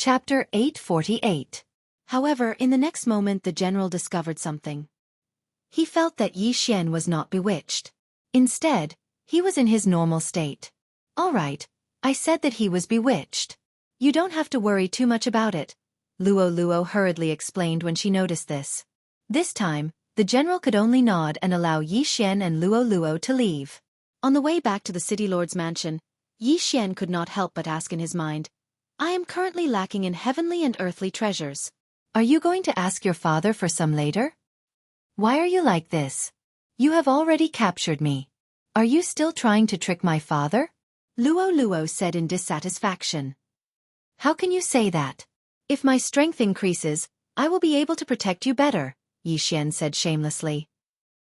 Chapter 848. However, in the next moment the general discovered something. He felt that Yi Xian was not bewitched. Instead, he was in his normal state. All right, I said that he was bewitched. You don't have to worry too much about it, Luo hurriedly explained when she noticed this. This time, the general could only nod and allow Yi Xian and Luo to leave. On the way back to the city lord's mansion, Yi Xian could not help but ask in his mind, I am currently lacking in heavenly and earthly treasures. Are you going to ask your father for some later? Why are you like this? You have already captured me. Are you still trying to trick my father? Luo said in dissatisfaction. How can you say that? If my strength increases, I will be able to protect you better, Yi Xian said shamelessly.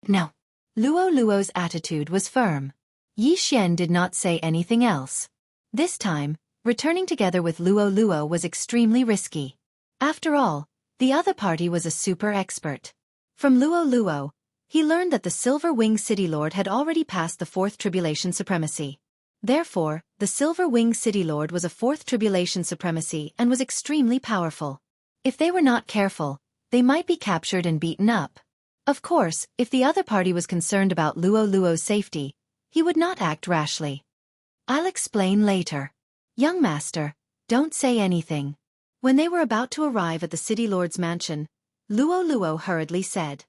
No. Luo's attitude was firm. Yi Xian did not say anything else. This time, returning together with Luo was extremely risky. After all, the other party was a super expert. From Luo, he learned that the Silver Wing City Lord had already passed the Fourth Tribulation Supremacy. Therefore, the Silver Wing City Lord was a Fourth Tribulation Supremacy and was extremely powerful. If they were not careful, they might be captured and beaten up. Of course, if the other party was concerned about Luo's safety, he would not act rashly. I'll explain later. Young master, don't say anything. When they were about to arrive at the city lord's mansion, Luo hurriedly said.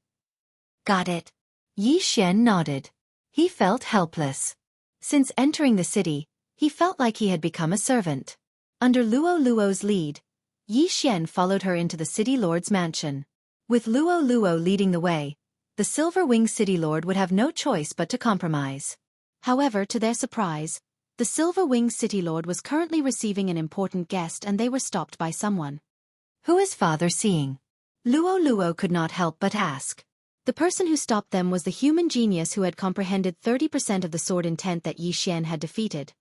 Got it. Yi Xian nodded. He felt helpless. Since entering the city, he felt like he had become a servant. Under Luo's lead, Yi Xian followed her into the city lord's mansion. With Luo leading the way, the Silver Wing City Lord would have no choice but to compromise. However, to their surprise, the Silver Wing City Lord was currently receiving an important guest and they were stopped by someone. Who is father seeing? Luo could not help but ask. The person who stopped them was the human genius who had comprehended 30% of the sword intent that Yi Xian had defeated.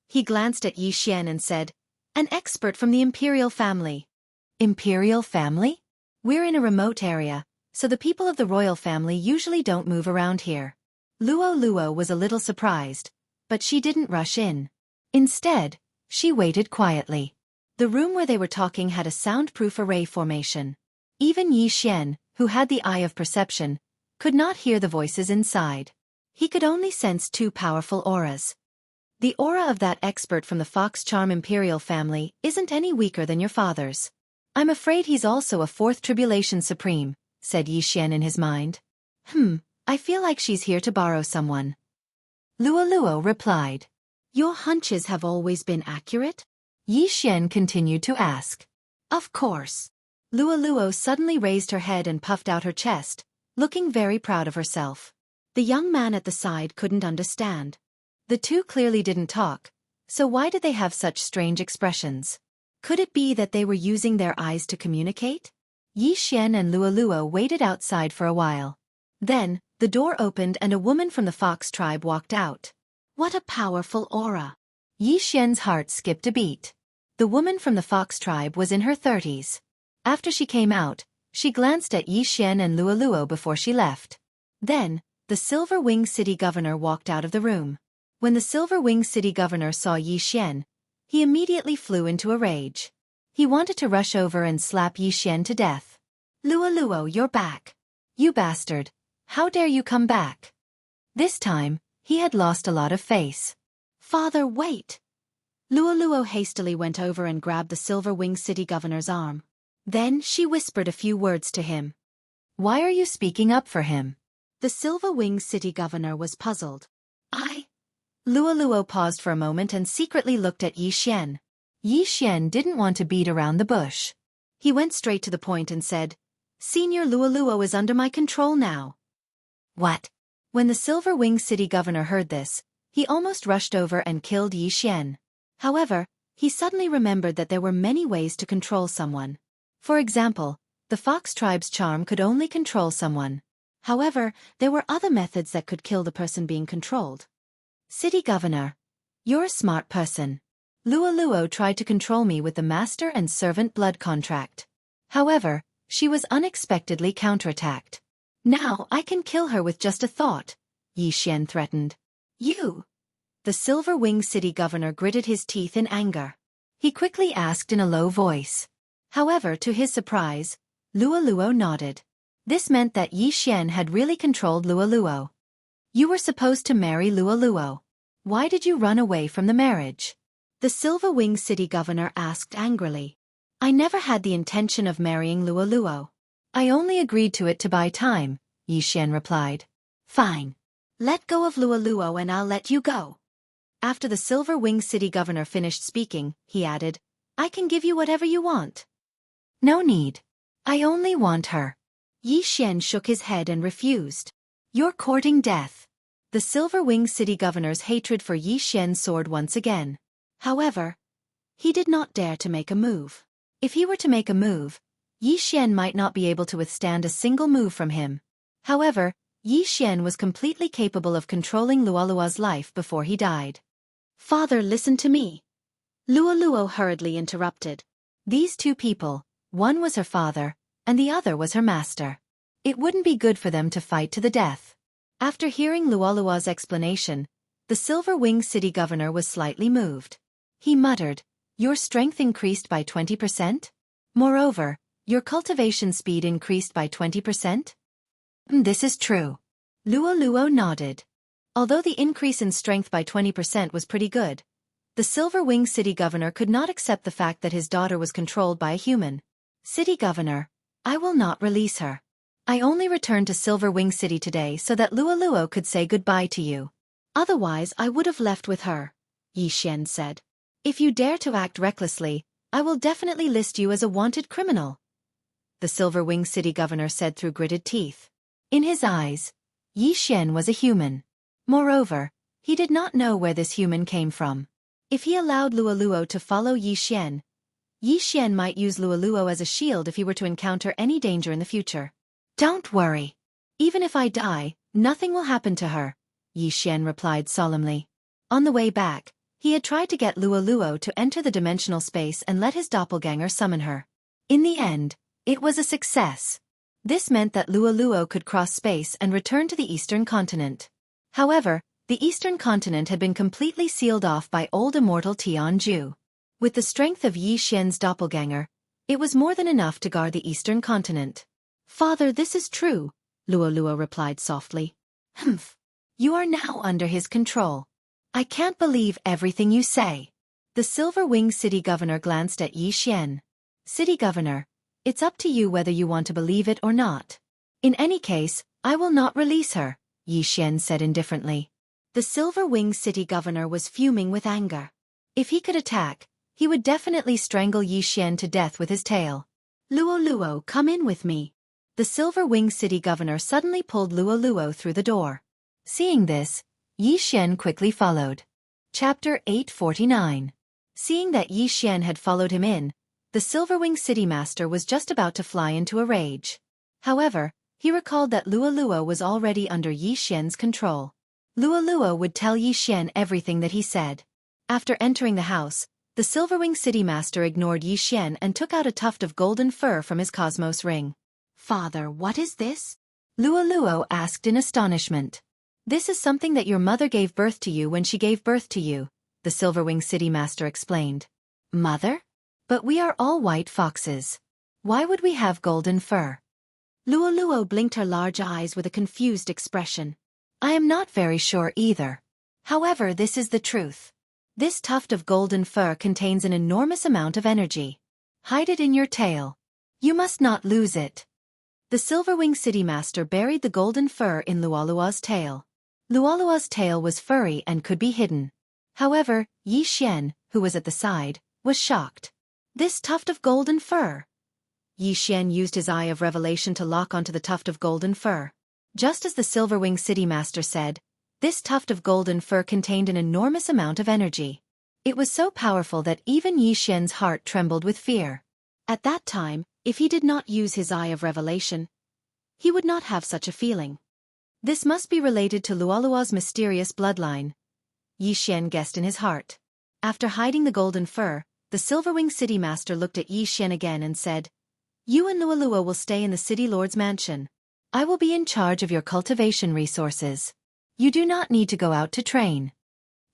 He glanced at Yi Xian and said, An expert from the Imperial family. Imperial family? We're in a remote area, so the people of the royal family usually don't move around here. Luo was a little surprised, but she didn't rush in. Instead, she waited quietly. The room where they were talking had a soundproof array formation. Even Yi Xian, who had the eye of perception, could not hear the voices inside. He could only sense two powerful auras. The aura of that expert from the Fox Charm Imperial family isn't any weaker than your father's. I'm afraid he's also a Fourth Tribulation Supreme, said Yi Xian in his mind. I feel like she's here to borrow someone. Luo replied. Your hunches have always been accurate? Yi Xian continued to ask. Of course. Luo suddenly raised her head and puffed out her chest, looking very proud of herself. The young man at the side couldn't understand. The two clearly didn't talk, so why did they have such strange expressions? Could it be that they were using their eyes to communicate? Yi Xian and Luo waited outside for a while. Then, the door opened and a woman from the Fox tribe walked out. What a powerful aura! Yi Xian's heart skipped a beat. The woman from the Fox tribe was in her 30s. After she came out, she glanced at Yi Xian and Luo before she left. Then, the Silver Wing City Governor walked out of the room. When the Silver Wing City Governor saw Yi Xian, he immediately flew into a rage. He wanted to rush over and slap Yi Xian to death. Luo, you're back. You bastard. How dare you come back? This time, he had lost a lot of face. Father, wait. Luo hastily went over and grabbed the Silver Wing City Governor's arm. Then she whispered a few words to him. Why are you speaking up for him? The Silver Wing City Governor was puzzled. Luo paused for a moment and secretly looked at Yi Xian. Yi Xian didn't want to beat around the bush. He went straight to the point and said, Senior Luo is under my control now. What? When the Silver Wing City Governor heard this, he almost rushed over and killed Yi Xian. However, he suddenly remembered that there were many ways to control someone. For example, the Fox tribe's charm could only control someone. However, there were other methods that could kill the person being controlled. City Governor, you're a smart person. Luo tried to control me with the master and servant blood contract. However, she was unexpectedly counterattacked. Now I can kill her with just a thought, Yi Xian threatened. You! The Silver Wing City Governor gritted his teeth in anger. he quickly asked in a low voice. However, to his surprise, Luo nodded. This meant that Yi Xian had really controlled Luo. You were supposed to marry Luo. Why did you run away from the marriage? The Silver Wing City governor asked angrily. I never had the intention of marrying Luo. I only agreed to it to buy time, Yi Xian replied. Fine. Let go of Luo and I'll let you go. After the Silver Wing City governor finished speaking, he added, I can give you whatever you want. No need. I only want her. Yi Xian shook his head and refused. You're courting death. The Silver Wing City governor's hatred for Yi Xian soared once again. However, he did not dare to make a move. If he were to make a move, Yi Xian might not be able to withstand a single move from him. However, Yi Xian was completely capable of controlling Luo's life before he died. Father, listen to me. Luo hurriedly interrupted. These two people, one was her father, and the other was her master. It wouldn't be good for them to fight to the death. After hearing Luo's explanation, the Silver Wing City governor was slightly moved. He muttered, Your strength increased by 20%? Moreover, your cultivation speed increased by 20%? This is true. Luo nodded. Although the increase in strength by 20% was pretty good, the Silver Wing City governor could not accept the fact that his daughter was controlled by a human. City governor, I will not release her. I only returned to Silver Wing City today so that Luo could say goodbye to you. Otherwise I would have left with her, Yi Xian said. If you dare to act recklessly, I will definitely list you as a wanted criminal. The Silver Wing City governor said through gritted teeth. In his eyes, Yi Xian was a human. Moreover, he did not know where this human came from. If he allowed Luo to follow Yi Xian might use Luo as a shield if he were to encounter any danger in the future. Don't worry. Even if I die, nothing will happen to her, Yi Xian replied solemnly. On the way back, he had tried to get Luo to enter the dimensional space and let his doppelganger summon her. In the end, it was a success. This meant that Luo could cross space and return to the Eastern continent. However, the Eastern continent had been completely sealed off by old immortal Tianju. With the strength of Yi Xian's doppelganger, it was more than enough to guard the Eastern continent. Father, this is true, Luo replied softly. Humph. You are now under his control. I can't believe everything you say. The Silver Wing City governor glanced at Yi Xian. City governor, it's up to you whether you want to believe it or not. In any case, I will not release her, Yi Xian said indifferently. The Silver Wing City governor was fuming with anger. If he could attack, he would definitely strangle Yi Xian to death with his tail. Luo, come in with me. The Silver Wing City governor suddenly pulled Luo through the door. Seeing this, Yi Xian quickly followed. Chapter 849. Seeing that Yi Xian had followed him in, the Silver Wing City master was just about to fly into a rage. However, he recalled that Luo was already under Yi Xian's control. Luo would tell Yi Xian everything that he said. After entering the house, the Silver Wing City master ignored Yi Xian and took out a tuft of golden fur from his cosmos ring. Father, what is this? Luo asked in astonishment. This is something that your mother gave birth to you when she gave birth to you, the Silver Wing City master explained. Mother? But we are all white foxes. Why would we have golden fur? Luo blinked her large eyes with a confused expression. I am not very sure either. However, this is the truth. This tuft of golden fur contains an enormous amount of energy. Hide it in your tail. You must not lose it. The Silver Wing City master buried the golden fur in Luo's tail. Luo's tail was furry and could be hidden. However, Yi Xian, who was at the side, was shocked. This tuft of golden fur. Yi Xian used his eye of revelation to lock onto the tuft of golden fur. Just as the Silver Wing City master said, this tuft of golden fur contained an enormous amount of energy. It was so powerful that even Yi Xian's heart trembled with fear. At that time, if he did not use his eye of revelation, he would not have such a feeling. This must be related to Luo's mysterious bloodline, Yi Xian guessed in his heart. After hiding the golden fur, the Silver Wing City master looked at Yi Xian again and said, You and Luo will stay in the City Lord's mansion. I will be in charge of your cultivation resources. You do not need to go out to train.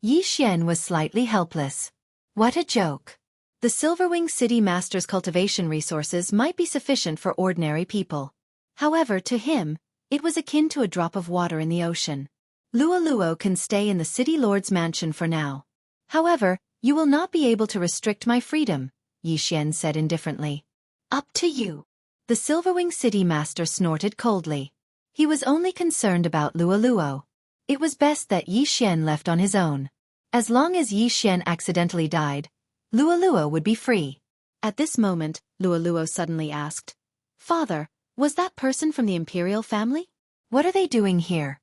Yi Xian was slightly helpless. What a joke. The Silverwing City Master's cultivation resources might be sufficient for ordinary people. However, to him, it was akin to a drop of water in the ocean. Luo can stay in the City Lord's mansion for now. However, you will not be able to restrict my freedom, Yi Xian said indifferently. Up to you. The Silverwing City Master snorted coldly. He was only concerned about Luo. It was best that Yi Xian left on his own. As long as Yi Xian accidentally died, Luo would be free. At this moment, Luo suddenly asked, Father, was that person from the Imperial family? What are they doing here?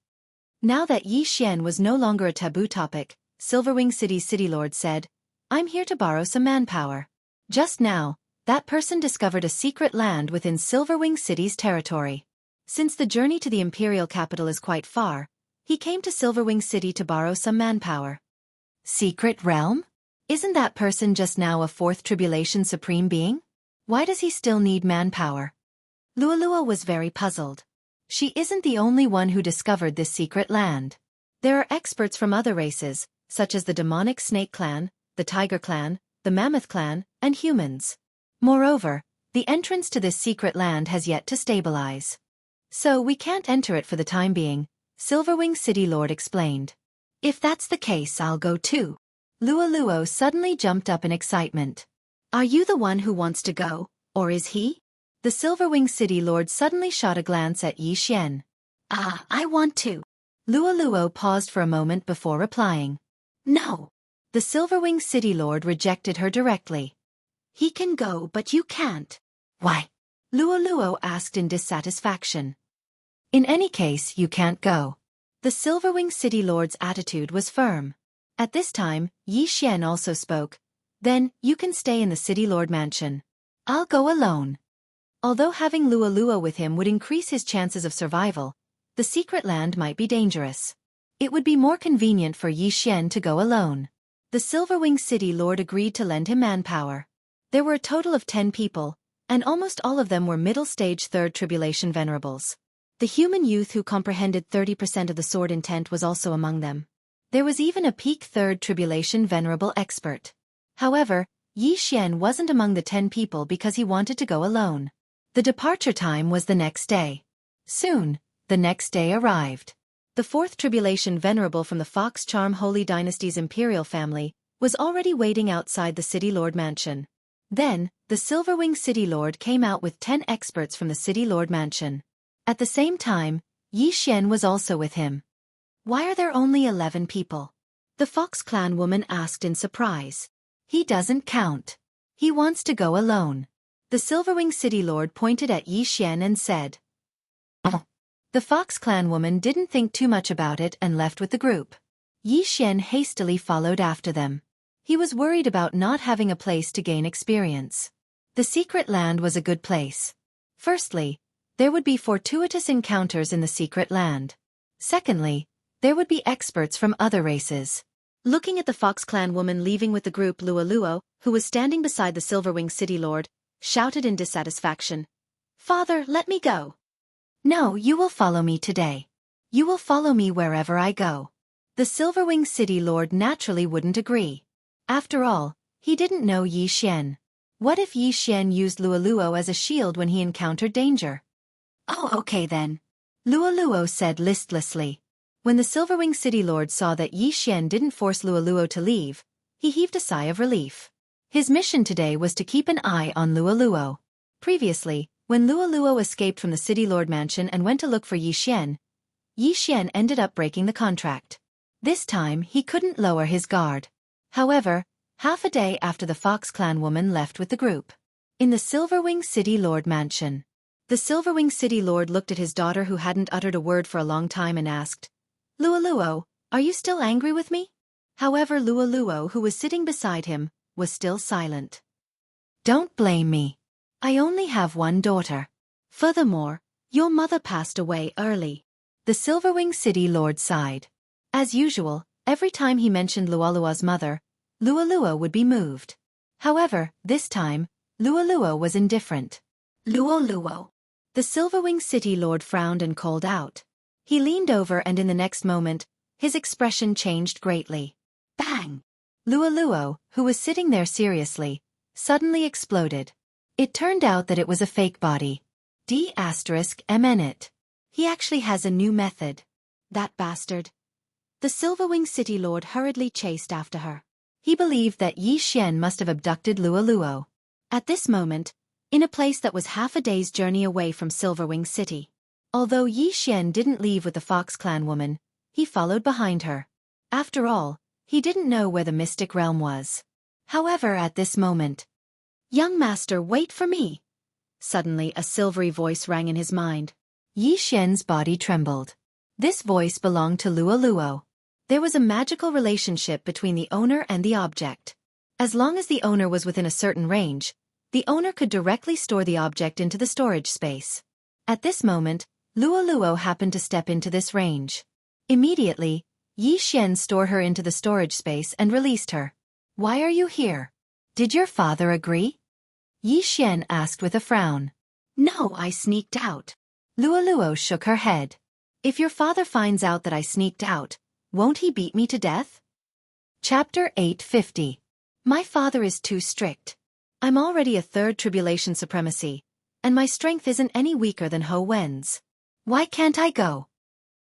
Now that Yi Xian was no longer a taboo topic, Silverwing City's City Lord said, I'm here to borrow some manpower. Just now, that person discovered a secret land within Silverwing City's territory. Since the journey to the Imperial capital is quite far, he came to Silverwing City to borrow some manpower. Secret realm? Isn't that person just now a fourth tribulation supreme being? Why does he still need manpower? Luo was very puzzled. She isn't the only one who discovered this secret land. There are experts from other races, such as the demonic snake clan, the tiger clan, the mammoth clan, and humans. Moreover, the entrance to this secret land has yet to stabilize. So we can't enter it for the time being, Silverwing City Lord explained. If that's the case, I'll go too. Luo suddenly jumped up in excitement. Are you the one who wants to go, or is he? The Silverwing City Lord suddenly shot a glance at Yi Xian. I want to. Luo paused for a moment before replying. No. The Silverwing City Lord rejected her directly. He can go, but you can't. Why? Luo asked in dissatisfaction. In any case, you can't go. The Silverwing City Lord's attitude was firm. At this time, Yi Xian also spoke. Then, you can stay in the City Lord mansion. I'll go alone. Although having Luo with him would increase his chances of survival, the secret land might be dangerous. It would be more convenient for Yi Xian to go alone. The Silverwing City Lord agreed to lend him manpower. There were a total of 10 people, and almost all of them were middle-stage Third Tribulation Venerables. The human youth who comprehended 30% of the sword intent was also among them. There was even a peak Third Tribulation Venerable expert. However, Yi Xian wasn't among the 10 people because he wanted to go alone. The departure time was the next day. Soon, the next day arrived. The Fourth Tribulation Venerable from the Fox Charm Holy Dynasty's Imperial family was already waiting outside the City Lord mansion. Then, the Silverwing City Lord came out with 10 experts from the City Lord mansion. At the same time, Yi Xian was also with him. Why are there only 11 people? The Fox Clan woman asked in surprise. He doesn't count. He wants to go alone. The Silverwing City Lord pointed at Yi Xian and said. The Fox Clan woman didn't think too much about it and left with the group. Yi Xian hastily followed after them. He was worried about not having a place to gain experience. The secret land was a good place. Firstly, there would be fortuitous encounters in the secret land. Secondly, there would be experts from other races. Looking at the Fox Clan woman leaving with the group, Luo, who was standing beside the Silverwing City Lord, shouted in dissatisfaction. Father, let me go. No, you will follow me today. You will follow me wherever I go. The Silverwing City Lord naturally wouldn't agree. After all, he didn't know Yi Xian. What if Yi Xian used Luo as a shield when he encountered danger? Oh, okay then. Luo said listlessly. When the Silverwing City Lord saw that Yi Xian didn't force Luo to leave, he heaved a sigh of relief. His mission today was to keep an eye on Luo. Previously, when Luo escaped from the City Lord mansion and went to look for Yi Xian ended up breaking the contract. This time he couldn't lower his guard. However, half a day after the Fox Clan woman left with the group. In the Silverwing City Lord mansion. The Silverwing City Lord looked at his daughter who hadn't uttered a word for a long time and asked, Luo, are you still angry with me? However, Luo, who was sitting beside him, was still silent. Don't blame me. I only have one daughter. Furthermore, your mother passed away early. The Silverwing City Lord sighed. As usual, every time he mentioned Luo's mother, Luo would be moved. However, this time, Luo was indifferent. Luo. The Silverwing City Lord frowned and called out. He leaned over and in the next moment, his expression changed greatly. Bang! Luo, who was sitting there seriously, suddenly exploded. It turned out that it was a fake body. D*MN it. He actually has a new method. That bastard. The Silverwing City Lord hurriedly chased after her. He believed that Yi Xian must have abducted Luo. At this moment, in a place that was half a day's journey away from Silverwing City. Although Yi Xian didn't leave with the Fox Clan woman, he followed behind her. After all, he didn't know where the Mystic Realm was. However, at this moment, "Young master, wait for me!" Suddenly a silvery voice rang in his mind. Yi Xian's body trembled. This voice belonged to Luo. There was a magical relationship between the owner and the object. As long as the owner was within a certain range, the owner could directly store the object into the storage space. At this moment, Luo happened to step into this range. Immediately, Yi Xian stored her into the storage space and released her. "Why are you here? Did your father agree?" Yi Xian asked with a frown. "No, I sneaked out." Luo shook her head. "If your father finds out that I sneaked out, won't he beat me to death?" Chapter 850. My father is too strict. I'm already a third tribulation supremacy, and my strength isn't any weaker than Ho Wen's. Why can't I go?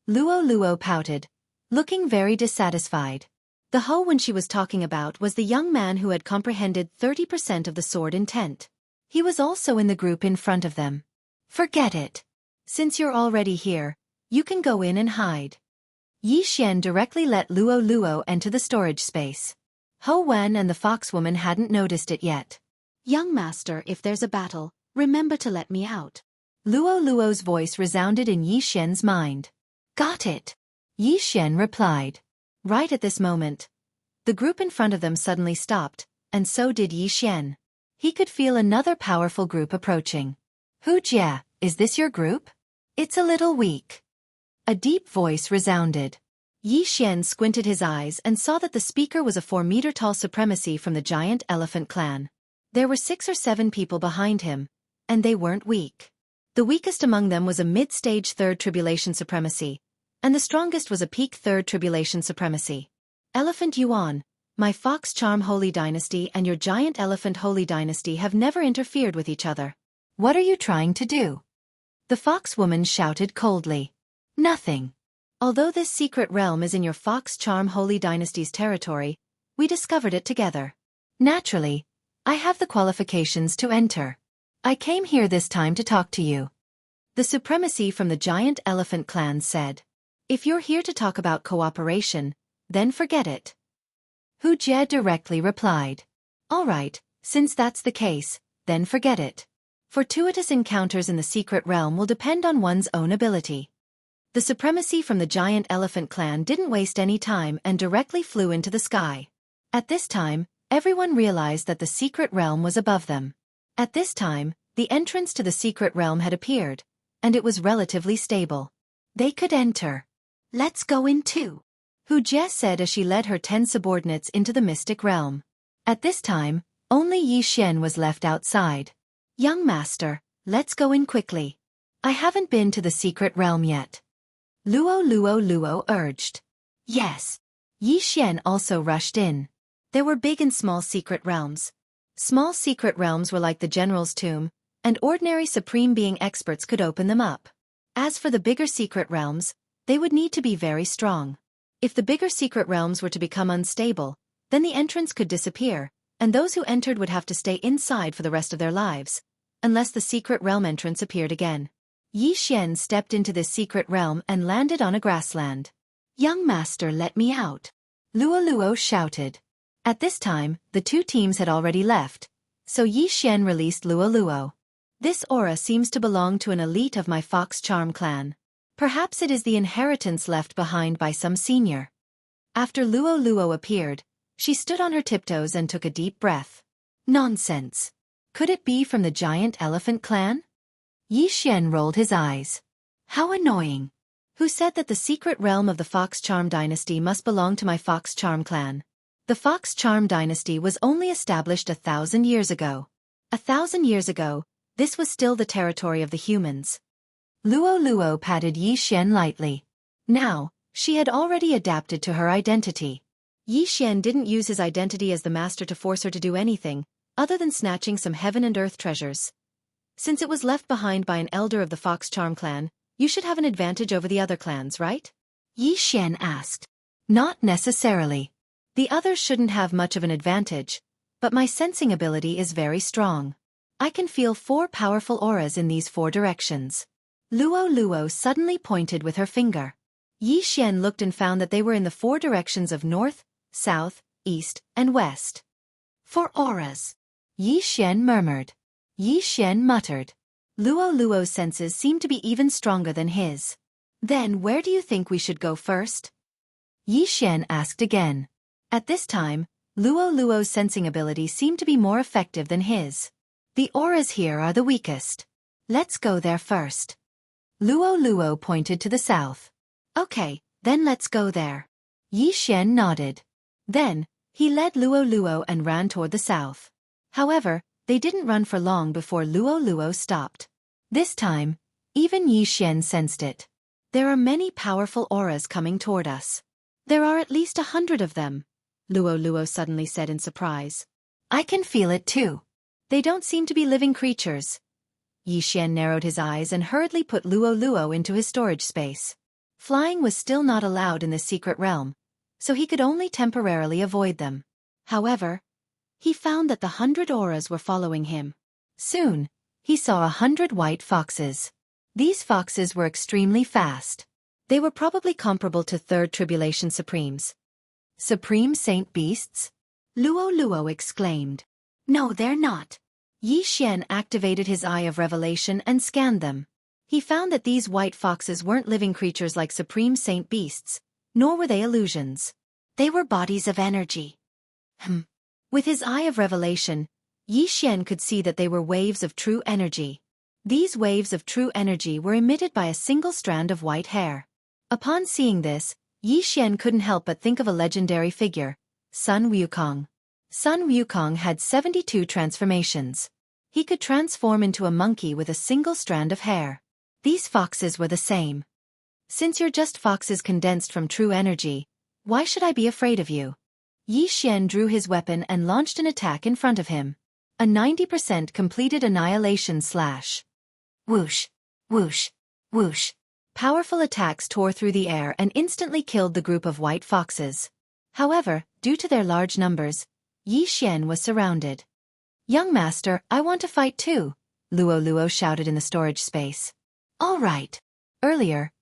Luo pouted, looking very dissatisfied. The Ho Wen she was talking about was the young man who had comprehended 30% of the sword intent. He was also in the group in front of them. "Forget it. Since you're already here, you can go in and hide." Yi Xian directly let Luo enter the storage space. Ho Wen and the foxwoman hadn't noticed it yet. "Young master, if there's a battle, remember to let me out." Luo's voice resounded in Yi Xian's mind. "Got it," Yi Xian replied. Right at this moment, the group in front of them suddenly stopped, and so did Yi Xian. He could feel another powerful group approaching. "Hu Jie, is this your group? It's a little weak." A deep voice resounded. Yi Xian squinted his eyes and saw that the speaker was a 4-meter-tall supremacy from the giant elephant clan. There were 6 or 7 people behind him, and they weren't weak. The weakest among them was a mid-stage 3rd tribulation supremacy, and the strongest was a peak 3rd tribulation supremacy. "Elephant Yuan, my Fox Charm Holy Dynasty and your Giant Elephant Holy Dynasty have never interfered with each other. What are you trying to do?" The fox woman shouted coldly. "Nothing. Although this secret realm is in your Fox Charm Holy Dynasty's territory, we discovered it together. Naturally, I have the qualifications to enter. I came here this time to talk to you." The supremacy from the giant elephant clan said. "If you're here to talk about cooperation, then forget it." Hu Jie directly replied. "All right, since that's the case, then forget it. Fortuitous encounters in the secret realm will depend on one's own ability." The supremacy from the giant elephant clan didn't waste any time and directly flew into the sky. At this time, everyone realized that the secret realm was above them. At this time, the entrance to the secret realm had appeared, and it was relatively stable. They could enter. "Let's go in too," Hu Jie said as she led her 10 subordinates into the mystic realm. At this time, only Yi Xian was left outside. "Young master, let's go in quickly. I haven't been to the secret realm yet." Luo urged. "Yes." Yi Xian also rushed in. There were big and small secret realms. Small secret realms were like the general's tomb, and ordinary supreme being experts could open them up. As for the bigger secret realms, they would need to be very strong. If the bigger secret realms were to become unstable, then the entrance could disappear, and those who entered would have to stay inside for the rest of their lives, unless the secret realm entrance appeared again. Yi Xian stepped into this secret realm and landed on a grassland. "Young master, let me out," Luo shouted. At this time, the 2 teams had already left, so Yi Xian released Luo. "This aura seems to belong to an elite of my Fox Charm clan. Perhaps it is the inheritance left behind by some senior." After Luo appeared, she stood on her tiptoes and took a deep breath. Nonsense. Could it be from the giant elephant clan? Yi Xian rolled his eyes. How annoying. Who said that the secret realm of the Fox Charm dynasty must belong to my Fox Charm clan? The Fox Charm dynasty was only established 1,000 years ago. 1,000 years ago, this was still the territory of the humans. Luo patted Yi Xian lightly. Now, she had already adapted to her identity. Yi Xian didn't use his identity as the master to force her to do anything, other than snatching some heaven and earth treasures. Since it was left behind by an elder of the Fox Charm clan, you should have an advantage over the other clans, right? Yi Xian asked. Not necessarily. The others shouldn't have much of an advantage, but my sensing ability is very strong. I can feel 4 powerful auras in these 4 directions. Luo suddenly pointed with her finger. Yi Xian looked and found that they were in the 4 directions of north, south, east, and west. 4 auras. Yi Xian murmured. Yi Xian muttered. Luo's senses seemed to be even stronger than his. Then where do you think we should go first? Yi Xian asked again. At this time, Luo's sensing ability seemed to be more effective than his. The auras here are the weakest. Let's go there first. Luo pointed to the south. Okay, then let's go there. Yi Xian nodded. Then, he led Luo and ran toward the south. However, they didn't run for long before Luo stopped. This time, even Yi Xian sensed it. There are many powerful auras coming toward us. There are at least 100 of them, Luo suddenly said in surprise. I can feel it too. They don't seem to be living creatures. Yi Xian narrowed his eyes and hurriedly put Luo into his storage space. Flying was still not allowed in the secret realm, so he could only temporarily avoid them. However, he found that the 100 auras were following him. Soon, he saw 100 white foxes. These foxes were extremely fast. They were probably comparable to Third Tribulation Supremes. Supreme Saint Beasts? Luo exclaimed. No, they're not. Yi Xian activated his Eye of Revelation and scanned them. He found that these white foxes weren't living creatures like Supreme Saint Beasts, nor were they illusions. They were bodies of energy. With his Eye of Revelation, Yi Xian could see that they were waves of true energy. These waves of true energy were emitted by a single strand of white hair. Upon seeing this, Yi Xian couldn't help but think of a legendary figure, Sun Wukong. Sun Wukong had 72 transformations. He could transform into a monkey with a single strand of hair. These foxes were the same. Since you're just foxes condensed from true energy, why should I be afraid of you? Yi Xian drew his weapon and launched an attack in front of him. A 90% completed annihilation slash. Whoosh, whoosh, whoosh. Powerful attacks tore through the air and instantly killed the group of white foxes. However, due to their large numbers, Yi Xian was surrounded. Young master, I want to fight too, Luo shouted in the storage space. All right. Earlier,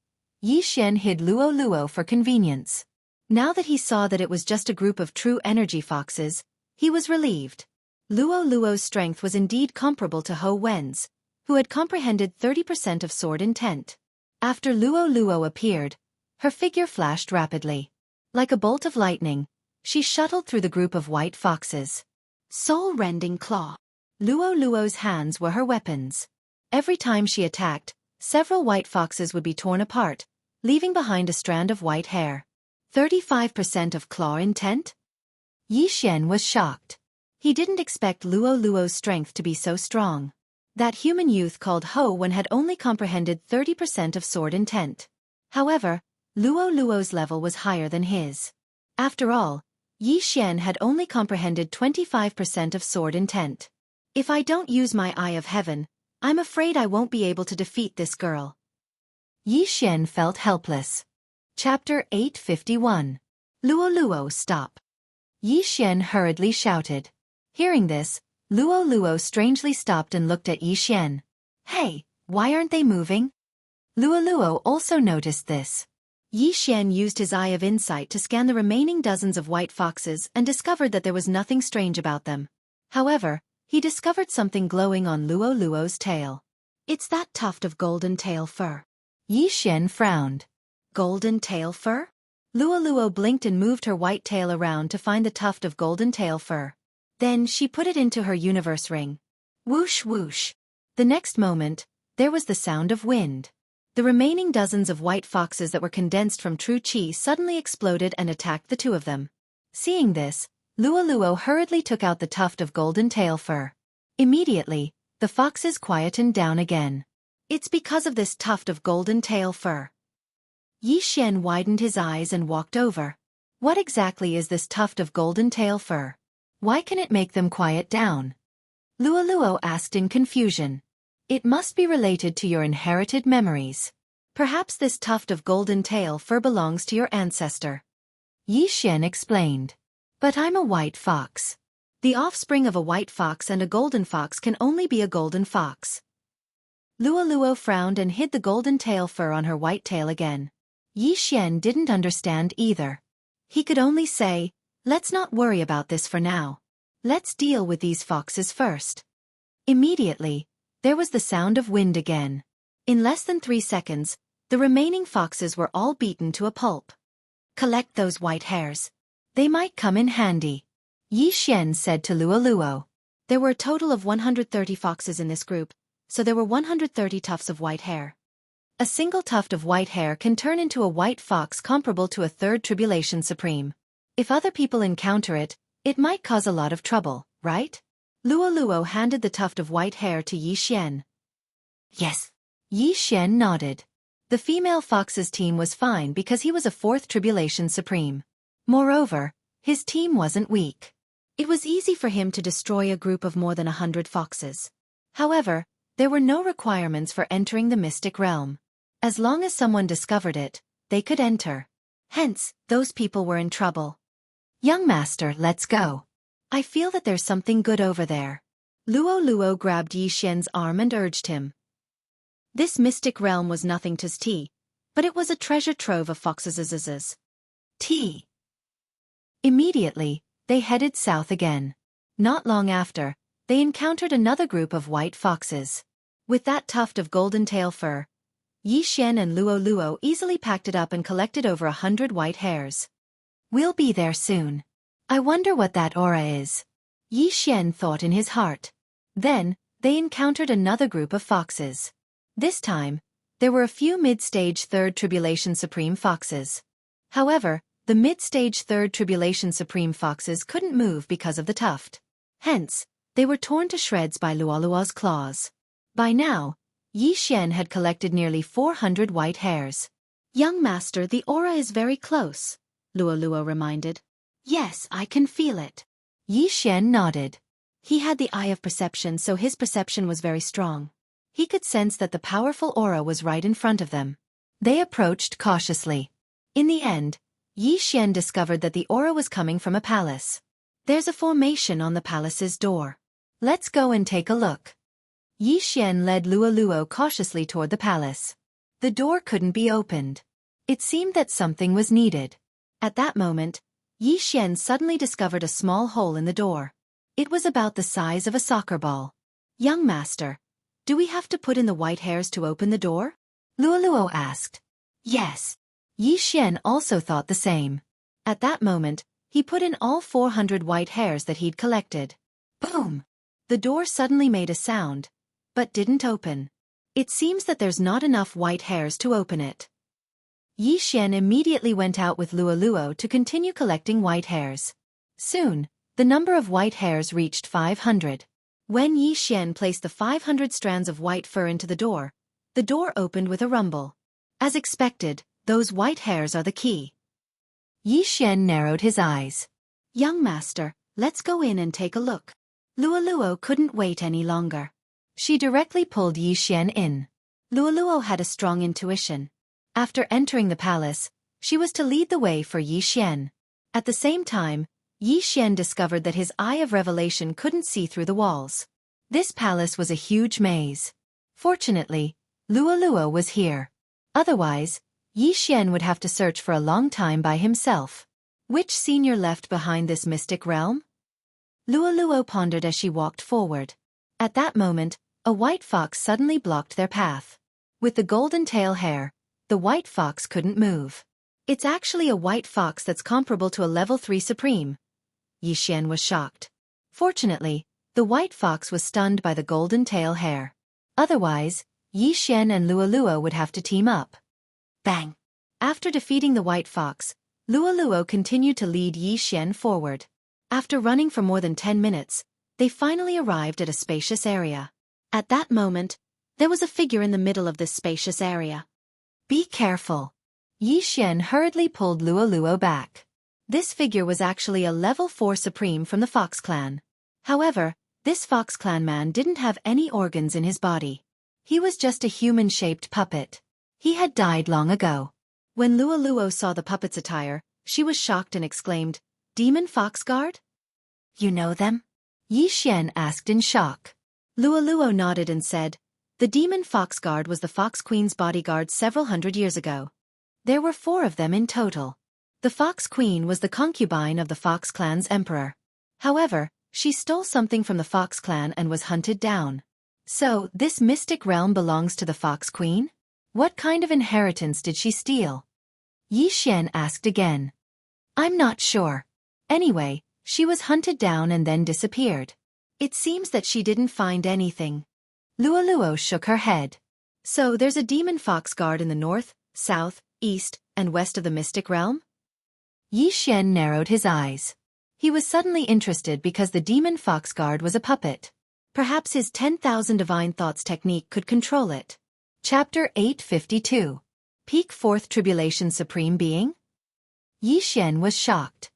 Yi Xian hid Luo for convenience. Now that he saw that it was just a group of true energy foxes, he was relieved. Luo's strength was indeed comparable to Ho Wen's, who had comprehended 30% of sword intent. After Luo appeared, her figure flashed rapidly. Like a bolt of lightning, she shuttled through the group of white foxes. Soul-rending claw. Luo's hands were her weapons. Every time she attacked, several white foxes would be torn apart, leaving behind a strand of white hair. 35% of claw intent? Yi Xian was shocked. He didn't expect Luo's strength to be so strong. That human youth called Ho Wen had only comprehended 30% of sword intent. However, Luo's level was higher than his. After all, Yi Xian had only comprehended 25% of sword intent. If I don't use my Eye of Heaven, I'm afraid I won't be able to defeat this girl. Yi Xian felt helpless. Chapter 851. Luo, stop. Yi Xian hurriedly shouted. Hearing this, Luo strangely stopped and looked at Yi Xian. Hey, why aren't they moving? Luo also noticed this. Yi Xian used his Eye of Insight to scan the remaining dozens of white foxes and discovered that there was nothing strange about them. However, he discovered something glowing on Luo's tail. It's that tuft of golden tail fur. Yi Xian frowned. Golden tail fur? Luo blinked and moved her white tail around to find the tuft of golden tail fur. Then she put it into her universe ring. Whoosh whoosh. The next moment, there was the sound of wind. The remaining dozens of white foxes that were condensed from true chi suddenly exploded and attacked the two of them. Seeing this, Luo hurriedly took out the tuft of golden tail fur. Immediately, the foxes quietened down again. It's because of this tuft of golden tail fur. Yi Xian widened his eyes and walked over. What exactly is this tuft of golden tail fur? Why can it make them quiet down? Luo asked in confusion. It must be related to your inherited memories. Perhaps this tuft of golden tail fur belongs to your ancestor. Yi Xian explained. But I'm a white fox. The offspring of a white fox and a golden fox can only be a golden fox. Luo frowned and hid the golden tail fur on her white tail again. Yi Xian didn't understand either. He could only say, let's not worry about this for now. Let's deal with these foxes first. Immediately, there was the sound of wind again. In less than 3 seconds, the remaining foxes were all beaten to a pulp. Collect those white hairs. They might come in handy. Yi Xian said to Luo. There were a total of 130 foxes in this group, so there were 130 tufts of white hair. A single tuft of white hair can turn into a white fox comparable to a third tribulation supreme. If other people encounter it, it might cause a lot of trouble, right? Luo handed the tuft of white hair to Yi Xian. Yes. Yi Xian nodded. The female fox's team was fine because he was a fourth tribulation supreme. Moreover, his team wasn't weak. It was easy for him to destroy a group of more than 100 foxes. However, there were no requirements for entering the mystic realm. As long as someone discovered it, they could enter. Hence, those people were in trouble. Young master, let's go. I feel that there's something good over there. Luo grabbed Yi Xian's arm and urged him. This mystic realm was nothing to tea, but it was a treasure trove of foxes' tea. Immediately, they headed south again. Not long after, they encountered another group of white foxes. With that tuft of golden tail fur, Yi Xian and Luo easily packed it up and collected over 100 white hairs. We'll be there soon. I wonder what that aura is. Yi Xian thought in his heart. Then, they encountered another group of foxes. This time, there were a few mid-stage third tribulation supreme foxes. However, the mid-stage third tribulation supreme foxes couldn't move because of the tuft. Hence, they were torn to shreds by Luo's claws. By now, Yi Xian had collected nearly 400 white hairs. Young master, the aura is very close, Luo reminded. Yes, I can feel it. Yi Xian nodded. He had the eye of perception, so his perception was very strong. He could sense that the powerful aura was right in front of them. They approached cautiously. In the end, Yi Xian discovered that the aura was coming from a palace. There's a formation on the palace's door. Let's go and take a look. Yi Xian led Luo cautiously toward the palace. The door couldn't be opened. It seemed that something was needed. At that moment, Yi Xian suddenly discovered a small hole in the door. It was about the size of a soccer ball. Young master, do we have to put in the white hairs to open the door? Luo asked. Yes. Yi Xian also thought the same. At that moment, he put in all 400 white hairs that he'd collected. Boom! The door suddenly made a sound, but didn't open. It seems that there's not enough white hairs to open it. Yi Xian immediately went out with Luo to continue collecting white hairs. Soon, the number of white hairs reached 500. When Yi Xian placed the 500 strands of white fur into the door opened with a rumble. As expected, those white hairs are the key. Yi Xian narrowed his eyes. Young master, let's go in and take a look. Luo couldn't wait any longer. She directly pulled Yi Xian in. Luo had a strong intuition. After entering the palace, she was to lead the way for Yi Xian. At the same time, Yi Xian discovered that his eye of revelation couldn't see through the walls. This palace was a huge maze. Fortunately, Luo was here. Otherwise, Yi Xian would have to search for a long time by himself. Which senior left behind this mystic realm? Luo pondered as she walked forward. At that moment, a white fox suddenly blocked their path. With the golden tail hair, the white fox couldn't move. It's actually a white fox that's comparable to a level 3 supreme. Yi Xian was shocked. Fortunately, the white fox was stunned by the golden tail hair. Otherwise, Yi Xian and Luo would have to team up. Bang! After defeating the white fox, Luo continued to lead Yi Xian forward. After running for more than 10 minutes, they finally arrived at a spacious area. At that moment, there was a figure in the middle of this spacious area. Be careful. Yi Xian hurriedly pulled Luo back. This figure was actually a level 4 supreme from the Fox clan. However, This Fox Clan man didn't have any organs in his body. He was just a human-shaped puppet. He had died long ago. When Luo saw the puppet's attire, she was shocked and exclaimed, "Demon Fox Guard? You know them?" Yi Xian asked in shock. Luo nodded and said, "The Demon Fox Guard was the Fox Queen's bodyguard several hundred years ago. There were 4 of them in total. The Fox Queen was the concubine of the Fox Clan's emperor. However, she stole something from the Fox Clan and was hunted down. So, this mystic realm belongs to the Fox Queen? What kind of inheritance did she steal?" Yi Xian asked again. "I'm not sure. Anyway, she was hunted down and then disappeared. It seems that she didn't find anything." Luo shook her head. "So there's a demon fox guard in the north, south, east, and west of the mystic realm?" Yi Xian narrowed his eyes. He was suddenly interested because the demon fox guard was a puppet. Perhaps his 10,000 divine thoughts technique could control it. Chapter 852. Peak Fourth Tribulation Supreme Being? Yi Xian was shocked.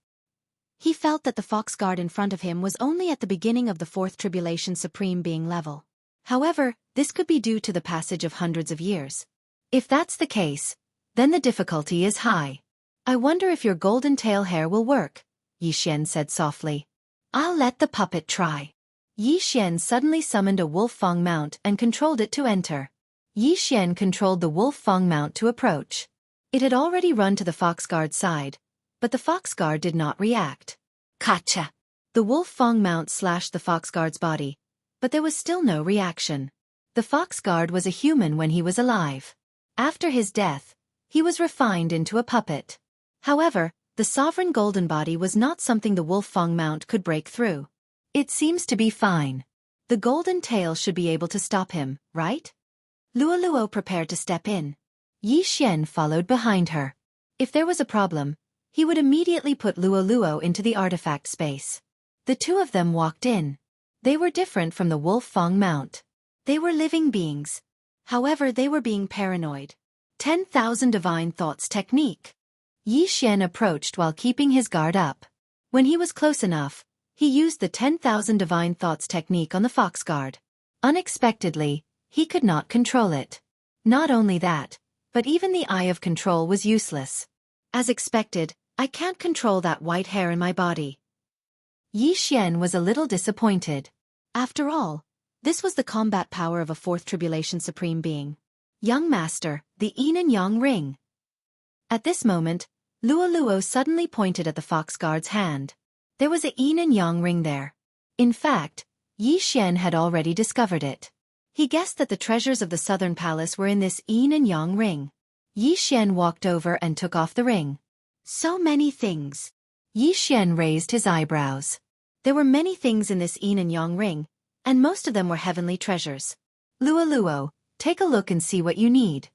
He felt that the fox guard in front of him was only at the beginning of the Fourth Tribulation Supreme Being level. However, this could be due to the passage of hundreds of years. If that's the case, then the difficulty is high. "I wonder if your golden tail hair will work," Yi Xian said softly. "I'll let the puppet try." Yi Xian suddenly summoned a wolf fang mount and controlled it to enter. Yi Xian controlled the wolf fang mount to approach. It had already run to the fox guard's side, but the fox guard did not react. Gotcha! The wolf fang mount slashed the fox guard's body, but there was still no reaction. The fox guard was a human when he was alive. After his death, he was refined into a puppet. However, the sovereign golden body was not something the wolf fang mount could break through. It seems to be fine. The golden tail should be able to stop him, right? Luo prepared to step in. Yi Xian followed behind her. If there was a problem, he would immediately put Luo into the artifact space. The two of them walked in. They were different from the wolf fang mount. They were living beings. However, they were being paranoid. 10,000 divine thoughts technique. Yi Xian approached while keeping his guard up. When he was close enough, he used the 10,000 divine thoughts technique on the fox guard. Unexpectedly, he could not control it. Not only that, but even the eye of control was useless. As expected, I can't control that white hair in my body. Yi Xian was a little disappointed. After all, this was the combat power of a Fourth Tribulation Supreme Being. Young Master, the Yin and Yang Ring. At this moment, Luo suddenly pointed at the fox guard's hand. There was a Yin and Yang Ring there. In fact, Yi Xian had already discovered it. He guessed that the treasures of the Southern Palace were in this Yin and Yang Ring. Yi Xian walked over and took off the ring. So many things. Yi Xian raised his eyebrows. There were many things in this Yin and Yang Ring, and most of them were heavenly treasures. Luo, take a look and see what you need.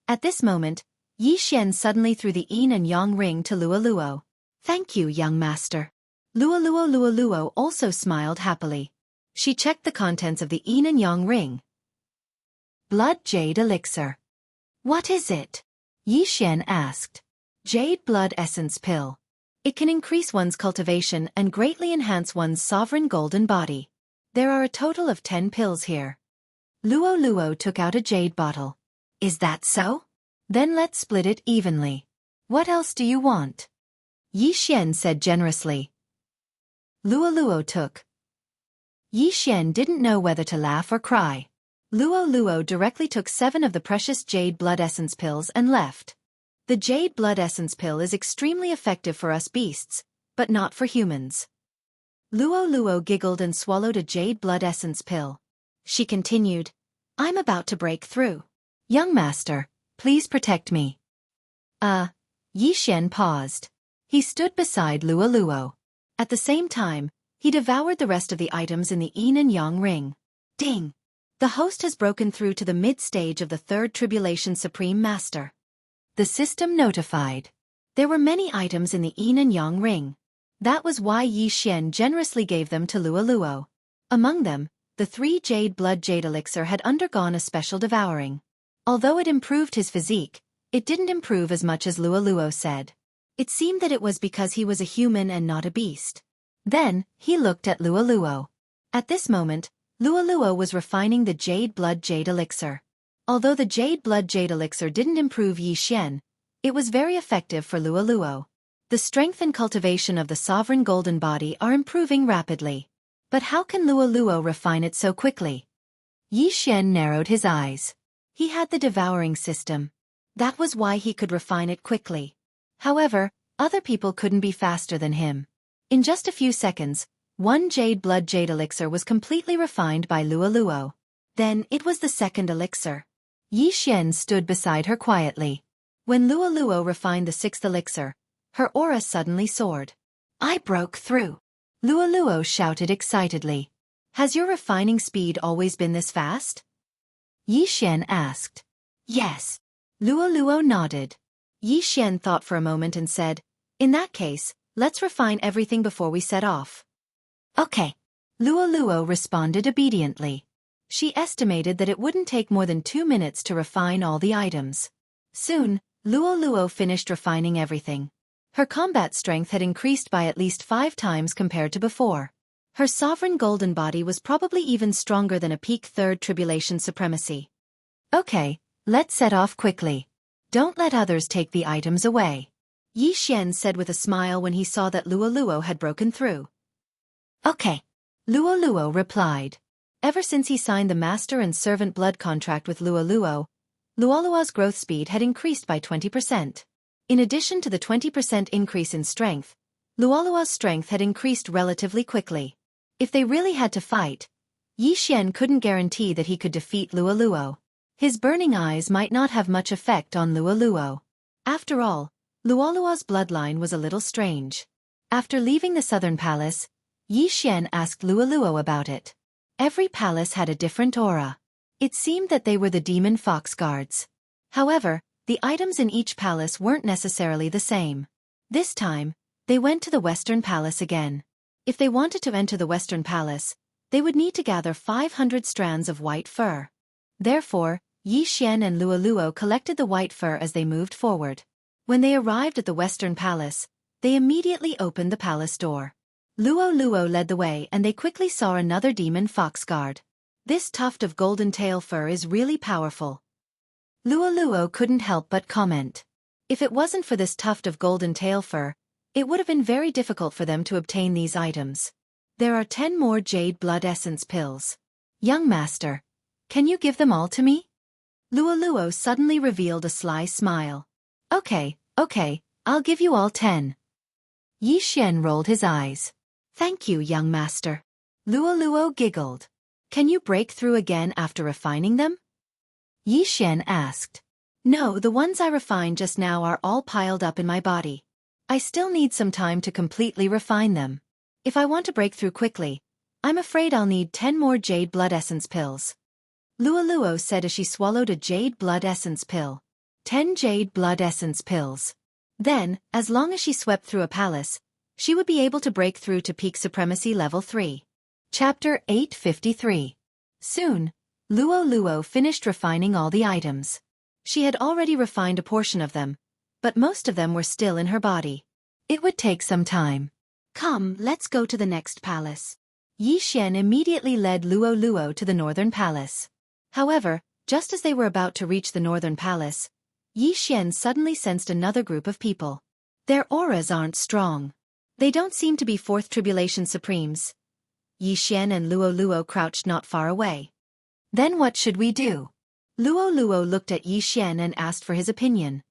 At this moment, Yi Xian suddenly threw the Yin and Yang Ring to Luo. Thank you, young master. Luo also smiled happily. She checked the contents of the Yin and Yang Ring. Blood Jade Elixir. What is it? Yi Xian asked. Jade Blood Essence Pill. It can increase one's cultivation and greatly enhance one's sovereign golden body. There are a total of 10 pills here. Luo took out a jade bottle. Is that so? Then let's split it evenly. What else do you want? Yi Xian said generously. Luo took. Yi Xian didn't know whether to laugh or cry. Luo directly took 7 of the precious Jade Blood Essence pills and left. The Jade Blood Essence pill is extremely effective for us beasts, but not for humans. Luo giggled and swallowed a Jade Blood Essence pill. She continued, I'm about to break through. Young master, please protect me. Yi Xian paused. He stood beside Luo. At the same time, he devoured the rest of the items in the Yin and Yang Ring. Ding! The host has broken through to the mid-stage of the Third Tribulation Supreme Master. The system notified. There were many items in the Yin and Yang Ring. That was why Yi Xian generously gave them to Luo. Among them, the 3 Jade Blood Jade Elixir had undergone a special devouring. Although it improved his physique, it didn't improve as much as Luo said. It seemed that it was because he was a human and not a beast. Then, he looked at Luo. At this moment, Luo was refining the Jade Blood Jade Elixir. Although the Jade Blood Jade Elixir didn't improve Yi Xian, it was very effective for Luo. The strength and cultivation of the sovereign golden body are improving rapidly. But how can Luo refine it so quickly? Yi Xian narrowed his eyes. He had the devouring system. That was why he could refine it quickly. However, other people couldn't be faster than him. In just a few seconds, one Jade Blood Jade Elixir was completely refined by Luo. Then it was the second elixir. Yi Xian stood beside her quietly. When Luo refined the sixth elixir, her aura suddenly soared. I broke through. Luo shouted excitedly. Has your refining speed always been this fast? Yi Xian asked. Yes. Luo nodded. Yi Xian thought for a moment and said, in that case, let's refine everything before we set off. Okay. Luo responded obediently. She estimated that it wouldn't take more than 2 minutes to refine all the items. Soon, Luo finished refining everything. Her combat strength had increased by at least 5 times compared to before. Her sovereign golden body was probably even stronger than a peak third tribulation supremacy. Okay, let's set off quickly. Don't let others take the items away. Yi Xian said with a smile when he saw that Luo had broken through. Okay. Luo replied. Ever since he signed the master and servant blood contract with Luoluo's growth speed had increased by 20%. In addition to the 20% increase in strength, Luoluo's strength had increased relatively quickly. If they really had to fight, Yi Xian couldn't guarantee that he could defeat Luo. His burning eyes might not have much effect on Luo. After all, Luoluo's bloodline was a little strange. After leaving the southern palace, Yi Xian asked Luo about it. Every palace had a different aura. It seemed that they were the demon fox guards. However, the items in each palace weren't necessarily the same. This time, they went to the Western Palace again. If they wanted to enter the Western Palace, they would need to gather 500 strands of white fur. Therefore, Yi Xian and Luo collected the white fur as they moved forward. When they arrived at the Western Palace, they immediately opened the palace door. Luo led the way and they quickly saw another demon fox guard. This tuft of golden tail fur is really powerful. Luo couldn't help but comment. If it wasn't for this tuft of golden tail fur, it would have been very difficult for them to obtain these items. There are 10 more Jade Blood Essence pills. Young master, can you give them all to me? Luo suddenly revealed a sly smile. Okay, I'll give you all 10. Yi Xian rolled his eyes. Thank you, young master. Luo giggled. Can you break through again after refining them? Yi Xian asked. No, the ones I refined just now are all piled up in my body. I still need some time to completely refine them. If I want to break through quickly, I'm afraid I'll need 10 more Jade Blood Essence pills. Luo said as she swallowed a Jade Blood Essence pill. 10 Jade Blood Essence pills. Then, as long as she swept through a palace, she would be able to break through to peak supremacy level 3. Chapter 853. Soon, Luo finished refining all the items. She had already refined a portion of them, but most of them were still in her body. It would take some time. Come, let's go to the next palace. Yi Xian immediately led Luo to the northern palace. However, just as they were about to reach the northern palace, Yi Xian suddenly sensed another group of people. Their auras aren't strong. They don't seem to be Fourth Tribulation Supremes. Yi Xian and Luo crouched not far away. Then what should we do? Luo looked at Yi Xian and asked for his opinion.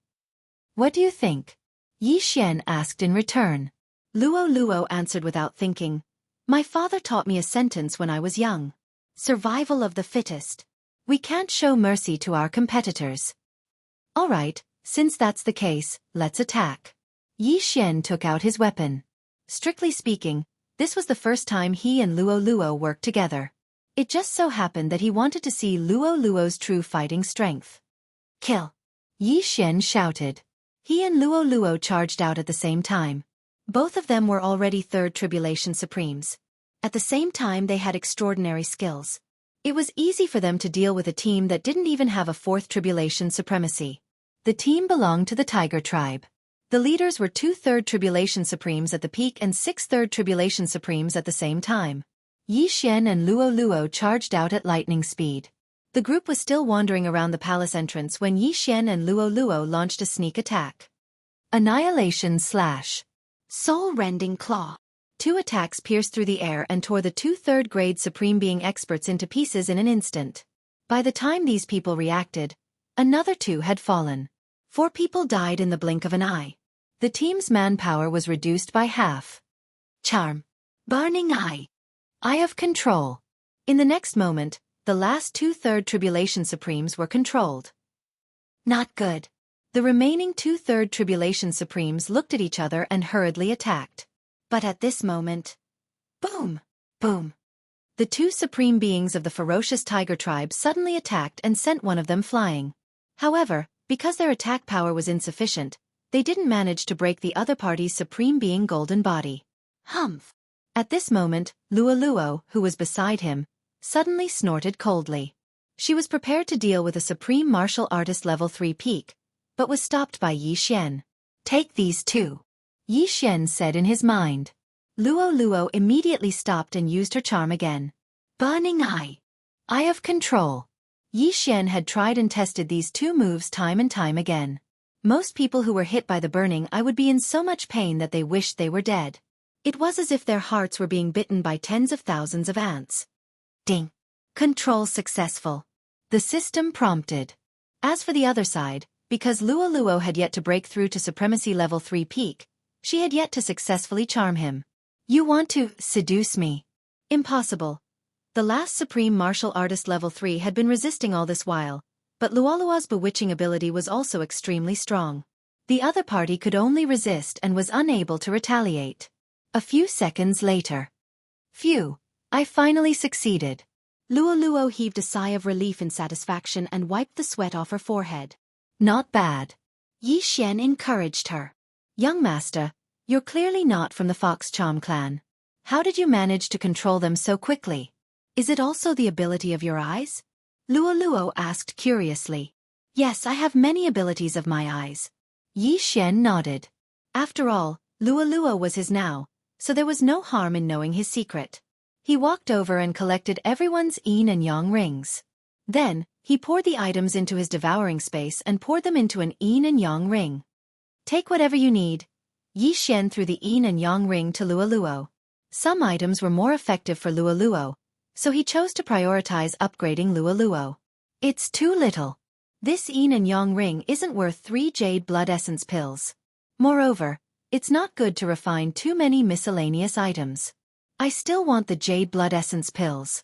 What do you think? Yi Xian asked in return. Luo answered without thinking. My father taught me a sentence when I was young. Survival of the fittest. We can't show mercy to our competitors. All right, since that's the case, let's attack. Yi Xian took out his weapon. Strictly speaking, this was the first time he and Luo worked together. It just so happened that he wanted to see Luo's true fighting strength. Kill! Yi Xian shouted. He and Luo charged out at the same time. Both of them were already Third Tribulation Supremes. At the same time they had extraordinary skills. It was easy for them to deal with a team that didn't even have a Fourth Tribulation Supremacy. The team belonged to the Tiger Tribe. The leaders were 2 Third Tribulation Supremes at the peak and 6 Third Tribulation Supremes at the same time. Yi Xian and Luo Luo charged out at lightning speed. The group was still wandering around the palace entrance when Yi Xian and Luo Luo launched a sneak attack. Annihilation slash. Soul-rending claw. Two attacks pierced through the air and tore the two third-grade Supreme Being experts into pieces in an instant. By the time these people reacted, another two had fallen. 4 people died in the blink of an eye. The team's manpower was reduced by half. Charm. Burning Eye. Eye of Control. In the next moment, the last 2/3 Tribulation Supremes were controlled. Not good. The remaining 2/3 Tribulation Supremes looked at each other and hurriedly attacked. But at this moment, boom, boom. The 2 Supreme Beings of the ferocious Tiger Tribe suddenly attacked and sent one of them flying. However, because their attack power was insufficient, they didn't manage to break the other party's Supreme Being golden body. Humph. At this moment, Luo Luo, who was beside him, suddenly snorted coldly. She was prepared to deal with a Supreme Martial Artist Level 3 peak, but was stopped by Yi Xian. Take these two, Yi Xian said in his mind. Luo Luo immediately stopped and used her charm again. Burning Eye. Eye of Control. Yi Xian had tried and tested these two moves time and time again. Most people who were hit by the burning eye would be in so much pain that they wished they were dead. It was as if their hearts were being bitten by tens of thousands of ants. Ding. Control successful. The system prompted. As for the other side, because Luo Luo had yet to break through to Supremacy Level 3 peak, she had yet to successfully charm him. You want to seduce me? Impossible. The last Supreme Martial Artist Level 3 had been resisting all this while, but Luolua's bewitching ability was also extremely strong. The other party could only resist and was unable to retaliate. A few seconds later. Phew, I finally succeeded. Luo Luo heaved a sigh of relief and satisfaction and wiped the sweat off her forehead. Not bad. Yi Xian encouraged her. Young master, you're clearly not from the Fox Charm clan. How did you manage to control them so quickly? Is it also the ability of your eyes? Luo Luo asked curiously. Yes, I have many abilities of my eyes. Yi Xian nodded. After all, Luo Luo was his now, so there was no harm in knowing his secret. He walked over and collected everyone's yin and yang rings. Then, he poured the items into his devouring space and poured them into an yin and yang ring. Take whatever you need. Yi Xian threw the yin and yang ring to Luo Luo. Some items were more effective for Luo Luo, so he chose to prioritize upgrading Luo Luo. It's too little. This yin and yang ring isn't worth 3 jade blood essence pills. Moreover, it's not good to refine too many miscellaneous items. I still want the jade blood essence pills.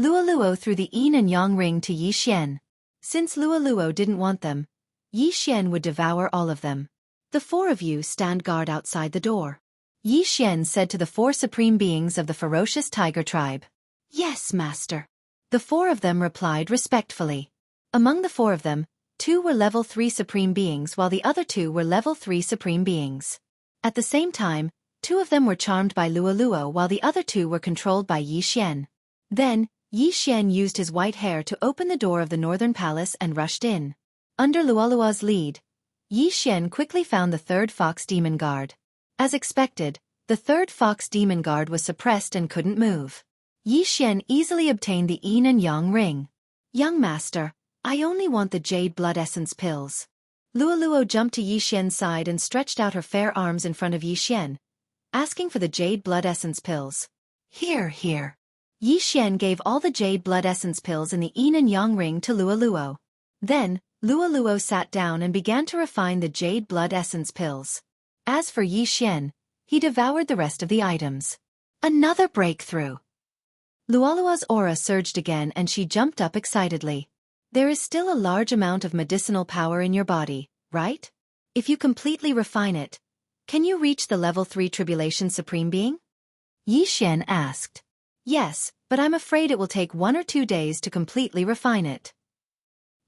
Luo Luo threw the yin and yang ring to Yi Xian. Since Luo Luo didn't want them, Yi Xian would devour all of them. The 4 of you stand guard outside the door. Yi Xian said to the 4 Supreme Beings of the ferocious Tiger Tribe. Yes, master. The 4 of them replied respectfully. Among the 4 of them, 2 were level 3 Supreme Beings while the other 2 were level 3 Supreme Beings. At the same time, 2 of them were charmed by Luo Luo while the other 2 were controlled by Yi Xian. Then, Yi Xian used his white hair to open the door of the northern palace and rushed in. Under Luolua's lead, Yi Xian quickly found the 3rd Fox Demon Guard. As expected, the 3rd Fox Demon Guard was suppressed and couldn't move. Yi Xian easily obtained the yin and yang ring. Young master, I only want the jade blood essence pills. Luo Luo jumped to Yi Xian's side and stretched out her fair arms in front of Yi Xian, asking for the jade blood essence pills. Here, here. Yi Xian gave all the jade blood essence pills in the yin and yang ring to Luo Luo. Then, Luo Luo sat down and began to refine the jade blood essence pills. As for Yi Xian, he devoured the rest of the items. Another breakthrough. Luolua's aura surged again and she jumped up excitedly. There is still a large amount of medicinal power in your body, right? If you completely refine it, can you reach the level 3 Tribulation Supreme Being? Yi Xian asked. Yes, but I'm afraid it will take 1 or 2 days to completely refine it.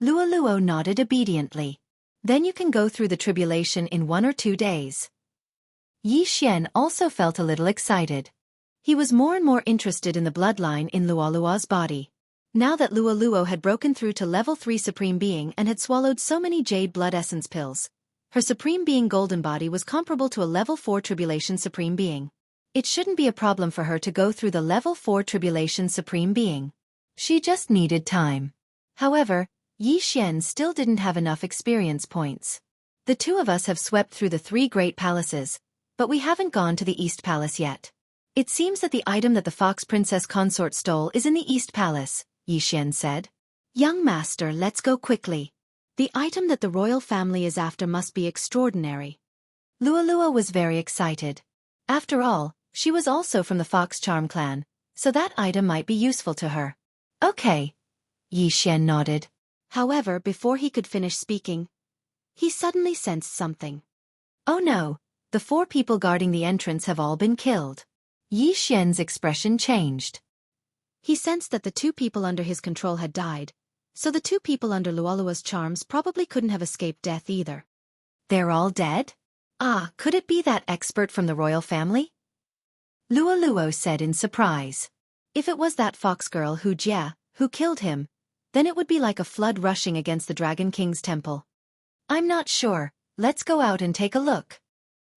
Luo Luo nodded obediently. Then you can go through the tribulation in 1 or 2 days. Yi Xian also felt a little excited. He was more and more interested in the bloodline in Luolua's body. Now that Luo Luo had broken through to level 3 Supreme Being and had swallowed so many jade blood essence pills, her Supreme Being golden body was comparable to a level 4 Tribulation Supreme Being. It shouldn't be a problem for her to go through the level 4 Tribulation Supreme Being. She just needed time. However, Yi Xian still didn't have enough experience points. The two of us have swept through the 3 great palaces, but we haven't gone to the East Palace yet. It seems that the item that the Fox Princess Consort stole is in the East Palace, Yi Xian said. Young master, let's go quickly. The item that the royal family is after must be extraordinary. Lualua was very excited. After all, she was also from the Fox Charm clan, so that item might be useful to her. Okay. Yi Xian nodded. However, before he could finish speaking, he suddenly sensed something. Oh no, the 4 people guarding the entrance have all been killed. Yi Xian's expression changed. He sensed that the 2 people under his control had died, so the 2 people under Lualua's charms probably couldn't have escaped death either. They're all dead? Ah, could it be that expert from the royal family? Lualuo said in surprise. If it was that fox girl who killed him, then it would be like a flood rushing against the Dragon King's temple. I'm not sure, let's go out and take a look.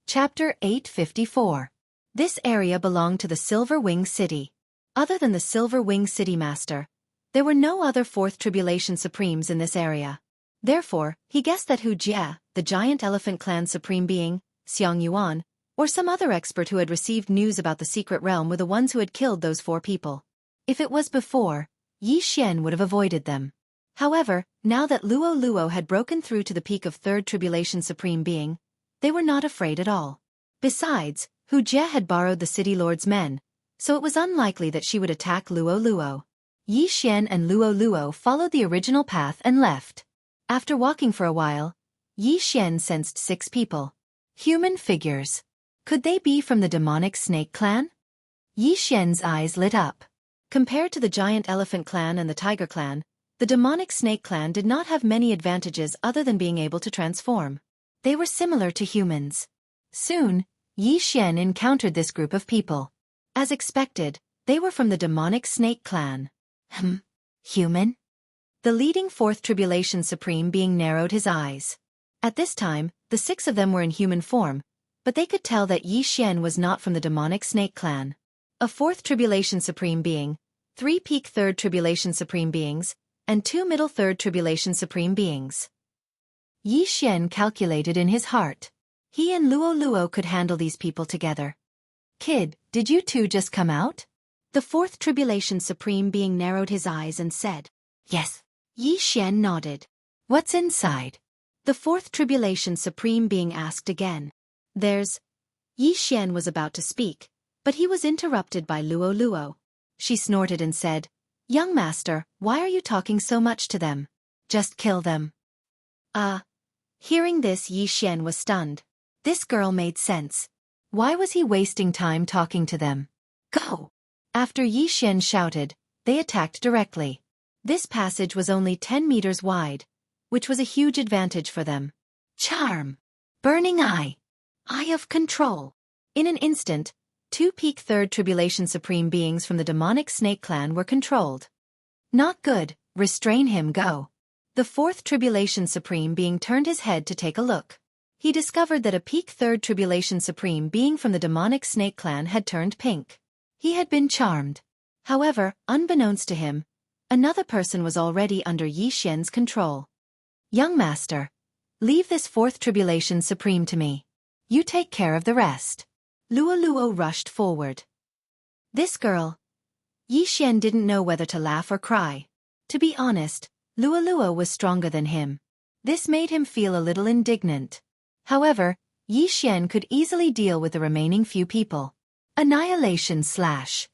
Chapter 854. This area belonged to the Silver Wing City. Other than the Silver Wing City Master, there were no other 4th Tribulation Supremes in this area. Therefore, he guessed that Hu Jie, the Giant Elephant Clan Supreme Being, Xiang Yuan, or some other expert who had received news about the secret realm were the ones who had killed those 4 people. If it was before, Yi Xian would have avoided them. However, now that Luo had broken through to the peak of 3rd Tribulation Supreme Being, they were not afraid at all. Besides, Hu Jie had borrowed the City Lord's men, so it was unlikely that she would attack Luo. Yi Xian and Luo followed the original path and left. After walking for a while, Yi Xian sensed 6 people. Human figures. Could they be from the demonic snake clan? Yi Xian's eyes lit up. Compared to the giant elephant clan and the tiger clan, the demonic snake clan did not have many advantages other than being able to transform. They were similar to humans. Soon, Yi Xian encountered this group of people. As expected, they were from the demonic snake clan. Human? The leading 4th Tribulation Supreme Being narrowed his eyes. At this time, the 6 of them were in human form, but they could tell that Yi Xian was not from the demonic snake clan. A 4th Tribulation Supreme Being, 3 peak 3rd Tribulation Supreme Beings, and 2 middle 3rd Tribulation Supreme Beings. Yi Xian calculated in his heart. He and Luo could handle these people together. Kid, did you 2 just come out? The 4th Tribulation Supreme Being narrowed his eyes and said, Yes. Yi Xian nodded. What's inside? The 4th Tribulation Supreme Being asked again. There's... Yi Xian was about to speak, but he was interrupted by Luo. She snorted and said, Young master, why are you talking so much to them? Just kill them. Hearing this, Yi Xian was stunned. This girl made sense. Why was he wasting time talking to them? Go! After Yi Xian shouted, they attacked directly. This passage was only 10 meters wide, which was a huge advantage for them. Charm! Burning Eye! Eye of Control! In an instant, 2 peak 3rd Tribulation Supreme Beings from the demonic snake clan were controlled. Not good, restrain him, go. The 4th Tribulation Supreme Being turned his head to take a look. He discovered that a peak 3rd Tribulation Supreme Being from the demonic snake clan had turned pink. He had been charmed. However, unbeknownst to him, another person was already under Yi Xian's control. Young master, leave this 4th Tribulation Supreme to me. You take care of the rest. Luo rushed forward. This girl. Yi Xian didn't know whether to laugh or cry. To be honest, Luo was stronger than him. This made him feel a little indignant. However, Yi Xian could easily deal with the remaining few people. Annihilation slash.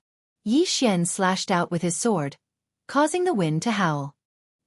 Yi Xian slashed out with his sword, causing the wind to howl.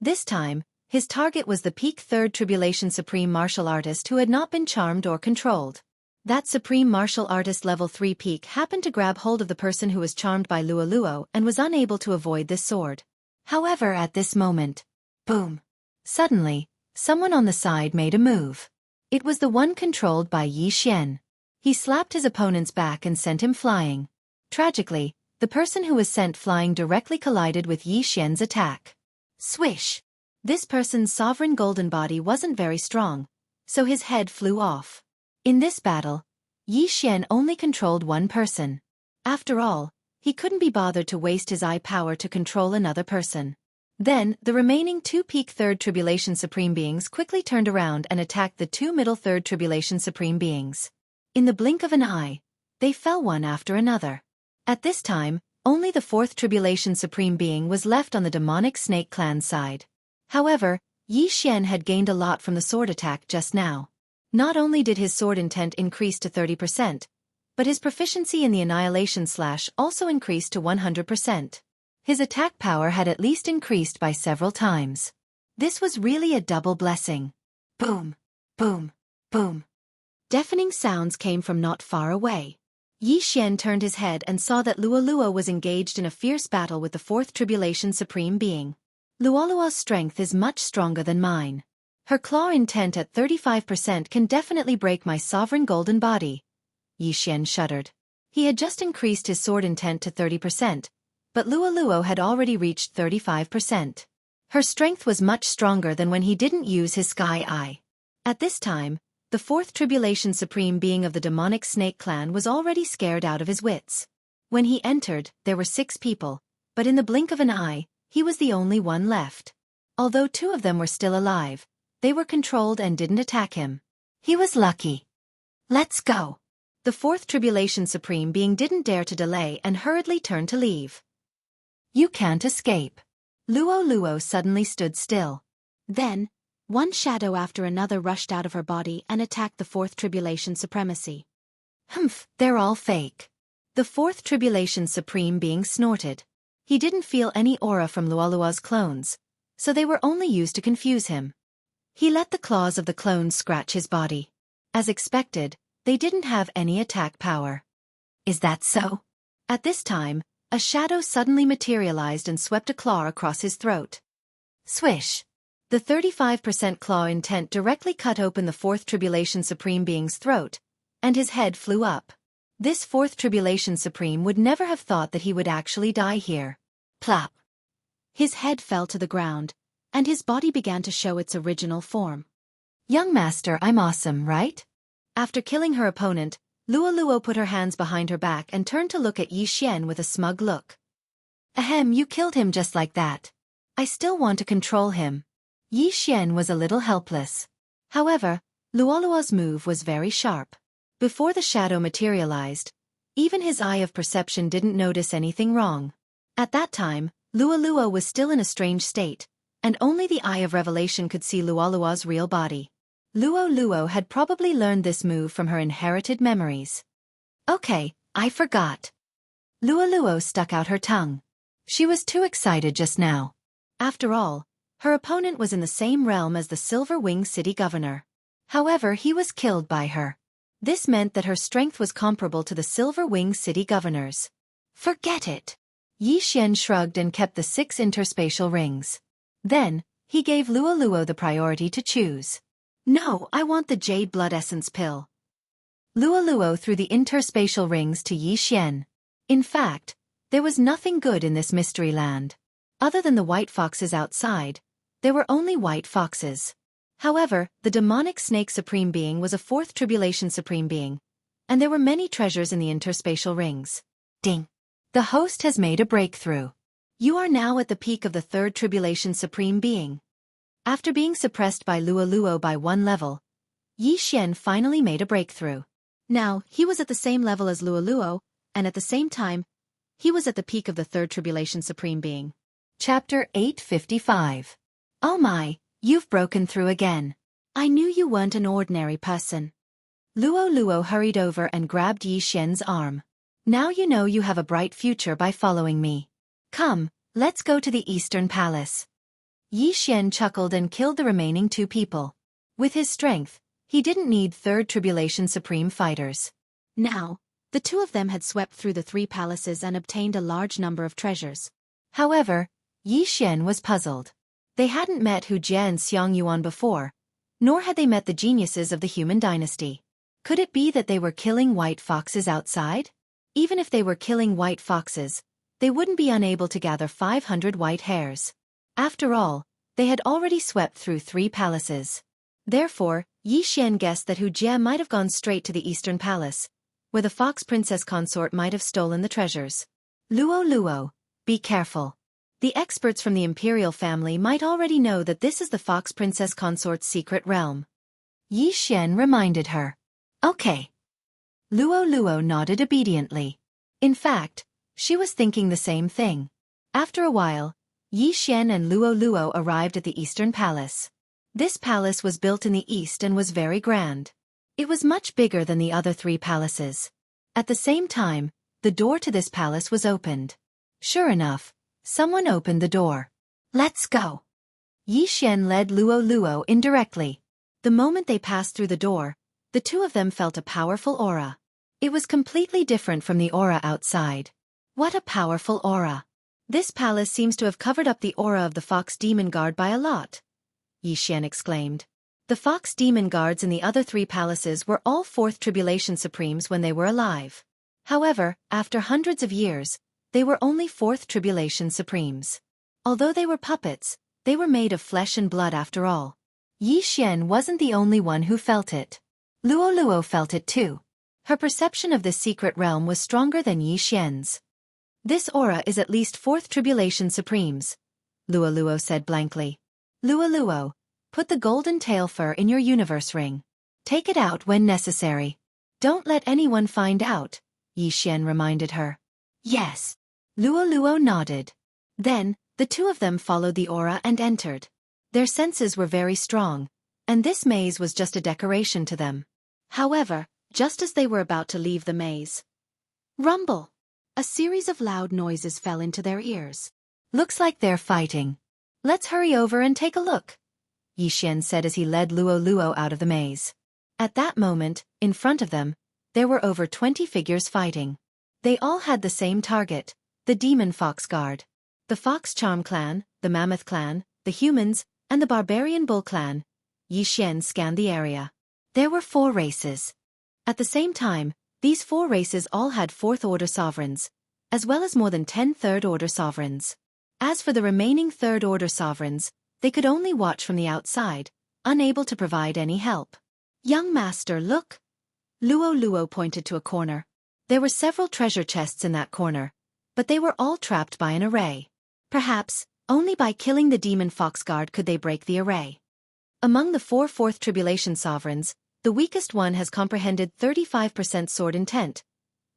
This time, his target was the peak 3rd Tribulation Supreme Martial Artist who had not been charmed or controlled. That Supreme Martial Artist level 3 peak happened to grab hold of the person who was charmed by Luo and was unable to avoid this sword. However, at this moment, boom! Suddenly, someone on the side made a move. It was the one controlled by Yi Xian. He slapped his opponent's back and sent him flying. Tragically, the person who was sent flying directly collided with Yi Xian's attack. Swish! This person's sovereign golden body wasn't very strong, so his head flew off. In this battle, Yi Xian only controlled one person. After all, he couldn't be bothered to waste his eye power to control another person. Then, the remaining 2 peak Third Tribulation Supreme Beings quickly turned around and attacked the 2 middle Third Tribulation Supreme Beings. In the blink of an eye, they fell one after another. At this time, only the 4th Tribulation Supreme Being was left on the demonic Snake Clan side. However, Yi Xian had gained a lot from the sword attack just now. Not only did his sword intent increase to 30%, but his proficiency in the Annihilation Slash also increased to 100%. His attack power had at least increased by several times. This was really a double blessing. Boom, boom, boom. Deafening sounds came from not far away. Yi Xian turned his head and saw that Luoluo was engaged in a fierce battle with the 4th Tribulation Supreme Being. Luoluo's strength is much stronger than mine. Her claw intent at 35% can definitely break my sovereign golden body. Yi Xian shuddered. He had just increased his sword intent to 30%, but Luoluo had already reached 35%. Her strength was much stronger than when he didn't use his sky eye. At this time, the 4th Tribulation Supreme Being of the demonic Snake Clan was already scared out of his wits. When he entered, there were 6 people, but in the blink of an eye, he was the only one left. Although 2 of them were still alive, they were controlled and didn't attack him. He was lucky. Let's go. The 4th Tribulation Supreme Being didn't dare to delay and hurriedly turned to leave. You can't escape. Luoluo suddenly stood still. Then, one shadow after another rushed out of her body and attacked the 4th Tribulation Supremacy. Humph, they're all fake. The 4th Tribulation Supreme Being snorted. He didn't feel any aura from Luoluo's clones, so they were only used to confuse him. He let the claws of the clones scratch his body. As expected, they didn't have any attack power. Is that so? At this time, a shadow suddenly materialized and swept a claw across his throat. Swish! The 35% claw intent directly cut open the 4th Tribulation Supreme Being's throat, and his head flew up. This 4th Tribulation Supreme would never have thought that he would actually die here. Plop! His head fell to the ground, and his body began to show its original form. Young master, I'm awesome, right? After killing her opponent, Luoluo put her hands behind her back and turned to look at Yi Xian with a smug look. Ahem, you killed him just like that. I still want to control him. Yi Xian was a little helpless. However, Luoluo's move was very sharp. Before the shadow materialized, even his eye of perception didn't notice anything wrong. At that time, Luoluo was still in a strange state, and only the Eye of Revelation could see Luoluo's real body. Luoluo had probably learned this move from her inherited memories. Okay, I forgot. Luoluo stuck out her tongue. She was too excited just now. After all, her opponent was in the same realm as the Silver Wing City Governor. However, he was killed by her. This meant that her strength was comparable to the Silver Wing City Governor's. Forget it. Yi Xian shrugged and kept the 6 interspatial rings. Then, he gave Luoluo the priority to choose. No, I want the Jade Blood Essence pill. Luoluo threw the interspatial rings to Yi Xian. In fact, there was nothing good in this mystery land. Other than the white foxes outside, there were only white foxes. However, the demonic snake supreme being was a 4th Tribulation Supreme Being, and there were many treasures in the interspatial rings. Ding! The host has made a breakthrough. You are now at the peak of the 3rd Tribulation Supreme Being. After being suppressed by Luoluo by 1 level, Yi Xian finally made a breakthrough. Now, he was at the same level as Luoluo, and at the same time, he was at the peak of the 3rd Tribulation Supreme Being. Chapter 855. Oh my, you've broken through again. I knew you weren't an ordinary person. Luoluo hurried over and grabbed Yi Xian's arm. Now you know you have a bright future by following me. Come, let's go to the Eastern Palace. Yi Xian chuckled and killed the remaining 2 people. With his strength, he didn't need 3rd Tribulation Supreme fighters. Now, the 2 of them had swept through the 3 palaces and obtained a large number of treasures. However, Yi Xian was puzzled. They hadn't met Hu Jie and Xiang Yuan before, nor had they met the geniuses of the human dynasty. Could it be that they were killing white foxes outside? Even if they were killing white foxes, they wouldn't be unable to gather 500 white hairs. After all, they had already swept through 3 palaces. Therefore, Yi Xian guessed that Hu Jie might have gone straight to the Eastern Palace, where the fox princess consort might have stolen the treasures. Luo, be careful. The experts from the imperial family might already know that this is the fox princess consort's secret realm. Yi Xian reminded her. Okay. Luo nodded obediently. In fact, she was thinking the same thing. After a while, Yi Xian and Luo arrived at the Eastern Palace. This palace was built in the east and was very grand. It was much bigger than the other 3 palaces. At the same time, the door to this palace was opened. Sure enough, someone opened the door. Let's go. Yi Xian led Luo indirectly. The moment they passed through the door, the 2 of them felt a powerful aura. It was completely different from the aura outside. What a powerful aura. This palace seems to have covered up the aura of the Fox Demon Guard by a lot, Yi Xian exclaimed. The Fox Demon Guards in the other 3 palaces were all 4th Tribulation Supremes when they were alive. However, after hundreds of years, they were only 4th Tribulation Supremes. Although they were puppets, they were made of flesh and blood after all. Yi Xian wasn't the only one who felt it. Luo felt it too. Her perception of this secret realm was stronger than Yi Xian's. This aura is at least 4th Tribulation Supremes, Luo said blankly. Luo, put the golden tail fur in your universe ring. Take it out when necessary. Don't let anyone find out, Yi Xian reminded her. Yes. Luo nodded. Then, the 2 of them followed the aura and entered. Their senses were very strong, and this maze was just a decoration to them. However, just as they were about to leave the maze, rumble! A series of loud noises fell into their ears. Looks like they're fighting. Let's hurry over and take a look, Yi Xian said as he led Luo out of the maze. At that moment, in front of them, there were over 20 figures fighting. They all had the same target, the Demon Fox Guard. The Fox Charm Clan, the Mammoth Clan, the Humans, and the Barbarian Bull Clan. Yi Xian scanned the area. There were 4 races. At the same time, these 4 races all had 4th-order sovereigns, as well as more than 10 3rd-order sovereigns. As for the remaining 3rd-order sovereigns, they could only watch from the outside, unable to provide any help. Young master, look! Luo pointed to a corner. There were several treasure chests in that corner, but they were all trapped by an array. Perhaps, only by killing the Demon Fox Guard could they break the array. Among the 4 4th Tribulation sovereigns, the weakest one has comprehended 35% sword intent,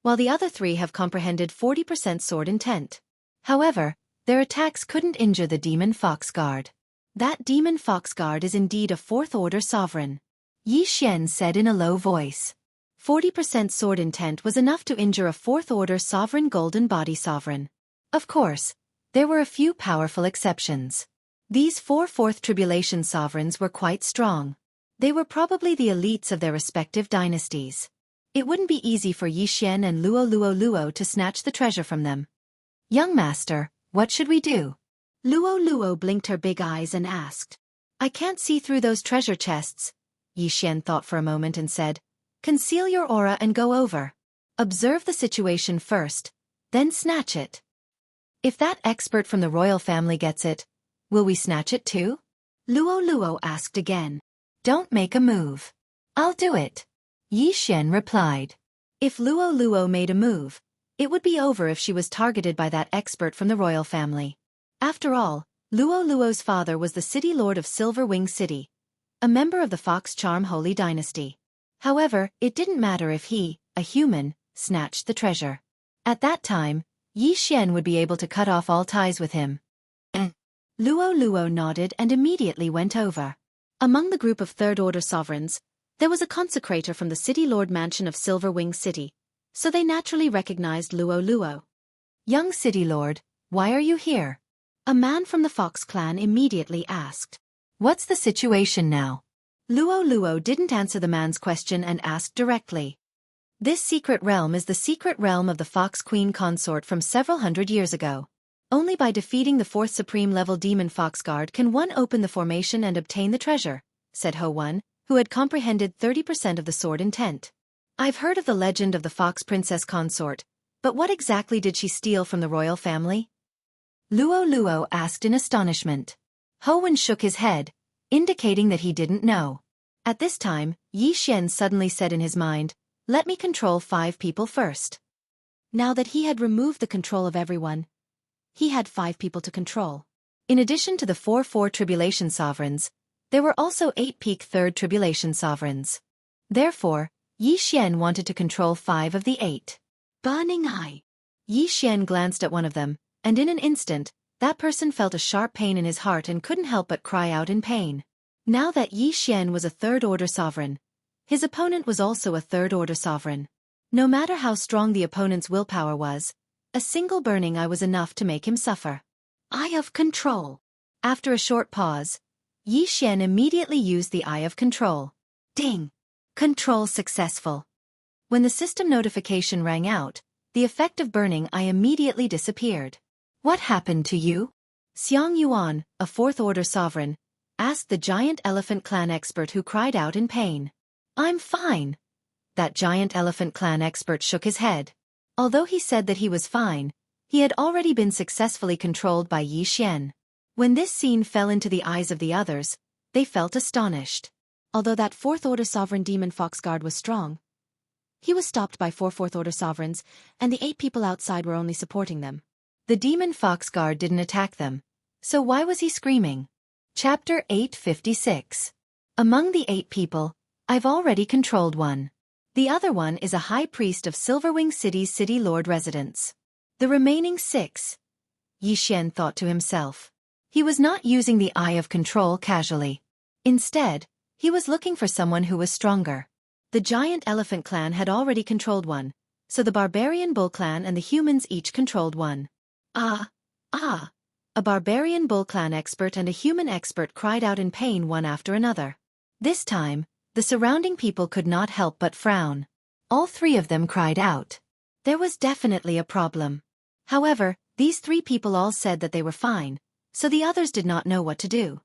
while the other 3 have comprehended 40% sword intent. However, their attacks couldn't injure the Demon Fox Guard. That Demon Fox Guard is indeed a 4th-order sovereign, Yi Xian said in a low voice. 40% sword intent was enough to injure a 4th-order sovereign golden body sovereign. Of course, there were a few powerful exceptions. These 4 4th Tribulation sovereigns were quite strong. They were probably the elites of their respective dynasties. It wouldn't be easy for Yi Xian and Luo to snatch the treasure from them. Young master, what should we do? Luo blinked her big eyes and asked. I can't see through those treasure chests. Yi Xian thought for a moment and said, conceal your aura and go over. Observe the situation first, then snatch it. If that expert from the royal family gets it, will we snatch it too? Luo asked again. Don't make a move. I'll do it, Yi Xian replied. If Luo made a move, it would be over if she was targeted by that expert from the royal family. After all, Luo's father was the city lord of Silver Wing City, a member of the Fox Charm Holy Dynasty. However, it didn't matter if he, a human, snatched the treasure. At that time, Yi Xian would be able to cut off all ties with him. Luo nodded and immediately went over. Among the group of third-order sovereigns, there was a consecrator from the City Lord Mansion of Silver Wing City, so they naturally recognized Luo. Young City Lord, why are you here? A man from the Fox clan immediately asked. What's the situation now? Luo didn't answer the man's question and asked directly. This secret realm is the secret realm of the Fox Queen consort from several hundred years ago. Only by defeating the 4th Supreme Level Demon Fox Guard can one open the formation and obtain the treasure, said Ho-One, who had comprehended 30% of the sword intent. I've heard of the legend of the Fox Princess consort, but what exactly did she steal from the royal family? Luo asked in astonishment. Ho-One shook his head, indicating that he didn't know. At this time, Yi Xian suddenly said in his mind, Let me control 5 people first. Now that he had removed the control of everyone, he had 5 people to control. In addition to the 4 tribulation sovereigns, there were also 8 peak third tribulation sovereigns. Therefore, Yi Xian wanted to control 5 of the 8. Burning eye. Yi Xian glanced at one of them, and in an instant, that person felt a sharp pain in his heart and couldn't help but cry out in pain. Now that Yi Xian was a third-order sovereign, his opponent was also a third-order sovereign. No matter how strong the opponent's willpower was, a single burning eye was enough to make him suffer. Eye of Control. After a short pause, Yi Xian immediately used the Eye of Control. Ding! Control successful. When the system notification rang out, the effect of burning eye immediately disappeared. What happened to you? Xiang Yuan, a fourth-order sovereign, asked the giant elephant clan expert who cried out in pain. I'm fine. That giant elephant clan expert shook his head. Although he said that he was fine, he had already been successfully controlled by Yi Xian. When this scene fell into the eyes of the others, they felt astonished. Although that fourth-order sovereign demon fox guard was strong, he was stopped by 4 fourth-order sovereigns, and the 8 people outside were only supporting them. The demon fox guard didn't attack them, so why was he screaming? Chapter 856. Among the 8 people, I've already controlled one. The other one is a high priest of Silverwing City's city lord residence. The remaining 6. Yi Xian thought to himself. He was not using the Eye of Control casually. Instead, he was looking for someone who was stronger. The giant elephant clan had already controlled one, so the barbarian bull clan and the humans each controlled one. A barbarian bull clan expert and a human expert cried out in pain one after another. This time, the surrounding people could not help but frown. All 3 of them cried out. There was definitely a problem. However, these 3 people all said that they were fine, so the others did not know what to do.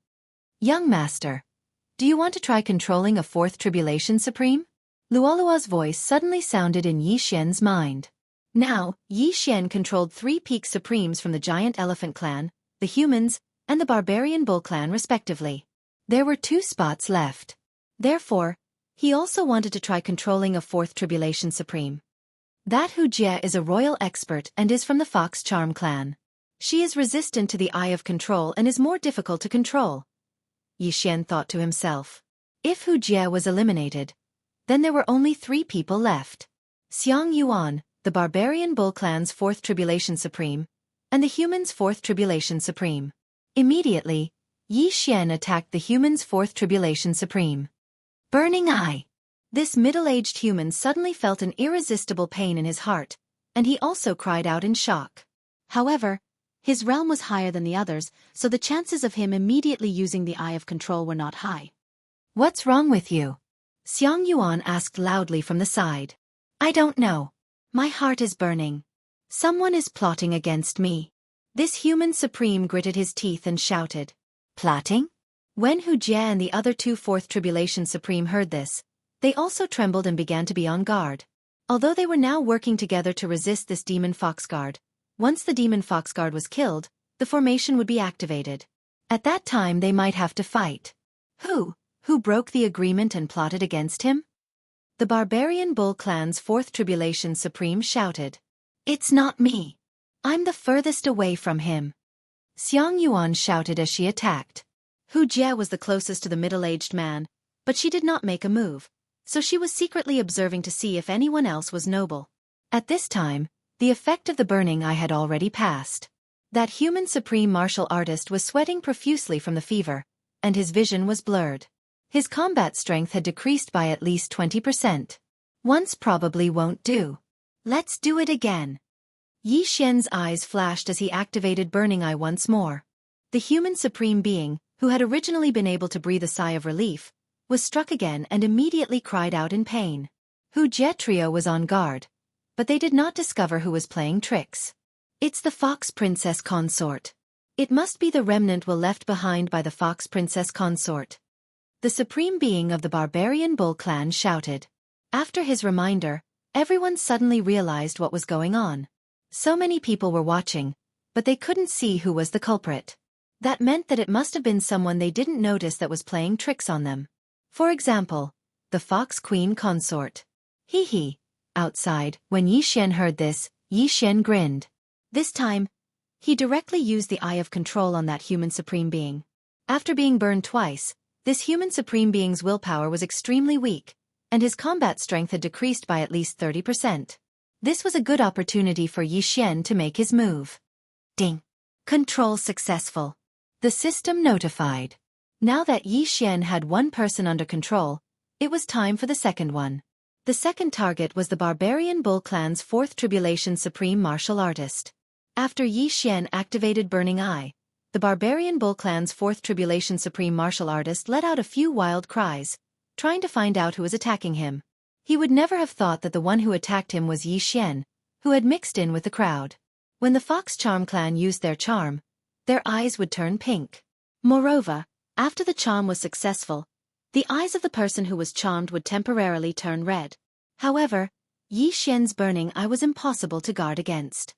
Young master, do you want to try controlling a 4th tribulation supreme? Luolua's voice suddenly sounded in Yi Xian's mind. Now, Yi Xian controlled 3 peak supremes from the giant elephant clan, the humans, and the barbarian bull clan respectively. There were 2 spots left. Therefore, he also wanted to try controlling a 4th tribulation supreme. That Hu Jie is a royal expert and is from the Fox Charm clan. She is resistant to the Eye of Control and is more difficult to control. Yi Xian thought to himself. If Hu Jie was eliminated, then there were only 3 people left. Xiang Yuan, the barbarian bull clan's 4th tribulation supreme, and the humans' 4th tribulation supreme. Immediately, Yi Xian attacked the humans' 4th tribulation supreme. Burning eye. This middle-aged human suddenly felt an irresistible pain in his heart, and he also cried out in shock. However, his realm was higher than the others, so the chances of him immediately using the Eye of Control were not high. What's wrong with you? Xiang Yuan asked loudly from the side. I don't know. My heart is burning. Someone is plotting against me. This human supreme gritted his teeth and shouted. Plotting? When Hu Jie and the other 2 4th tribulation supreme heard this, they also trembled and began to be on guard. Although they were now working together to resist this demon fox guard, once the demon fox guard was killed, the formation would be activated. At that time they might have to fight. Who broke the agreement and plotted against him? The barbarian bull clan's 4th tribulation supreme shouted. It's not me. I'm the furthest away from him. Xiang Yuan shouted as she attacked. Hu Jie was the closest to the middle-aged man, but she did not make a move, so she was secretly observing to see if anyone else was noble. At this time, the effect of the burning eye had already passed. That human supreme martial artist was sweating profusely from the fever, and his vision was blurred. His combat strength had decreased by at least 20%. Once probably won't do. Let's do it again. Yi Xian's eyes flashed as he activated Burning Eye once more. The human supreme being, who had originally been able to breathe a sigh of relief, was struck again and immediately cried out in pain. Hu Jie trio was on guard, but they did not discover who was playing tricks. It's the Fox Princess Consort. It must be the remnant will left behind by the Fox Princess Consort. The supreme being of the barbarian bull clan shouted. After his reminder, everyone suddenly realized what was going on. So many people were watching, but they couldn't see who was the culprit. That meant that it must have been someone they didn't notice that was playing tricks on them. For example, the Fox Queen Consort. Hee hee. Outside, when Yi Xian heard this, Yi Xian grinned. This time, he directly used the Eye of Control on that human supreme being. After being burned twice, this human supreme being's willpower was extremely weak, and his combat strength had decreased by at least 30%. This was a good opportunity for Yi Xian to make his move. Ding. Control successful. The system notified. Now that Yi Xian had one person under control, it was time for the second one. The second target was the Barbarian Bull Clan's fourth Tribulation Supreme Martial Artist. After Yi Xian activated Burning Eye, the Barbarian Bull Clan's fourth Tribulation Supreme Martial Artist let out a few wild cries, trying to find out who was attacking him. He would never have thought that the one who attacked him was Yi Xian, who had mixed in with the crowd. When the Fox Charm Clan used their charm, their eyes would turn pink. Moreover, after the charm was successful, the eyes of the person who was charmed would temporarily turn red. However, Yi Xian's Burning Eye was impossible to guard against.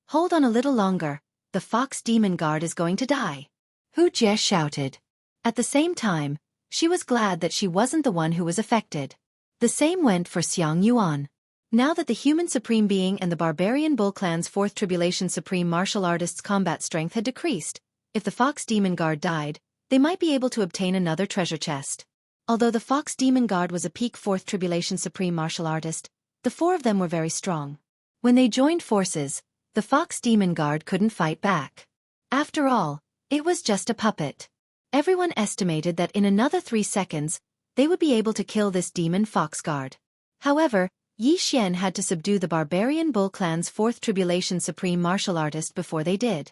Hold on a little longer, the Fox Demon Guard is going to die. Hu Jie shouted. At the same time, she was glad that she wasn't the one who was affected. The same went for Xiang Yuan. Now that the human supreme being and the Barbarian Bull Clan's fourth Tribulation Supreme Martial Artist's combat strength had decreased, if the Fox Demon Guard died, they might be able to obtain another treasure chest. Although the Fox Demon Guard was a peak fourth Tribulation Supreme Martial Artist, the four of them were very strong. When they joined forces, the Fox Demon Guard couldn't fight back. After all, it was just a puppet. Everyone estimated that in another 3 seconds, they would be able to kill this demon Fox Guard. However, Yi Xian had to subdue the Barbarian Bull Clan's fourth Tribulation Supreme Martial Artist before they did.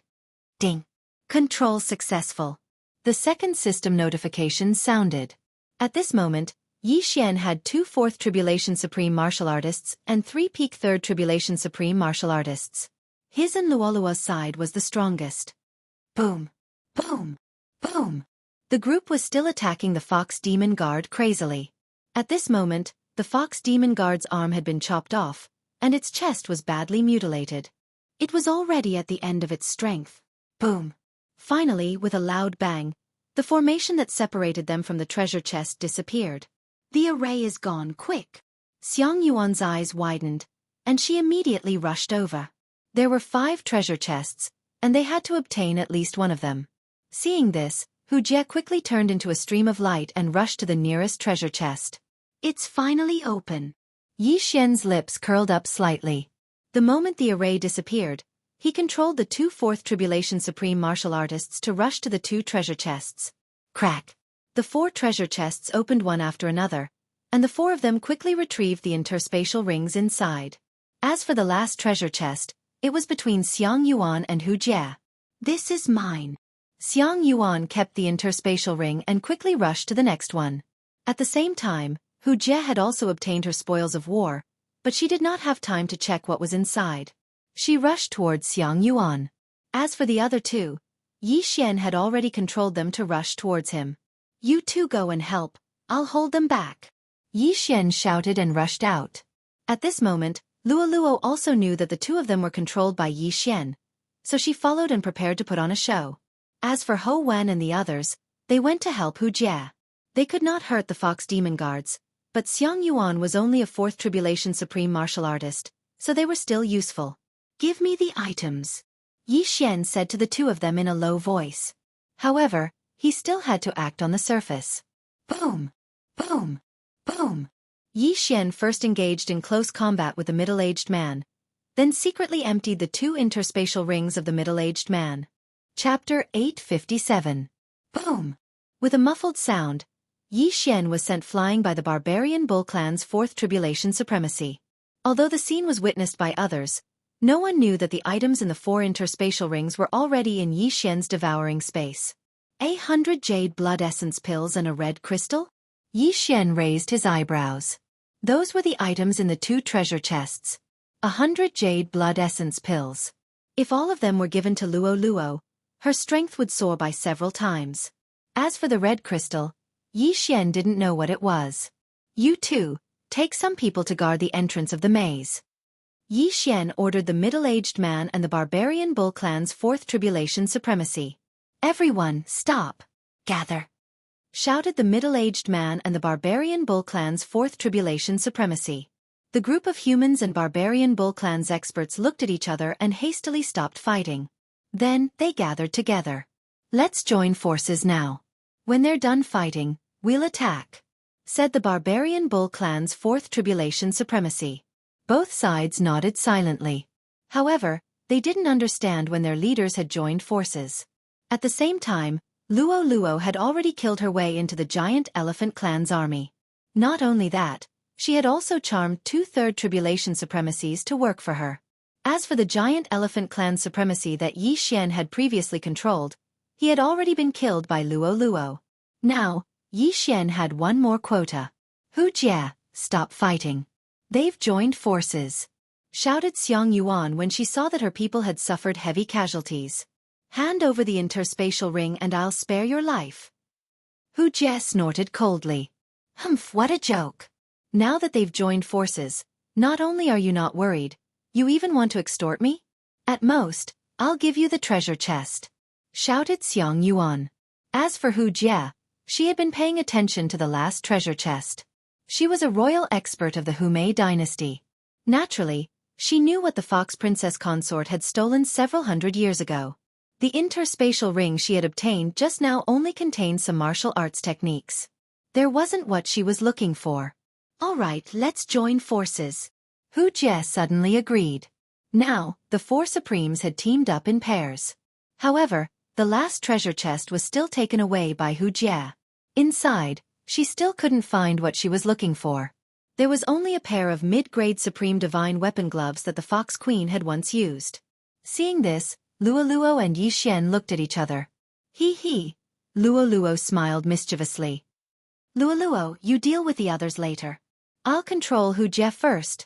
Ding. Control successful. The second system notification sounded. At this moment, Yi Xian had 2 fourth Tribulation Supreme Martial Artists and 3 peak third Tribulation Supreme Martial Artists. His and Luolua's side was the strongest. Boom. Boom. Boom. The group was still attacking the Fox Demon Guard crazily. At this moment, the Fox Demon Guard's arm had been chopped off, and its chest was badly mutilated. It was already at the end of its strength. Boom. Finally, with a loud bang, the formation that separated them from the treasure chest disappeared. The array is gone, quick. Xiang Yuan's eyes widened, and she immediately rushed over. There were 5 treasure chests, and they had to obtain at least one of them. Seeing this, Hu Jie quickly turned into a stream of light and rushed to the nearest treasure chest. It's finally open. Yi Xian's lips curled up slightly. The moment the array disappeared, he controlled the 2 fourth Tribulation Supreme Martial Artists to rush to the 2 treasure chests. Crack! The 4 treasure chests opened one after another, and the 4 of them quickly retrieved the interspatial rings inside. As for the last treasure chest, it was between Xiang Yuan and Hu Jie. This is mine. Xiang Yuan kept the interspatial ring and quickly rushed to the next one. At the same time, Hu Jie had also obtained her spoils of war, but she did not have time to check what was inside. She rushed towards Xiang Yuan. As for the other 2, Yi Xian had already controlled them to rush towards him. You 2 go and help, I'll hold them back. Yi Xian shouted and rushed out. At this moment, Luoluo also knew that the 2 of them were controlled by Yi Xian, so she followed and prepared to put on a show. As for Ho Wen and the others, they went to help Hu Jie. They could not hurt the Fox Demon Guards, but Xiang Yuan was only a 4th Tribulation Supreme Martial Artist, so they were still useful. Give me the items, Yi Xian said to the 2 of them in a low voice. However, he still had to act on the surface. Boom! Boom! Boom! Yi Xian first engaged in close combat with the middle-aged man, then secretly emptied the 2 interspatial rings of the middle-aged man. Chapter 857. Boom! With a muffled sound, Yi Xian was sent flying by the Barbarian Bull Clan's 4th Tribulation Supremacy. Although the scene was witnessed by others, no one knew that the items in the 4 interspatial rings were already in Yi Xian's devouring space. 100 jade blood essence pills and a red crystal? Yi Xian raised his eyebrows. Those were the items in the 2 treasure chests. 100 jade blood essence pills. If all of them were given to Luoluo, her strength would soar by several times. As for the red crystal, Yi Xian didn't know what it was. You 2, take some people to guard the entrance of the maze. Yi Xian ordered the middle-aged man and the Barbarian Bull Clan's 4th Tribulation Supremacy. Everyone, stop! Gather! Shouted the middle-aged man and the Barbarian Bull Clan's 4th Tribulation Supremacy. The group of humans and barbarian bull clans experts looked at each other and hastily stopped fighting. Then, they gathered together. "Let's join forces now. When they're done fighting, we'll attack," said the barbarian bull clan's fourth tribulation supremacy. Both sides nodded silently. However, they didn't understand when their leaders had joined forces. At the same time, Luo Luo had already killed her way into the giant elephant clan's army. Not only that, she had also charmed two-third tribulation supremacies to work for her. As for the giant elephant clan supremacy that Yi Xian had previously controlled, he had already been killed by Luo Luo. Now, Yi Xian had one more quota. "Hu Jie, stop fighting. They've joined forces," shouted Xiang Yuan when she saw that her people had suffered heavy casualties. "Hand over the interspatial ring and I'll spare your life." Hu Jie snorted coldly. "Humph, what a joke. Now that they've joined forces, not only are you not worried, you even want to extort me? At most, I'll give you the treasure chest," shouted Xiang Yuan. As for Hu Jie, she had been paying attention to the last treasure chest. She was a royal expert of the Humei dynasty. Naturally, she knew what the Fox Princess consort had stolen several hundred years ago. The interspatial ring she had obtained just now only contained some martial arts techniques. There wasn't what she was looking for. "All right, let's join forces," Hu Jie suddenly agreed. Now, the four supremes had teamed up in pairs. However, the last treasure chest was still taken away by Hu Jie. Inside, she still couldn't find what she was looking for. There was only a pair of mid-grade supreme divine weapon gloves that the Fox Queen had once used. Seeing this, Luo Luo and Yi Xian looked at each other. He. Luo Luo smiled mischievously. "Luo Luo, you deal with the others later. I'll control Hu Jie first,"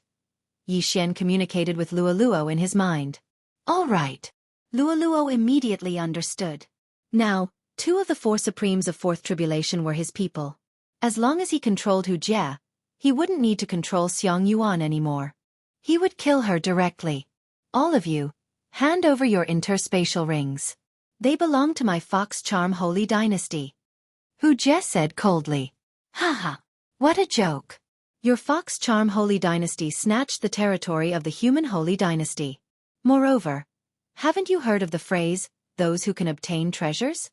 Yi Xian communicated with Luo Luo in his mind. "All right." Luo Luo immediately understood. Now, two of the four supremes of Fourth Tribulation were his people. As long as he controlled Hu Jie, he wouldn't need to control Xiang Yuan anymore. He would kill her directly. "All of you, hand over your interspatial rings. They belong to my Fox Charm Holy Dynasty," Hu Jie said coldly. "Haha, what a joke. Your Fox Charm Holy Dynasty snatched the territory of the human Holy Dynasty. Moreover, haven't you heard of the phrase, 'those who can obtain treasures'?"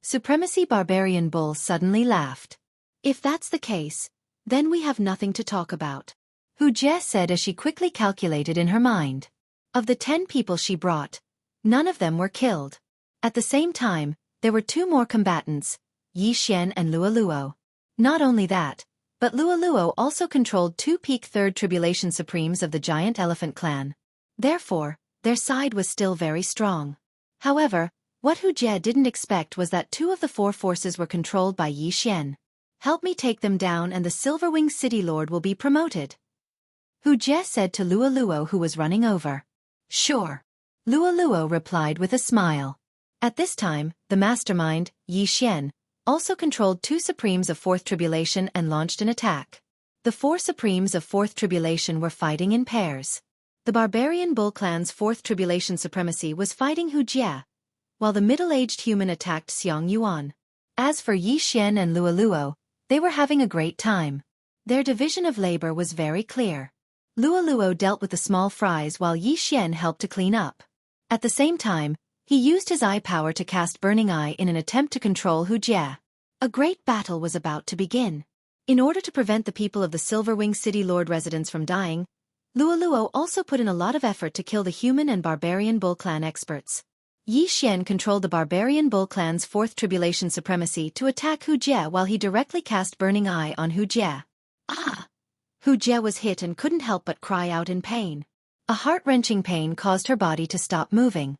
Supremacy Barbarian Bull suddenly laughed. "If that's the case, then we have nothing to talk about," Hu Jie said as she quickly calculated in her mind. Of the 10 people she brought, none of them were killed. At the same time, there were 2 more combatants, Yi Xian and Luo Luo. Not only that, but Luo Luo also controlled 2 peak Third Tribulation Supremes of the giant elephant clan. Therefore, their side was still very strong. However, what Hu Jie didn't expect was that 2 of the 4 forces were controlled by Yi Xian. "Help me take them down and the Silverwing City Lord will be promoted," Hu Jie said to Luo Luo who was running over. "Sure," Luo Luo replied with a smile. At this time, the mastermind, Yi Xian, also controlled 2 Supremes of Fourth Tribulation and launched an attack. The 4 Supremes of Fourth Tribulation were fighting in pairs. The Barbarian Bull Clan's Fourth Tribulation Supremacy was fighting Hu Jie, while the middle-aged human attacked Xiang Yuan. As for Yi Xian and Luo Luo, they were having a great time. Their division of labor was very clear. Luo Luo dealt with the small fries while Yi Xian helped to clean up. At the same time, he used his eye power to cast Burning Eye in an attempt to control Hu Jie. A great battle was about to begin. In order to prevent the people of the Silverwing City Lord residents from dying, Luo Luo also put in a lot of effort to kill the human and barbarian bull clan experts. Yi Xian controlled the barbarian bull clan's Fourth Tribulation Supremacy to attack Hu Jie while he directly cast Burning Eye on Hu Jie. Ah! Hu Jie was hit and couldn't help but cry out in pain. A heart-wrenching pain caused her body to stop moving.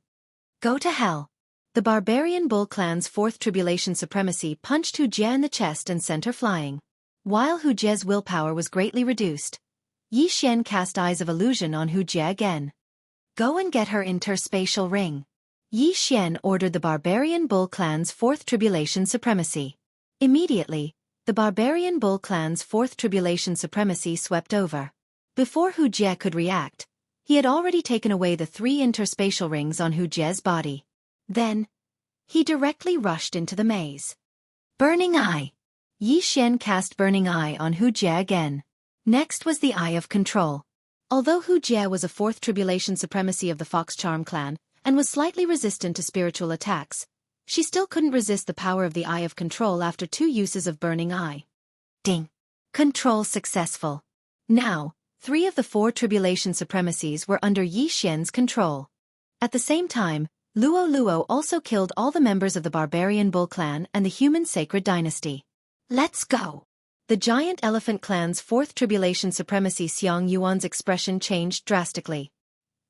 "Go to hell." The barbarian bull clan's Fourth Tribulation Supremacy punched Hu Jie in the chest and sent her flying. While Hu Jie's willpower was greatly reduced, Yi Xian cast Eyes of Illusion on Hu Jie again. "Go and get her interspatial ring," Yi Xian ordered the barbarian bull clan's Fourth Tribulation Supremacy. Immediately, the barbarian bull clan's Fourth Tribulation Supremacy swept over. Before Hu Jie could react, he had already taken away the 3 interspatial rings on Hu Jie's body. Then, he directly rushed into the maze. Burning Eye! Yi Xian cast Burning Eye on Hu Jie again. Next was the Eye of Control. Although Hu Jie was a fourth tribulation supremacy of the Fox Charm clan, and was slightly resistant to spiritual attacks, she still couldn't resist the power of the Eye of Control after 2 uses of Burning Eye. Ding! Control successful. Now, 3 of the 4 tribulation supremacies were under Yi Xian's control. At the same time, Luo Luo also killed all the members of the Barbarian Bull clan and the Human Sacred Dynasty. Let's go! The Giant Elephant clan's 4th tribulation supremacy Xiang Yuan's expression changed drastically.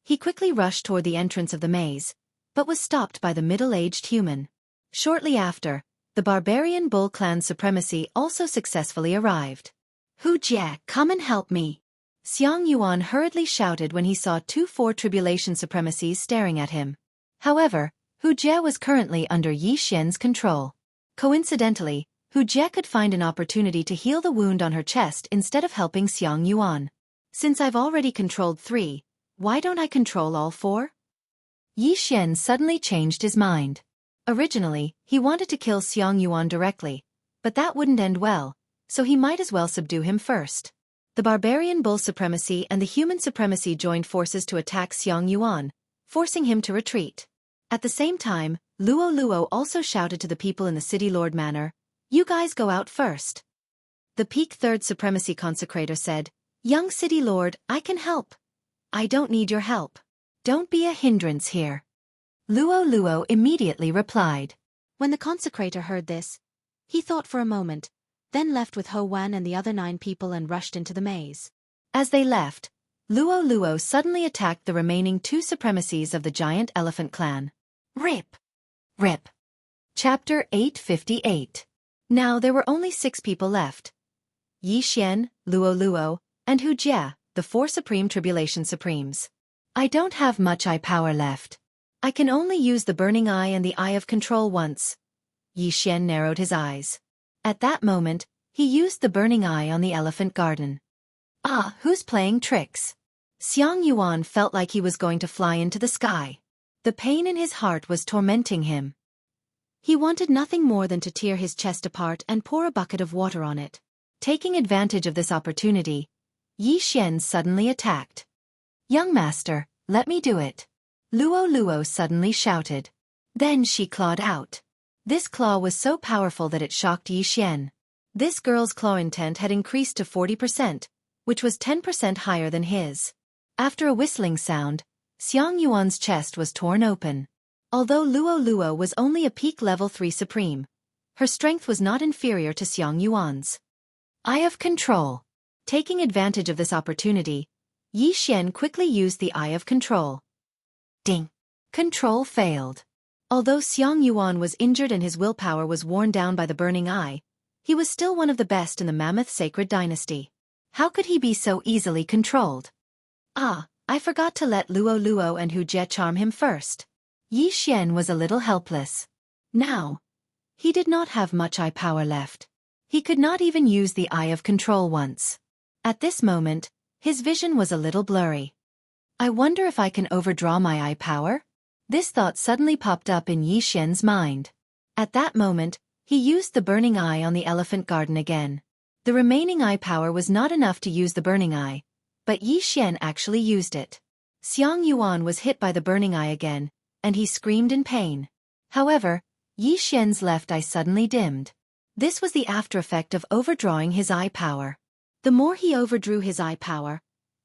He quickly rushed toward the entrance of the maze, but was stopped by the middle-aged human. Shortly after, the Barbarian Bull clan supremacy also successfully arrived. Hu Jie, come and help me! Xiang Yuan hurriedly shouted when he saw 2 4 tribulation supremacies staring at him. However, Hu Jie was currently under Yi Xian's control. Coincidentally, Hu Jie could find an opportunity to heal the wound on her chest instead of helping Xiang Yuan. Since I've already controlled 3, why don't I control all 4? Yi Xian suddenly changed his mind. Originally, he wanted to kill Xiang Yuan directly, but that wouldn't end well, so he might as well subdue him first. The Barbarian Bull Supremacy and the Human Supremacy joined forces to attack Xiang Yuan, forcing him to retreat. At the same time, Luo Luo also shouted to the people in the City Lord Manor, "You guys go out first." The Peak 3rd Supremacy Consecrator said, "Young City Lord, I can help. I don't need your help. Don't be a hindrance here." Luo Luo immediately replied. When the Consecrator heard this, he thought for a moment, then left with Ho Wan and the other 9 people and rushed into the maze. As they left, Luo Luo suddenly attacked the remaining 2 supremacies of the Giant Elephant clan. Rip! Rip! Chapter 858. Now there were only 6 people left. Yi Xian, Luo Luo, and Hu Jie, the 4 Supreme Tribulation Supremes. I don't have much eye power left. I can only use the Burning Eye and the Eye of Control once. Yi Xian narrowed his eyes. At that moment, he used the Burning Eye on the Elephant Garden. Ah, who's playing tricks? Xiang Yuan felt like he was going to fly into the sky. The pain in his heart was tormenting him. He wanted nothing more than to tear his chest apart and pour a bucket of water on it. Taking advantage of this opportunity, Yi Xian suddenly attacked. "Young master, let me do it." Luo Luo suddenly shouted. Then she clawed out. This claw was so powerful that it shocked Yi Xian. This girl's claw intent had increased to 40%, which was 10% higher than his. After a whistling sound, Xiang Yuan's chest was torn open. Although Luo Luo was only a peak level 3 supreme, her strength was not inferior to Xiang Yuan's. Eye of Control. Taking advantage of this opportunity, Yi Xian quickly used the Eye of Control. Ding! Control failed. Although Xiang Yuan was injured and his willpower was worn down by the Burning Eye, he was still one of the best in the Mammoth Sacred Dynasty. How could he be so easily controlled? Ah, I forgot to let Luo Luo and Hu Jie charm him first. Yi Xian was a little helpless. Now, he did not have much eye power left. He could not even use the Eye of Control once. At this moment, his vision was a little blurry. I wonder if I can overdraw my eye power? This thought suddenly popped up in Yi Xian's mind. At that moment, he used the Burning Eye on the Elephant Garden again. The remaining eye power was not enough to use the Burning Eye, but Yi Xian actually used it. Xiang Yuan was hit by the Burning Eye again, and he screamed in pain. However, Yi Xian's left eye suddenly dimmed. This was the after-effect of overdrawing his eye power. The more he overdrew his eye power,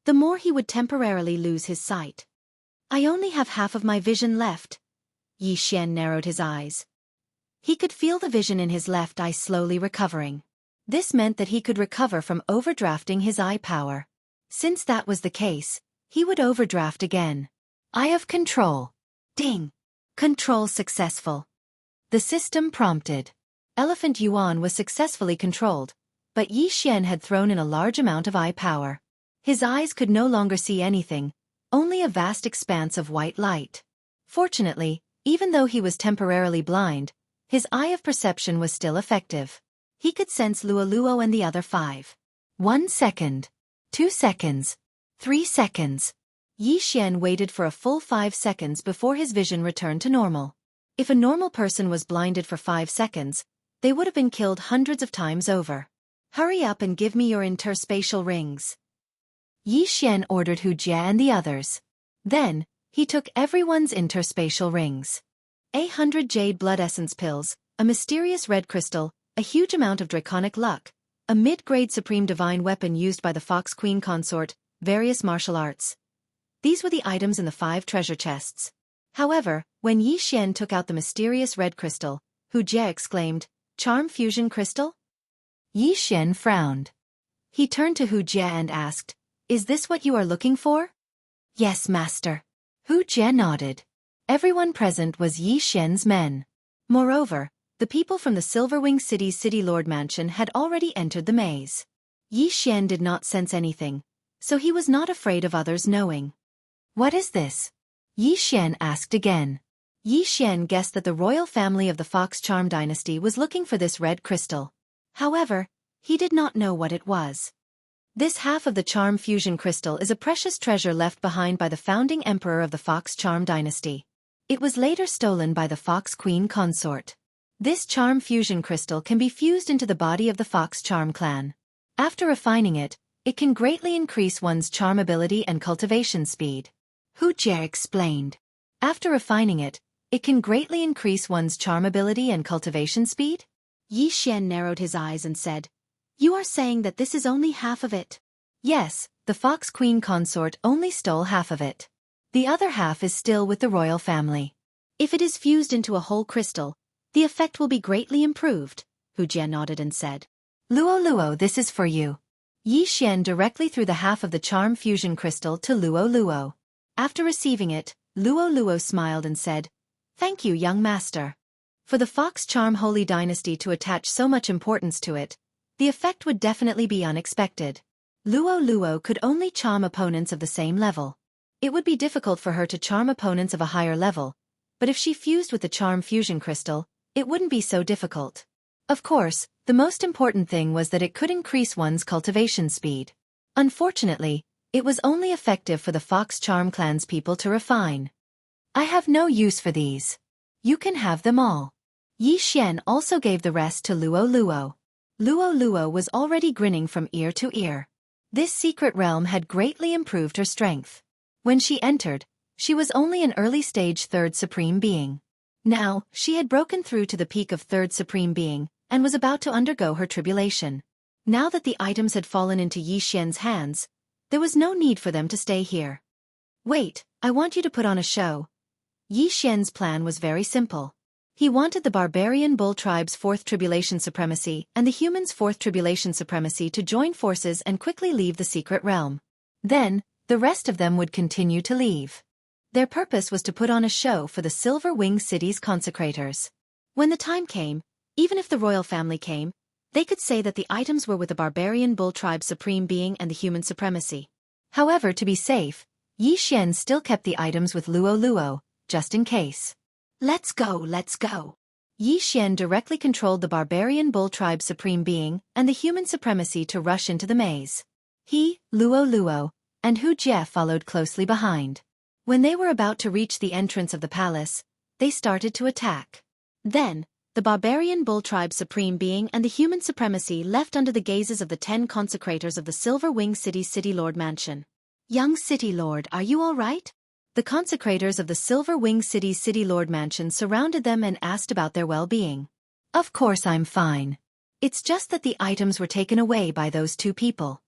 the more he would temporarily lose his sight. I only have half of my vision left. Yi Xian narrowed his eyes. He could feel the vision in his left eye slowly recovering. This meant that he could recover from overdrafting his eye power. Since that was the case, he would overdraft again. Eye of Control. Ding! Control successful. The system prompted. Elephant Yuan was successfully controlled, but Yi Xian had thrown in a large amount of eye power. His eyes could no longer see anything, only a vast expanse of white light. Fortunately, even though he was temporarily blind, his eye of perception was still effective. He could sense Luo Luo and the other 5. 1 second. 2 seconds. 3 seconds. Yi Xian waited for a full 5 seconds before his vision returned to normal. If a normal person was blinded for 5 seconds, they would have been killed hundreds of times over. Hurry up and give me your interspatial rings. Yi Xian ordered Hu Jie and the others. Then, he took everyone's interspatial rings. 100 jade blood essence pills, a mysterious red crystal, a huge amount of draconic luck, a mid-grade supreme divine weapon used by the Fox Queen consort, various martial arts. These were the items in the 5 treasure chests. However, when Yi Xian took out the mysterious red crystal, Hu Jie exclaimed, "Charm fusion crystal?" Yi Xian frowned. He turned to Hu Jie and asked, "Is this what you are looking for?" "Yes, master." Hu Jie nodded. Everyone present was Yi Xian's men. Moreover, the people from the Silverwing City's City Lord Mansion had already entered the maze. Yi Xian did not sense anything, so he was not afraid of others knowing. "What is this?" Yi Xian asked again. Yi Xian guessed that the royal family of the Fox Charm dynasty was looking for this red crystal. However, he did not know what it was. This half of the charm fusion crystal is a precious treasure left behind by the founding emperor of the Fox Charm dynasty. It was later stolen by the Fox Queen consort. This charm fusion crystal can be fused into the body of the Fox Charm clan. After refining it, it can greatly increase one's charm ability and cultivation speed. Hu Jie explained. After refining it can greatly increase one's charm ability and cultivation speed? Yi Xian narrowed his eyes and said, "You are saying that this is only half of it?" "Yes, the Fox Queen consort only stole half of it. The other half is still with the royal family. If it is fused into a whole crystal, the effect will be greatly improved," Hu Jie nodded and said. "Luo Luo, this is for you." Yi Xian directly threw the half of the charm fusion crystal to Luo Luo. After receiving it, Luo Luo smiled and said, "Thank you, young master." For the Fox Charm Holy Dynasty to attach so much importance to it, the effect would definitely be unexpected. Luo Luo could only charm opponents of the same level. It would be difficult for her to charm opponents of a higher level, but if she fused with the charm fusion crystal, it wouldn't be so difficult. Of course, the most important thing was that it could increase one's cultivation speed. Unfortunately, it was only effective for the Fox Charm clan's people to refine. "I have no use for these. You can have them all." Yi Xian also gave the rest to Luo Luo. Luo Luo was already grinning from ear to ear. This secret realm had greatly improved her strength. When she entered, she was only an early-stage 3rd Supreme Being. Now, she had broken through to the peak of 3rd Supreme Being, and was about to undergo her tribulation. Now that the items had fallen into Yi Xian's hands, there was no need for them to stay here. "Wait, I want you to put on a show." Yi Xian's plan was very simple. He wanted the barbarian bull tribe's 4th tribulation supremacy and the humans' 4th tribulation supremacy to join forces and quickly leave the secret realm. Then, the rest of them would continue to leave. Their purpose was to put on a show for the Silverwing City's consecrators. When the time came, even if the royal family came, they could say that the items were with the barbarian bull tribe's supreme being and the human supremacy. However, to be safe, Yi Xian still kept the items with Luo Luo, just in case. "Let's go, let's go." Yi Xian directly controlled the barbarian bull tribe's supreme being and the human supremacy to rush into the maze. He, Luo Luo, and Hu Jie followed closely behind. When they were about to reach the entrance of the palace, they started to attack. Then, the barbarian bull tribe's supreme being and the human supremacy left under the gazes of the 10 consecrators of the Silverwing City's City Lord Mansion. "Young City Lord, are you all right?" The consecrators of the Silverwing City's City Lord Mansion surrounded them and asked about their well-being. "Of course I'm fine. It's just that the items were taken away by those 2 people."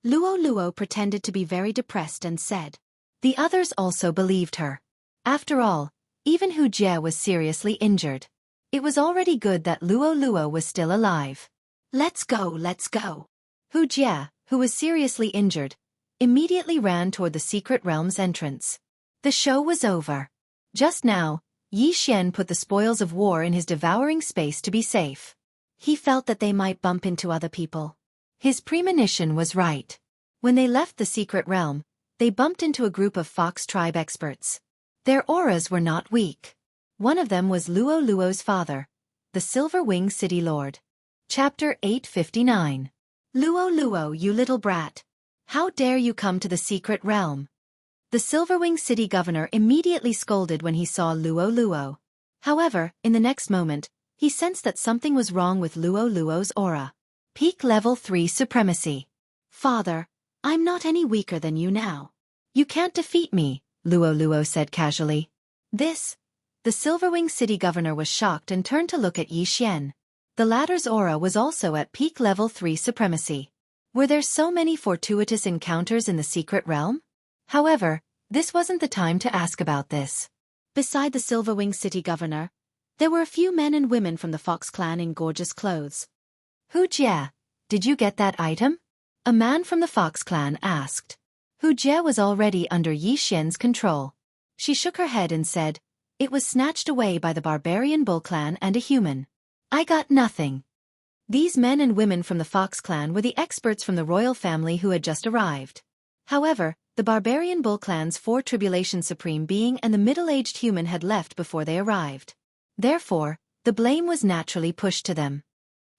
Luo Luo pretended to be very depressed and said. The others also believed her. After all, even Hu Jie was seriously injured. It was already good that Luo Luo was still alive. "Let's go, let's go." Hu Jie, who was seriously injured, immediately ran toward the secret realm's entrance. The show was over. Just now, Yi Xian put the spoils of war in his devouring space to be safe. He felt that they might bump into other people. His premonition was right. When they left the secret realm, they bumped into a group of Fox tribe experts. Their auras were not weak. One of them was Luo Luo's father, the Silverwing City Lord. Chapter 859. "Luo Luo, you little brat. How dare you come to the secret realm?" The Silverwing City governor immediately scolded when he saw Luo Luo. However, in the next moment, he sensed that something was wrong with Luo Luo's aura. Peak Level 3 Supremacy. Father, I'm not any weaker than you now. You can't defeat me, Luo said casually. This? The Silverwing City Governor was shocked and turned to look at Yi Xian. The latter's aura was also at Peak Level 3 Supremacy. Were there so many fortuitous encounters in the secret realm? However, this wasn't the time to ask about this. Beside the Silverwing City Governor, there were a few men and women from the Fox clan in gorgeous clothes. Hu Jie, did you get that item? A man from the Fox clan asked. Hu Jie was already under Yi Xian's control. She shook her head and said, "It was snatched away by the barbarian Bull clan and a human. I got nothing." These men and women from the Fox clan were the experts from the royal family who had just arrived. However, the barbarian Bull clan's 4 Tribulation Supreme being and the middle-aged human had left before they arrived. Therefore, the blame was naturally pushed to them.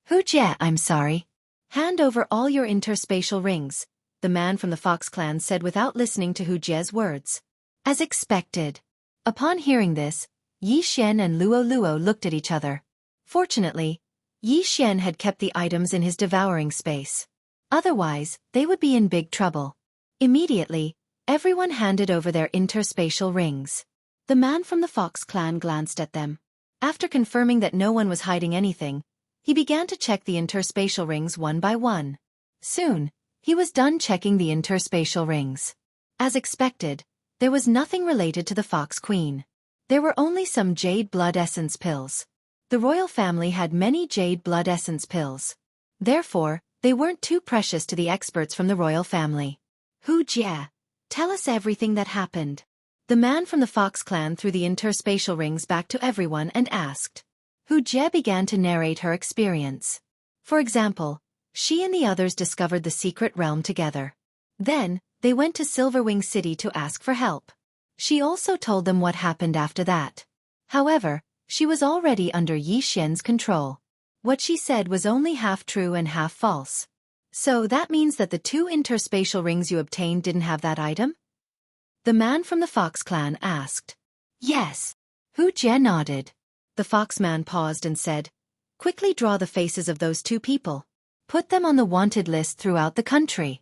Hu Jie, I'm sorry. Hand over all your interspatial rings, the man from the Fox clan said without listening to Hu Jie's words. As expected. Upon hearing this, Yi Xian and Luo looked at each other. Fortunately, Yi Xian had kept the items in his devouring space. Otherwise, they would be in big trouble. Immediately, everyone handed over their interspatial rings. The man from the Fox clan glanced at them. After confirming that no one was hiding anything, he began to check the interspatial rings one by one. Soon, he was done checking the interspatial rings. As expected, there was nothing related to the Fox Queen. There were only some jade blood essence pills. The royal family had many jade blood essence pills. Therefore, they weren't too precious to the experts from the royal family. Hu Jie, tell us everything that happened. The man from the Fox clan threw the interspatial rings back to everyone and asked. Hu Jie began to narrate her experience. For example, she and the others discovered the secret realm together. Then, they went to Silverwing City to ask for help. She also told them what happened after that. However, she was already under Yi Xian's control. What she said was only half true and half false. So that means that the 2 interspatial rings you obtained didn't have that item? The man from the Fox clan asked. Yes. Hu Jie nodded. The Fox man paused and said, "Quickly draw the faces of those 2 people. Put them on the wanted list throughout the country."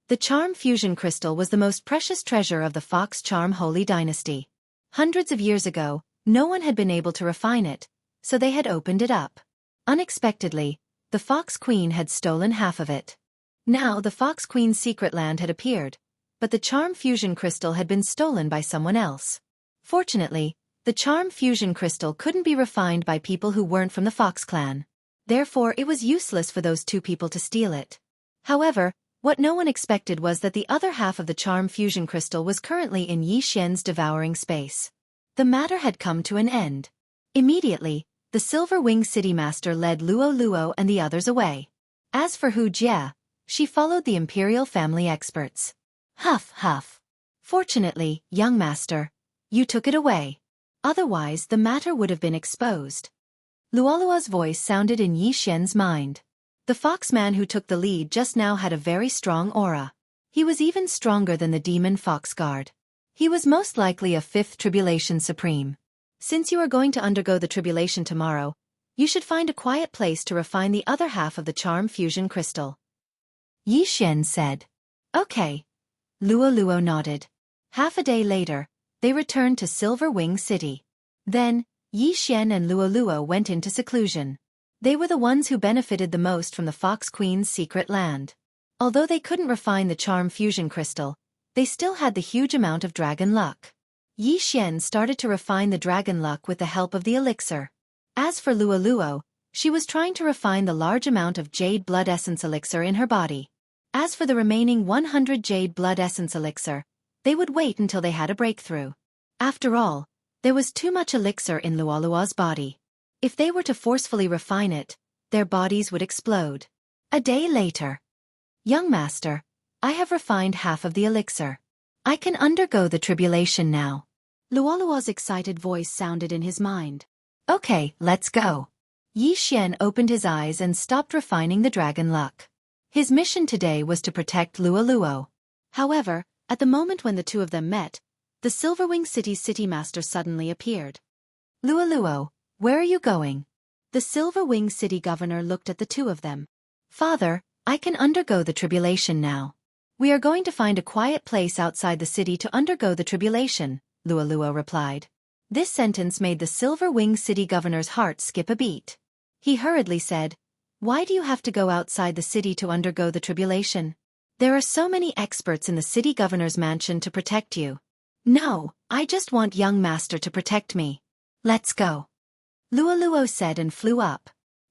The Charm Fusion Crystal was the most precious treasure of the Fox Charm Holy Dynasty. Hundreds of years ago, no one had been able to refine it, so they had opened it up. Unexpectedly, the Fox Queen had stolen half of it. Now the Fox Queen's secret land had appeared, but the Charm Fusion Crystal had been stolen by someone else. Fortunately, the Charm Fusion Crystal couldn't be refined by people who weren't from the Fox clan. Therefore, it was useless for those 2 people to steal it. However, what no one expected was that the other half of the Charm Fusion Crystal was currently in Yi Xian's devouring space. The matter had come to an end. Immediately, the Silverwing City Master led Luo and the others away. As for Hu Jie, she followed the Imperial family experts. Huff, huff. Fortunately, young master, you took it away. Otherwise, the matter would have been exposed. Luo's voice sounded in Yi Xian's mind. The fox man who took the lead just now had a very strong aura. He was even stronger than the demon fox guard. He was most likely a 5th Tribulation Supreme. Since you are going to undergo the tribulation tomorrow, you should find a quiet place to refine the other half of the Charm Fusion Crystal. Yi Xian said. Okay. Luo nodded. Half a day later, they returned to Silverwing City. Then, Yi Xian and Luo went into seclusion. They were the ones who benefited the most from the Fox Queen's secret land. Although they couldn't refine the Charm Fusion Crystal, they still had the huge amount of dragon luck. Yi Xian started to refine the dragon luck with the help of the elixir. As for Luo, she was trying to refine the large amount of Jade Blood Essence elixir in her body. As for the remaining 100 Jade Blood Essence elixir, they would wait until they had a breakthrough. After all, there was too much elixir in Luo's body. If they were to forcefully refine it, their bodies would explode. A day later. Young master, I have refined half of the elixir. I can undergo the tribulation now. Luo's excited voice sounded in his mind. Okay, let's go. Yi Xian opened his eyes and stopped refining the dragon luck. His mission today was to protect Luo. However, at the moment when the 2 of them met, the Silverwing City's city master suddenly appeared. Luo, where are you going? The Silverwing City governor looked at the 2 of them. Father, I can undergo the tribulation now. We are going to find a quiet place outside the city to undergo the tribulation, Luo replied. This sentence made the Silver-Winged City Governor's heart skip a beat. He hurriedly said, "Why do you have to go outside the city to undergo the tribulation? There are so many experts in the city governor's mansion to protect you." "No, I just want young master to protect me. Let's go," Luo said and flew up.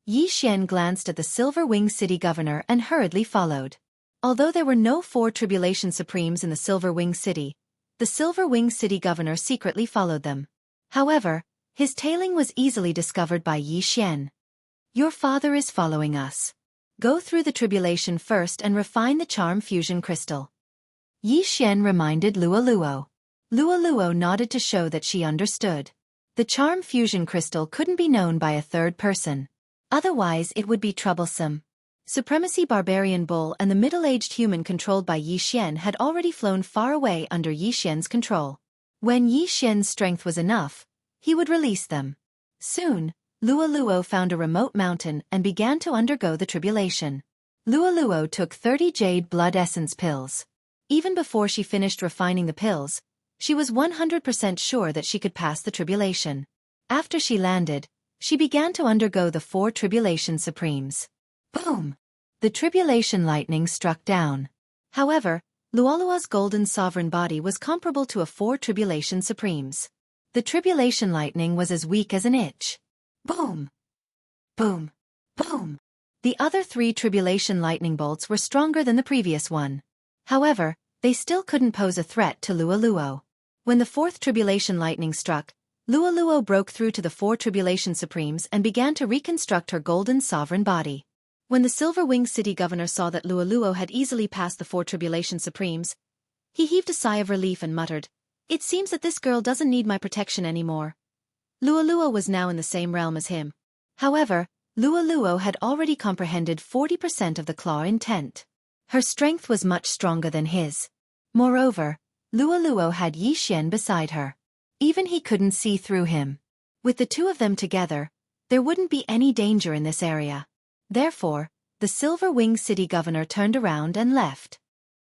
Yi Xian glanced at the Silver-Winged City Governor and hurriedly followed. Although there were no 4 Tribulation Supremes in the Silver-Winged City, the Silver-Winged City Governor secretly followed them. However, his tailing was easily discovered by Yi Xian. "Your father is following us. Go through the tribulation first and refine the charm fusion crystal," Yi Xian reminded Luo. Luo nodded to show that she understood. The charm fusion crystal couldn't be known by a third person. Otherwise it would be troublesome. Supremacy Barbarian Bull and the middle-aged human controlled by Yi Xian had already flown far away under Yi Xian's control. When Yi Xian's strength was enough, he would release them. Soon, Luo found a remote mountain and began to undergo the tribulation. Luo took 30 jade blood essence pills. Even before she finished refining the pills, she was 100% sure that she could pass the tribulation. After she landed, she began to undergo the 4 Tribulation Supremes. Boom! The tribulation lightning struck down. However, Luolua's golden sovereign body was comparable to a 4 Tribulation Supremes. The tribulation lightning was as weak as an itch. Boom! Boom! Boom! The other 3 tribulation lightning bolts were stronger than the previous one. However, they still couldn't pose a threat to Luo. When the 4th tribulation lightning struck, Luo broke through to the 4 Tribulation Supremes and began to reconstruct her golden sovereign body. When the Silver-Winged City Governor saw that Luo had easily passed the 4 Tribulation Supremes, he heaved a sigh of relief and muttered, "It seems that this girl doesn't need my protection anymore." Luo was now in the same realm as him. However, Luo had already comprehended 40% of the claw intent. Her strength was much stronger than his. Moreover, Luo had Yi Xian beside her. Even he couldn't see through him. With the 2 of them together, there wouldn't be any danger in this area. Therefore, the Silver-Winged City Governor turned around and left.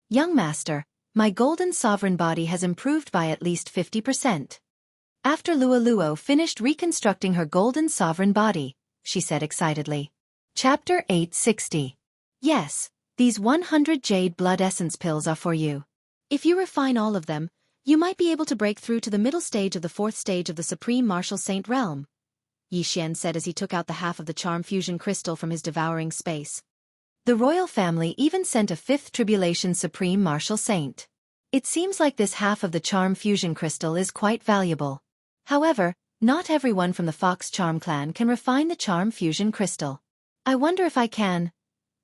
"Young master, my golden sovereign body has improved by at least 50%. After Luo finished reconstructing her golden sovereign body, she said excitedly. Chapter 860. Yes, these 100 jade blood essence pills are for you. If you refine all of them, you might be able to break through to the middle stage of the 4th stage of the Supreme Martial Saint realm, Yi Xian said as he took out the half of the charm fusion crystal from his devouring space. The royal family even sent a 5th Tribulation Supreme Martial Saint. It seems like this half of the charm fusion crystal is quite valuable. However, not everyone from the Fox Charm clan can refine the charm fusion crystal. I wonder if I can.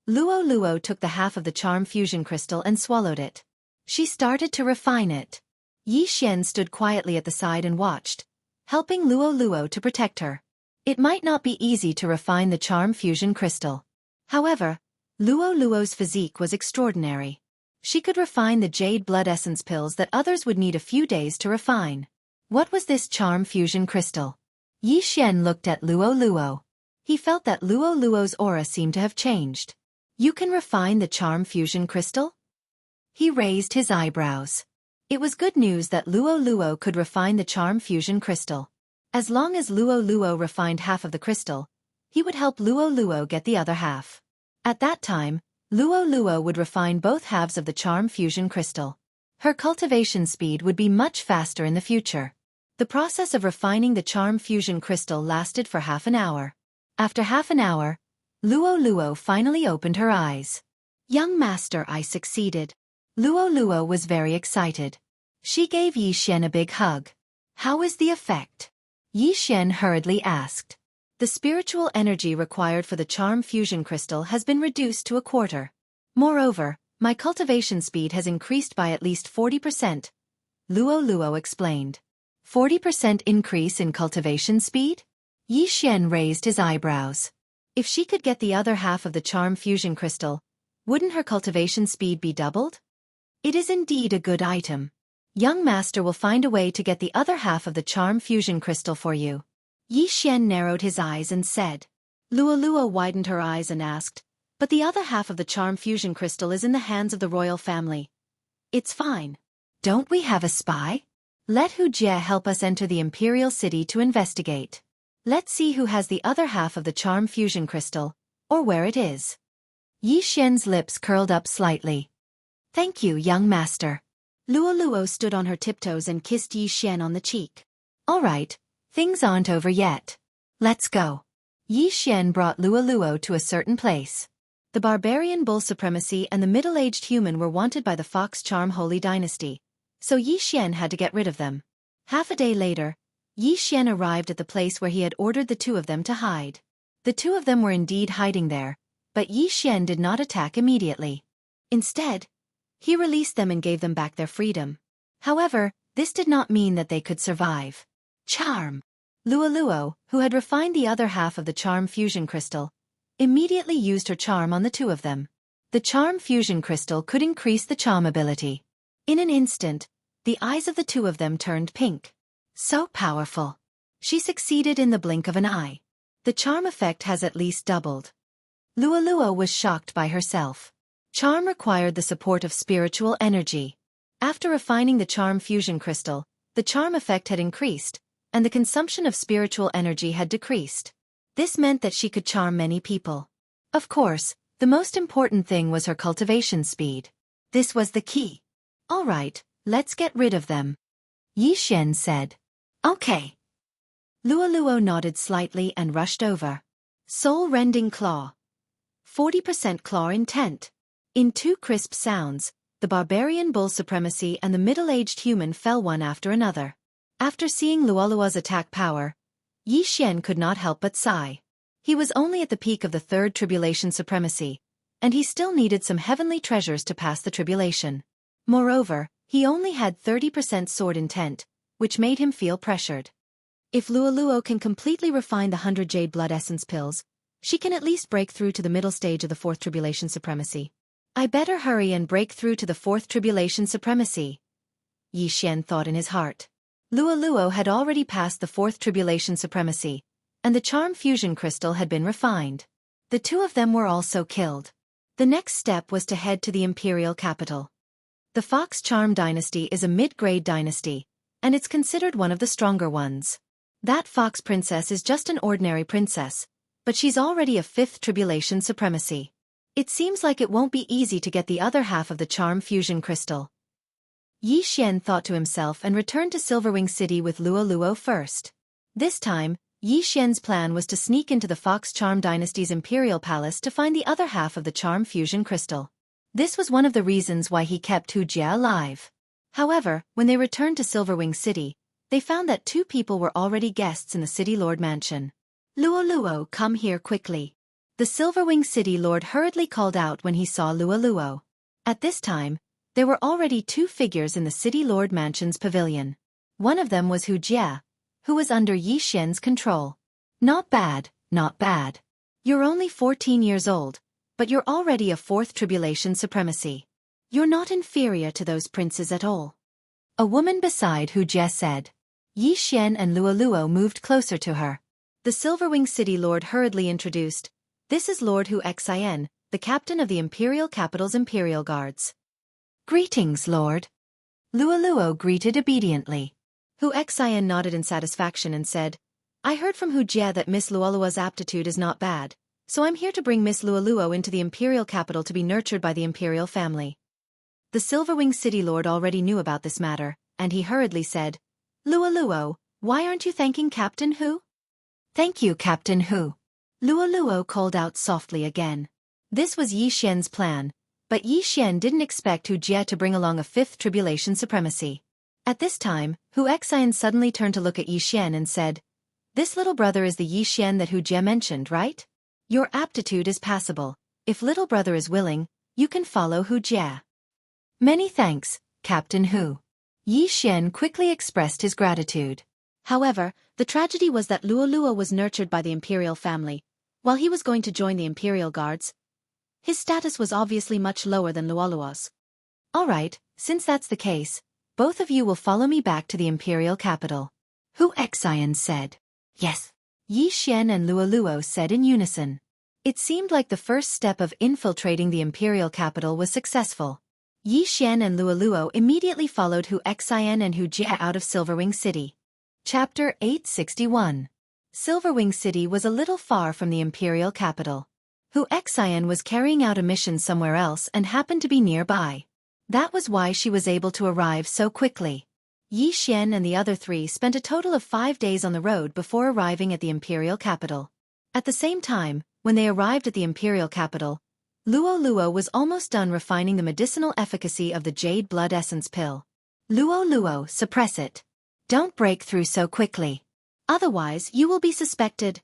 Luo took the half of the charm fusion crystal and swallowed it. She started to refine it. Yi Xian stood quietly at the side and watched, helping Luo to protect her. It might not be easy to refine the charm fusion crystal. However, Luo's physique was extraordinary. She could refine the jade blood essence pills that others would need a few days to refine. What was this charm fusion crystal? Yi Xian looked at Luo. He felt that Luo's aura seemed to have changed. You can refine the charm fusion crystal? He raised his eyebrows. It was good news that Luo could refine the charm fusion crystal. As long as Luo refined half of the crystal, he would help Luo get the other half. At that time, Luo would refine both halves of the charm fusion crystal. Her cultivation speed would be much faster in the future. The process of refining the charm fusion crystal lasted for half an hour. After half an hour, Luo finally opened her eyes. Young master, I succeeded. Luo was very excited. She gave Yi Xian a big hug. How is the effect? Yi Xian hurriedly asked. The spiritual energy required for the charm fusion crystal has been reduced to a quarter. Moreover, my cultivation speed has increased by at least 40%, Luo explained. 40% increase in cultivation speed? Yi Xian raised his eyebrows. If she could get the other half of the charm fusion crystal, wouldn't her cultivation speed be doubled? It is indeed a good item. Young master will find a way to get the other half of the charm fusion crystal for you. Yi Xian narrowed his eyes and said. Luo widened her eyes and asked, But the other half of the charm fusion crystal is in the hands of the royal family. It's fine. Don't we have a spy? Let Hu Jie help us enter the imperial city to investigate. Let's see who has the other half of the charm fusion crystal, or where it is. Yi Xian's lips curled up slightly. Thank you, young master. Luo stood on her tiptoes and kissed Yi Xian on the cheek. All right, things aren't over yet. Let's go. Yi Xian brought Luo to a certain place. The barbarian bull supremacy and the middle-aged human were wanted by the Fox Charm Holy Dynasty, so Yi Xian had to get rid of them. Half a day later, Yi Xian arrived at the place where he had ordered the two of them to hide. The two of them were indeed hiding there, but Yi Xian did not attack immediately. Instead, he released them and gave them back their freedom. However, this did not mean that they could survive. Charm. Luo, who had refined the other half of the charm fusion crystal, immediately used her charm on the two of them. The charm fusion crystal could increase the charm ability. In an instant, the eyes of the two of them turned pink. So powerful. She succeeded in the blink of an eye. The charm effect has at least doubled. Luo was shocked by herself. Charm required the support of spiritual energy. After refining the charm fusion crystal, the charm effect had increased, and the consumption of spiritual energy had decreased. This meant that she could charm many people. Of course, the most important thing was her cultivation speed. This was the key. All right, let's get rid of them. Yi Xian said. Okay. Luo nodded slightly and rushed over. Soul-rending claw. 40% claw intent. In two crisp sounds, the barbarian bull supremacy and the middle-aged human fell one after another. After seeing Luo's attack power, Yi Xian could not help but sigh. He was only at the peak of the third tribulation supremacy, and he still needed some heavenly treasures to pass the tribulation. Moreover, he only had 30% sword intent, which made him feel pressured. If Luo can completely refine the 100 Jade Blood Essence pills, she can at least break through to the middle stage of the fourth tribulation supremacy. I better hurry and break through to the fourth tribulation supremacy, Yi Xian thought in his heart. Luo had already passed the fourth tribulation supremacy, and the charm fusion crystal had been refined. The two of them were also killed. The next step was to head to the imperial capital. The Fox Charm Dynasty is a mid-grade dynasty, and it's considered one of the stronger ones. That Fox Princess is just an ordinary princess, but she's already a fifth tribulation supremacy. It seems like it won't be easy to get the other half of the charm fusion crystal. Yi Xian thought to himself and returned to Silverwing City with Luo first. This time, Yi Xian's plan was to sneak into the Fox Charm Dynasty's imperial palace to find the other half of the charm fusion crystal. This was one of the reasons why he kept Hu Jie alive. However, when they returned to Silverwing City, they found that two people were already guests in the City Lord mansion. Luo, come here quickly. The Silverwing City Lord hurriedly called out when he saw Luo. At this time, there were already two figures in the City Lord Mansion's pavilion. One of them was Hu Jie, who was under Yi Xian's control. Not bad, not bad. You're only 14 years old, but you're already a fourth tribulation supremacy. You're not inferior to those princes at all. A woman beside Hu Jie said. Yi Xian and Luo moved closer to her. The Silverwing City Lord hurriedly introduced, "This is Lord Hu Xin, the captain of the Imperial Capital's Imperial Guards." "Greetings, Lord." Luo greeted obediently. Hu Xin nodded in satisfaction and said, "I heard from Hu Jie that Miss Luo's aptitude is not bad, so I'm here to bring Miss Luo into the Imperial Capital to be nurtured by the Imperial family." The Silverwing City Lord already knew about this matter, and he hurriedly said, "Luo, why aren't you thanking Captain Hu?" "Thank you, Captain Hu." Luo called out softly again. This was Yi Xian's plan, but Yi Xian didn't expect Hu Jie to bring along a fifth tribulation supremacy. At this time, Hu Xin suddenly turned to look at Yi Xian and said, "This little brother is the Yi Xian that Hu Jie mentioned, right? Your aptitude is passable. If little brother is willing, you can follow Hu Jie." "Many thanks, Captain Hu." Yi Xian quickly expressed his gratitude. However, the tragedy was that Luo was nurtured by the imperial family, while he was going to join the Imperial Guards. His status was obviously much lower than Luo's. "All right, since that's the case, both of you will follow me back to the Imperial capital," Hu Xin said. "Yes." Yi Xian and Luo said in unison. It seemed like the first step of infiltrating the imperial capital was successful. Yi Xian and Luo immediately followed Hu Xian and Hu Jie out of Silverwing City. Chapter 861. Silverwing City was a little far from the imperial capital. Hu Xian was carrying out a mission somewhere else and happened to be nearby. That was why she was able to arrive so quickly. Yi Xian and the other three spent a total of 5 days on the road before arriving at the imperial capital. At the same time, when they arrived at the imperial capital, Luo was almost done refining the medicinal efficacy of the jade blood essence pill. Luo, suppress it. Don't break through so quickly. Otherwise you will be suspected,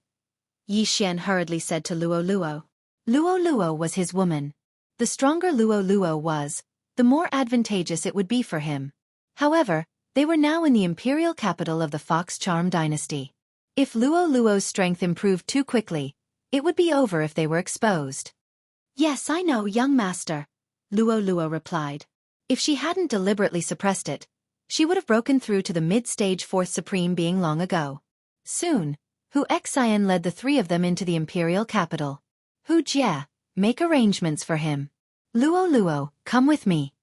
Yi Xian hurriedly said to Luo. Luo was his woman. The stronger Luo was, the more advantageous it would be for him. However, they were now in the imperial capital of the Fox Charm dynasty. If Luo's strength improved too quickly, it would be over if they were exposed. Yes, I know, young master, Luo replied. If she hadn't deliberately suppressed it, she would have broken through to the mid-stage 4th Supreme Being long ago. Soon, Hu Xian led the three of them into the imperial capital. Hu Jie, make arrangements for him. Luo, come with me.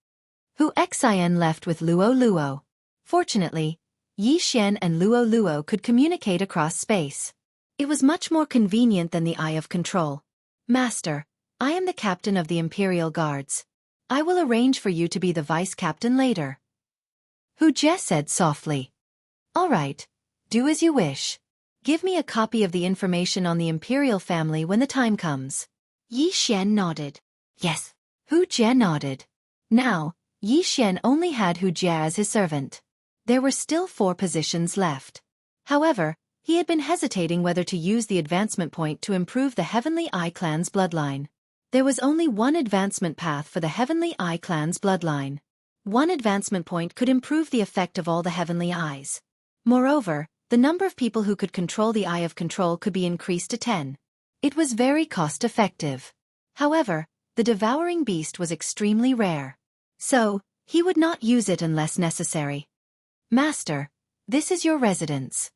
Hu Xian left with Luo. Fortunately, Yi Xian and Luo could communicate across space. It was much more convenient than the Eye of Control. Master, I am the captain of the Imperial Guards. I will arrange for you to be the vice captain later. Hu Jie said softly. All right, do as you wish. Give me a copy of the information on the Imperial family when the time comes. Yi Xian nodded. Yes. Hu Jie nodded. Now, Yi Xian only had Hu Jie as his servant. There were still 4 positions left. However, he had been hesitating whether to use the advancement point to improve the Heavenly Eye clan's bloodline. There was only one advancement path for the Heavenly Eye clan's bloodline. One advancement point could improve the effect of all the Heavenly Eyes. Moreover, the number of people who could control the Eye of Control could be increased to 10. It was very cost-effective. However, the devouring beast was extremely rare. So, he would not use it unless necessary. Master, this is your residence.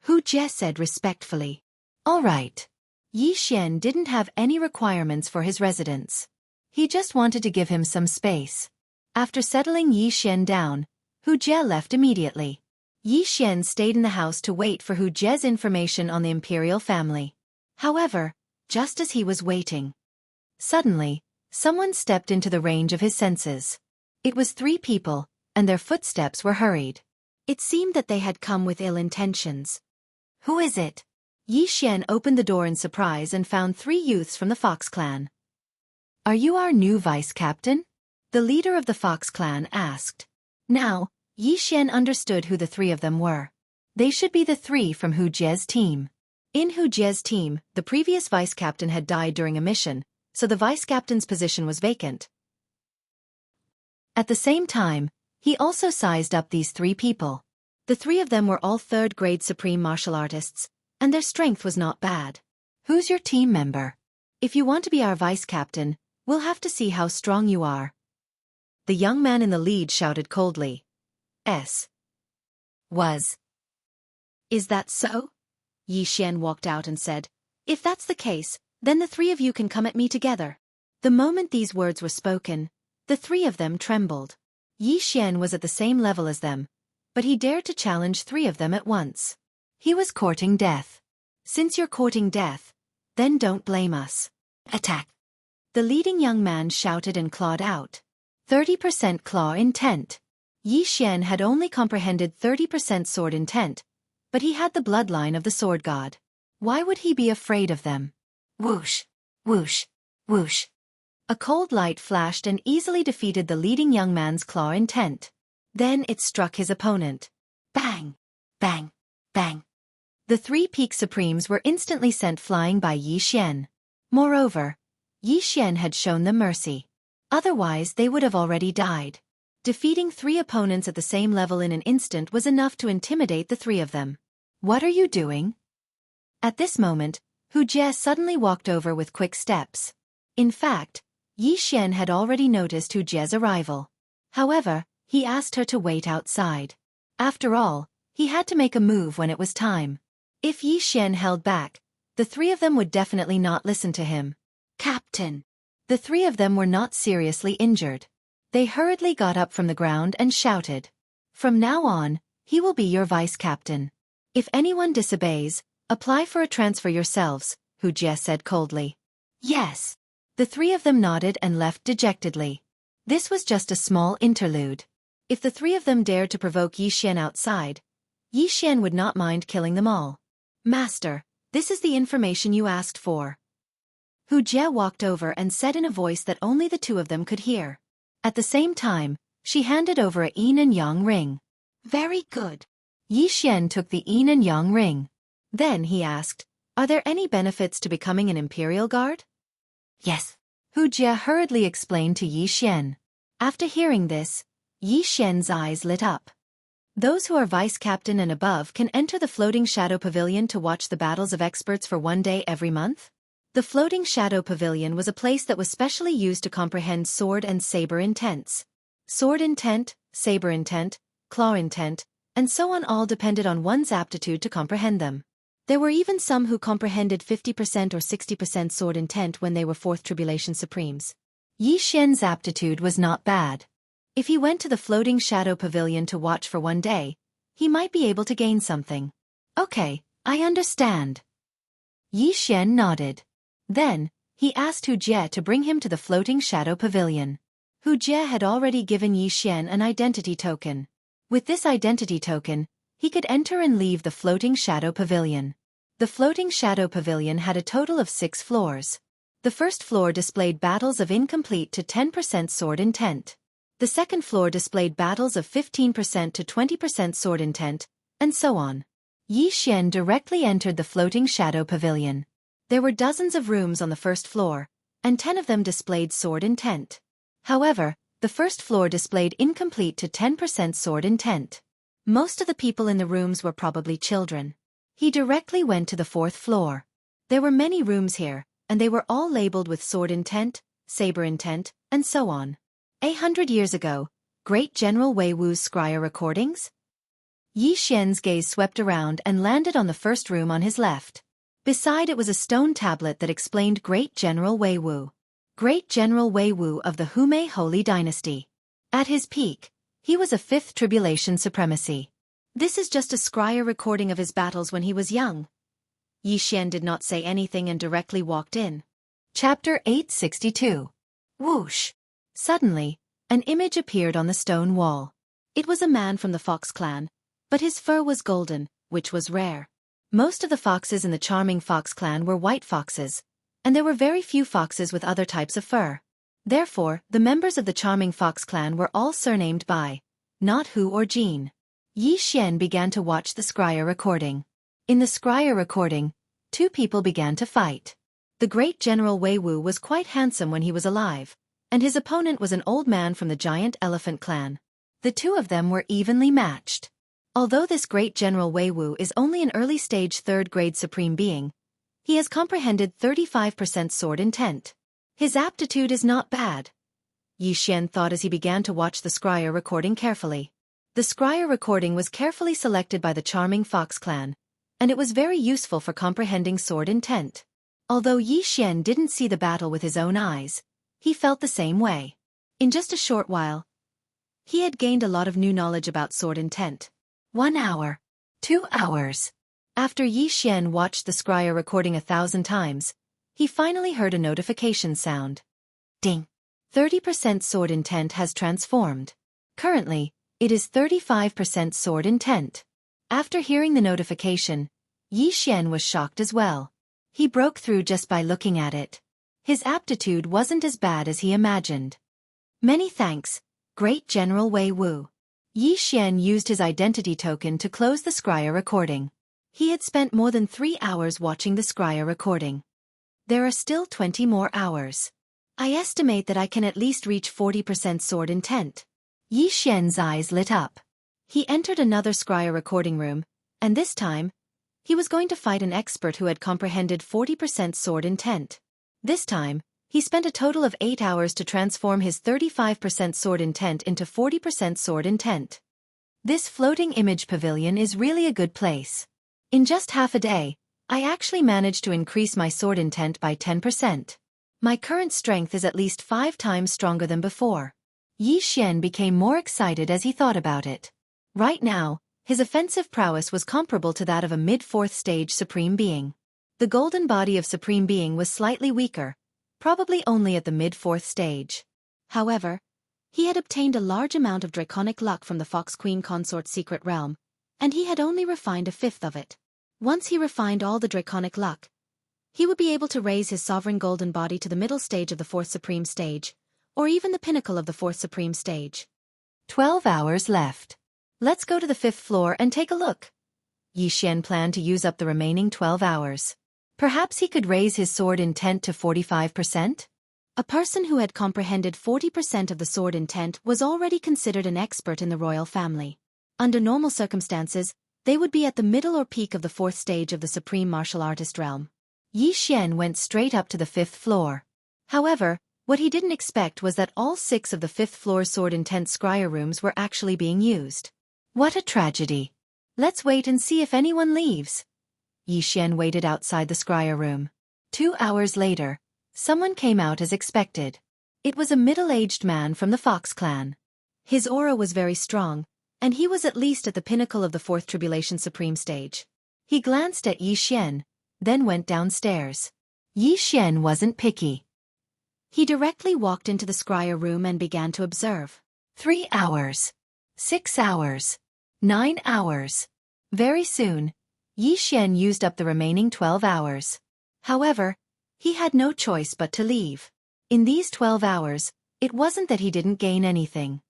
Hu Jie said respectfully. All right. Yi Xian didn't have any requirements for his residence. He just wanted to give him some space. After settling Yi Xian down, Hu Jie left immediately. Yi Xian stayed in the house to wait for Hu Jie's information on the imperial family. However, just as he was waiting, suddenly, someone stepped into the range of his senses. It was 3 people, and their footsteps were hurried. It seemed that they had come with ill intentions. Who is it? Yi Xian opened the door in surprise and found 3 youths from the Fox clan. Are you our new vice captain? The leader of the Fox clan asked. Now, Yi Xian understood who the 3 of them were. They should be the 3 from Hu Jie's team. In Hu Jie's team, the previous vice captain had died during a mission, so the vice captain's position was vacant. At the same time, he also sized up these 3 people. The 3 of them were all 3rd-grade supreme martial artists, and their strength was not bad. Who's your team member? If you want to be our vice captain, we'll have to see how strong you are. The young man in the lead shouted coldly. Was. Is that so? Yi Xian walked out and said, if that's the case, then the 3 of you can come at me together. The moment these words were spoken, the 3 of them trembled. Yi Xian was at the same level as them, but he dared to challenge 3 of them at once. He was courting death. Since you're courting death, then don't blame us. Attack! The leading young man shouted and clawed out. 30% claw intent. Yi Xian had only comprehended 30% sword intent, but he had the bloodline of the sword god. Why would he be afraid of them? Whoosh! Whoosh! Whoosh! A cold light flashed and easily defeated the leading young man's claw intent. Then it struck his opponent. Bang! Bang! Bang! The 3 peak supremes were instantly sent flying by Yi Xian. Moreover, Yi Xian had shown them mercy. Otherwise they would have already died. Defeating 3 opponents at the same level in an instant was enough to intimidate the 3 of them. What are you doing? At this moment, Hu Jie suddenly walked over with quick steps. In fact, Yi Xian had already noticed Hu Jie's arrival. However, he asked her to wait outside. After all, he had to make a move when it was time. If Yi Xian held back, The three of them would definitely not listen to him. Captain! The three of them were not seriously injured. They hurriedly got up from the ground and shouted. From now on, he will be your vice-captain. If anyone disobeys, apply for a transfer yourselves, Hu Jie said coldly. Yes. The three of them nodded and left dejectedly. This was just a small interlude. If the three of them dared to provoke Yi Xian outside, Yi Xian would not mind killing them all. Master, this is the information you asked for. Hu Jie walked over and said in a voice that only the two of them could hear. At the same time, she handed over a yin and yang ring. Very good. Yi Xian took the yin and yang ring. Then he asked, are there any benefits to becoming an imperial guard? Yes. Hu Jie hurriedly explained to Yi Xian. After hearing this, Yi Xian's eyes lit up. Those who are vice-captain and above can enter the Floating Shadow Pavilion to watch the battles of experts for 1 day every month. The Floating Shadow Pavilion was a place that was specially used to comprehend sword and saber intents. Sword intent, saber intent, claw intent, and so on all depended on one's aptitude to comprehend them. There were even some who comprehended 50% or 60% sword intent when they were Fourth Tribulation Supremes. Yi Xian's aptitude was not bad. If he went to the Floating Shadow Pavilion to watch for 1 day, he might be able to gain something. Okay, I understand. Yi Xian nodded. Then, he asked Hu Jie to bring him to the Floating Shadow Pavilion. Hu Jie had already given Yi Xian an identity token. With this identity token, he could enter and leave the Floating Shadow Pavilion. The Floating Shadow Pavilion had a total of 6 floors. The first floor displayed battles of incomplete to 10% sword intent. The second floor displayed battles of 15% to 20% sword intent, and so on. Yi Xian directly entered the Floating Shadow Pavilion. There were dozens of rooms on the first floor, and 10 of them displayed sword intent. However, the first floor displayed incomplete to 10% sword intent. Most of the people in the rooms were probably children. He directly went to the 4th floor. There were many rooms here, and they were all labeled with sword intent, saber intent, and so on. 100 years ago, Great General Wei Wu's scryer recordings? Yi Xian's gaze swept around and landed on the first room on his left. Beside it was a stone tablet that explained Great General Wei Wu. Great General Wei Wu of the Humei Holy Dynasty. At his peak, he was a 5th Tribulation Supremacy. This is just a scryer recording of his battles when he was young. Yi Xian did not say anything and directly walked in. Chapter 862. Whoosh! Suddenly, an image appeared on the stone wall. It was a man from the Fox clan, but his fur was golden, which was rare. Most of the foxes in the Charming Fox clan were white foxes, and there were very few foxes with other types of fur. Therefore, the members of the Charming Fox clan were all surnamed by, not Hu or Jean. Yi Xian began to watch the scryer recording. In the scryer recording, 2 people began to fight. The great General Wei Wu was quite handsome when he was alive, and his opponent was an old man from the Giant Elephant clan. The 2 of them were evenly matched. Although this great General Wei Wu is only an early-stage 3rd grade supreme being, he has comprehended 35% sword intent. His aptitude is not bad. Yi Xian thought as he began to watch the scryer recording carefully. The scryer recording was carefully selected by the Charming Fox clan, and it was very useful for comprehending sword intent. Although Yi Xian didn't see the battle with his own eyes, he felt the same way. In just a short while, he had gained a lot of new knowledge about sword intent. 1 hour. 2 hours. After Yi Xian watched the scryer recording 1,000 times, he finally heard a notification sound. Ding. 30% sword intent has transformed. Currently, it is 35% sword intent. After hearing the notification, Yi Xian was shocked as well. He broke through just by looking at it. His aptitude wasn't as bad as he imagined. Many thanks, Great General Wei Wu. Yi Xian used his identity token to close the scryer recording. He had spent more than 3 hours watching the scryer recording. There are still 20 more hours. I estimate that I can at least reach 40% sword intent. Yi Xian's eyes lit up. He entered another scryer recording room, and this time, he was going to fight an expert who had comprehended 40% sword intent. This time, he spent a total of 8 hours to transform his 35% sword intent into 40% sword intent. This floating image pavilion is really a good place. In just half a day, I actually managed to increase my sword intent by 10%. My current strength is at least 5 times stronger than before. Yi Xian became more excited as he thought about it. Right now, his offensive prowess was comparable to that of a mid-4th stage Supreme Being. The golden body of Supreme Being was slightly weaker, probably only at the mid-4th stage. However, he had obtained a large amount of draconic luck from the Fox Queen Consort's secret realm, and he had only refined a fifth of it. Once he refined all the draconic luck, he would be able to raise his sovereign golden body to the middle stage of the 4th Supreme Stage, or even the pinnacle of the 4th Supreme Stage. 12 hours left. Let's go to the 5th floor and take a look. Yi Xian planned to use up the remaining 12 hours. Perhaps he could raise his sword intent to 45%? A person who had comprehended 40% of the sword intent was already considered an expert in the royal family. Under normal circumstances, they would be at the middle or peak of the 4th stage of the Supreme Martial Artist realm. Yi Xian went straight up to the 5th floor. However, what he didn't expect was that all 6 of the 5th floor's sword intent scryer rooms were actually being used. What a tragedy. Let's wait and see if anyone leaves. Yi Xian waited outside the scryer room. 2 hours later, someone came out as expected. It was a middle-aged man from the Fox clan. His aura was very strong, and he was at least at the pinnacle of the 4th Tribulation Supreme Stage. He glanced at Yi Xian, then went downstairs. Yi Xian wasn't picky. He directly walked into the scryer room and began to observe. 3 hours. 6 hours. 9 hours. Very soon, Yi Xian used up the remaining 12 hours. However, he had no choice but to leave. In these 12 hours, it wasn't that he didn't gain anything.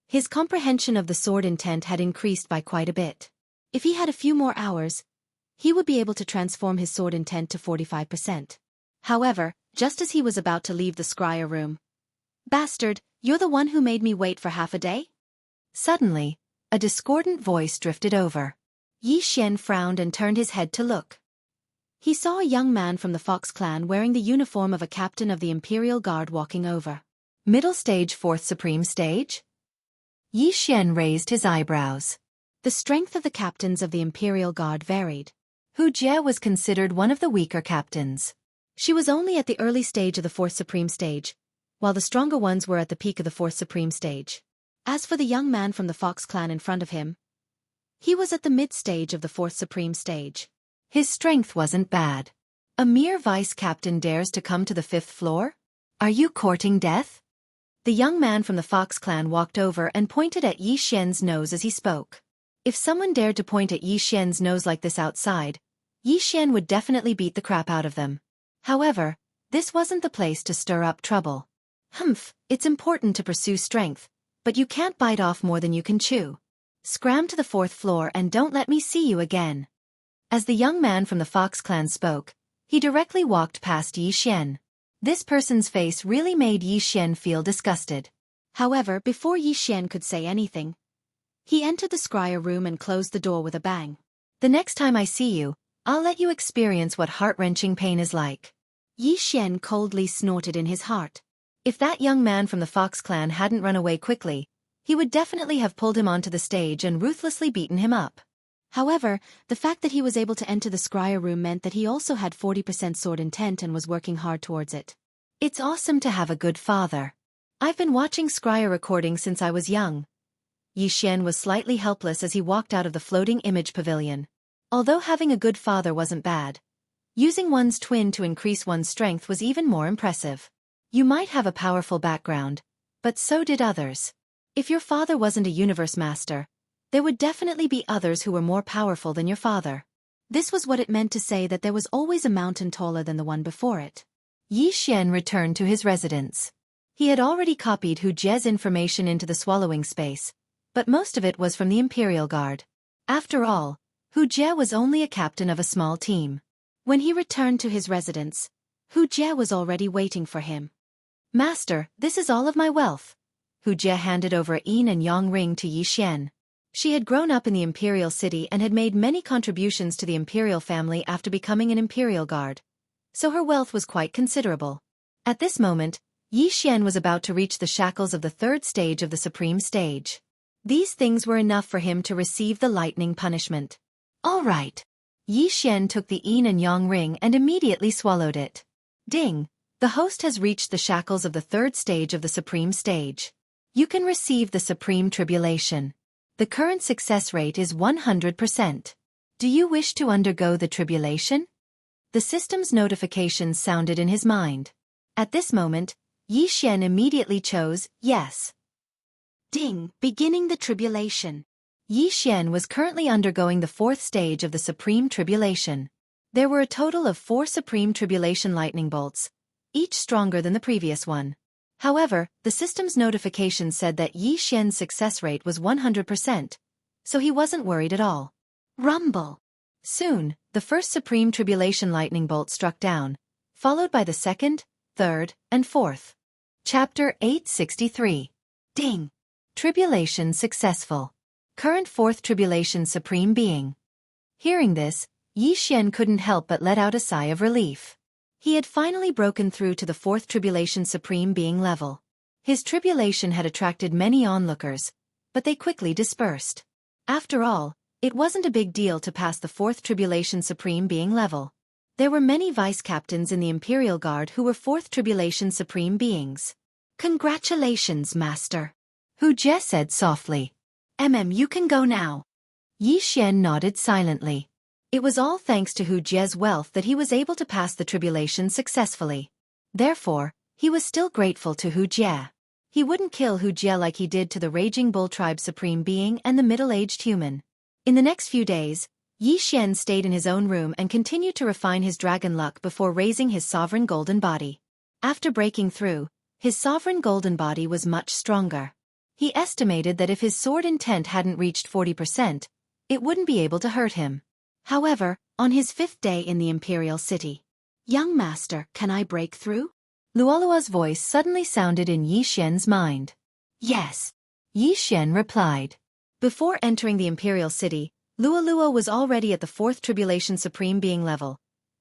His comprehension of the sword intent had increased by quite a bit. If he had a few more hours, he would be able to transform his sword intent to 45%. However, just as he was about to leave the scryer room, "Bastard, you're the one who made me wait for half a day?" Suddenly, a discordant voice drifted over. Yi Xian frowned and turned his head to look. He saw a young man from the Fox clan wearing the uniform of a captain of the Imperial Guard walking over. Middle stage 4th Supreme Stage? Yi Xian raised his eyebrows. The strength of the captains of the Imperial Guard varied. Hu Jie was considered one of the weaker captains. She was only at the early stage of the 4th Supreme Stage, while the stronger ones were at the peak of the 4th Supreme Stage. As for the young man from the Fox clan in front of him, he was at the mid-stage of the 4th Supreme Stage. His strength wasn't bad. A mere vice-captain dares to come to the 5th floor? Are you courting death? The young man from the Fox clan walked over and pointed at Yi Xian's nose as he spoke. If someone dared to point at Yi Xian's nose like this outside, Yi Xian would definitely beat the crap out of them. However, this wasn't the place to stir up trouble. It's important to pursue strength, but you can't bite off more than you can chew. Scram to the 4th floor and don't let me see you again. As the young man from the Fox clan spoke, he directly walked past Yi Xian. This person's face really made Yi Xian feel disgusted. However, before Yi Xian could say anything, he entered the scryer room and closed the door with a bang. The next time I see you, I'll let you experience what heart-wrenching pain is like. Yi Xian coldly snorted in his heart. If that young man from the Fox clan hadn't run away quickly, he would definitely have pulled him onto the stage and ruthlessly beaten him up. However, the fact that he was able to enter the scryer room meant that he also had 40% sword intent and was working hard towards it. It's awesome to have a good father. I've been watching scryer recordings since I was young. Yi Xian was slightly helpless as he walked out of the floating image pavilion. Although having a good father wasn't bad, using one's twin to increase one's strength was even more impressive. You might have a powerful background, but so did others. If your father wasn't a universe master, there would definitely be others who were more powerful than your father. This was what it meant to say that there was always a mountain taller than the one before it. Yi Xian returned to his residence. He had already copied Hu Jie's information into the swallowing space, but most of it was from the Imperial Guard. After all, Hu Jie was only a captain of a small team. When he returned to his residence, Hu Jie was already waiting for him. "Master, this is all of my wealth." Hu Jie handed over a yin and yang ring to Yi Xian. She had grown up in the Imperial City and had made many contributions to the Imperial family after becoming an Imperial Guard, so her wealth was quite considerable. At this moment, Yi Xian was about to reach the shackles of the 3rd stage of the Supreme Stage. These things were enough for him to receive the lightning punishment. "All right. Yi Xian took the yin and yang ring and immediately swallowed it. Ding! The host has reached the shackles of the third stage of the supreme stage. You can receive the supreme tribulation. The current success rate is 100%. Do you wish to undergo the tribulation? The system's notifications sounded in his mind. At this moment, Yi Xian immediately chose yes. Ding! Beginning the tribulation. Yi Xian was currently undergoing the fourth stage of the Supreme Tribulation. There were a total of 4 Supreme Tribulation lightning bolts, each stronger than the previous one. However, the system's notification said that Yi Xian's success rate was 100%, so he wasn't worried at all. Rumble! Soon, the first Supreme Tribulation lightning bolt struck down, followed by the second, third, and fourth. Chapter 863. Ding! Tribulation successful. Current fourth tribulation supreme being. Hearing this, Yi Xian couldn't help but let out a sigh of relief. He had finally broken through to the fourth tribulation supreme being level. His tribulation had attracted many onlookers, but they quickly dispersed. After all, it wasn't a big deal to pass the fourth tribulation supreme being level. There were many vice captains in the Imperial Guard who were fourth tribulation supreme beings. Congratulations, Master. Hu Jie said softly. You can go now. Yi Xian nodded silently. It was all thanks to Hu Jie's wealth that he was able to pass the tribulation successfully. Therefore, he was still grateful to Hu Jie. He wouldn't kill Hu Jie like he did to the Raging Bull Tribe Supreme Being and the middle-aged human. In the next few days, Yi Xian stayed in his own room and continued to refine his dragon luck before raising his sovereign golden body. After breaking through, his sovereign golden body was much stronger. He estimated that if his sword intent hadn't reached 40%, it wouldn't be able to hurt him. However, on his 5th day in the Imperial City, "Young Master, can I break through?" Luolua's voice suddenly sounded in Yi Xian's mind. "Yes," Yi Xian replied. Before entering the Imperial City, Luolua was already at the 4th Tribulation Supreme Being level,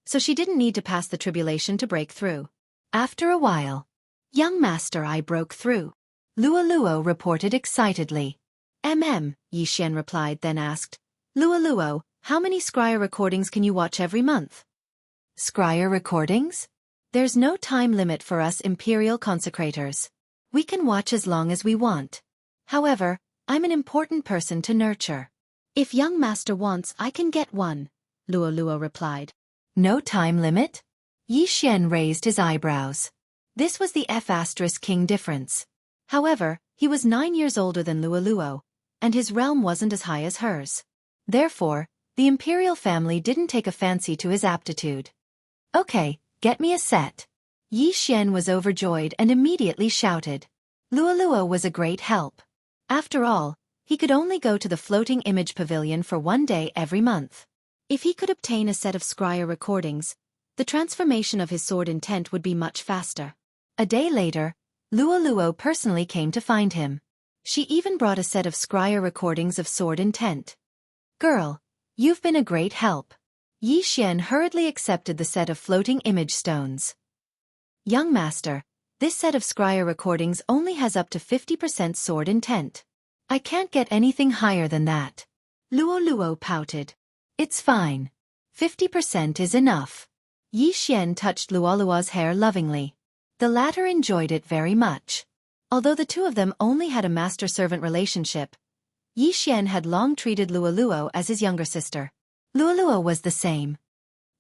so she didn't need to pass the tribulation to break through. After a while, "Young Master, I broke through," Luoluo reported excitedly. Yi Xian replied, then asked, "Luoluo, how many scryer recordings can you watch every month?" "Scryer recordings? There's no time limit for us Imperial consecrators. We can watch as long as we want. However, I'm an important person to nurture. If young master wants, I can get one," Luoluo replied. "No time limit?" Yi Xian raised his eyebrows. This was the F*King difference. However, he was 9 years older than Luoluo, and his realm wasn't as high as hers. Therefore, the imperial family didn't take a fancy to his aptitude. "Okay, get me a set." Yi Xian was overjoyed and immediately shouted. Luoluo was a great help. After all, he could only go to the floating image pavilion for 1 day every month. If he could obtain a set of scryer recordings, the transformation of his sword intent would be much faster. A day later, Luoluo personally came to find him. She even brought a set of scryer recordings of sword intent. "Girl, you've been a great help." Yi Xian hurriedly accepted the set of floating image stones. "Young master, this set of scryer recordings only has up to 50% sword intent. I can't get anything higher than that." Luoluo pouted. "It's fine. 50% is enough." Yi Xian touched Luoluo's hair lovingly. The latter enjoyed it very much. Although the two of them only had a master-servant relationship, Yi Xian had long treated Luoluo as his younger sister. Luoluo was the same.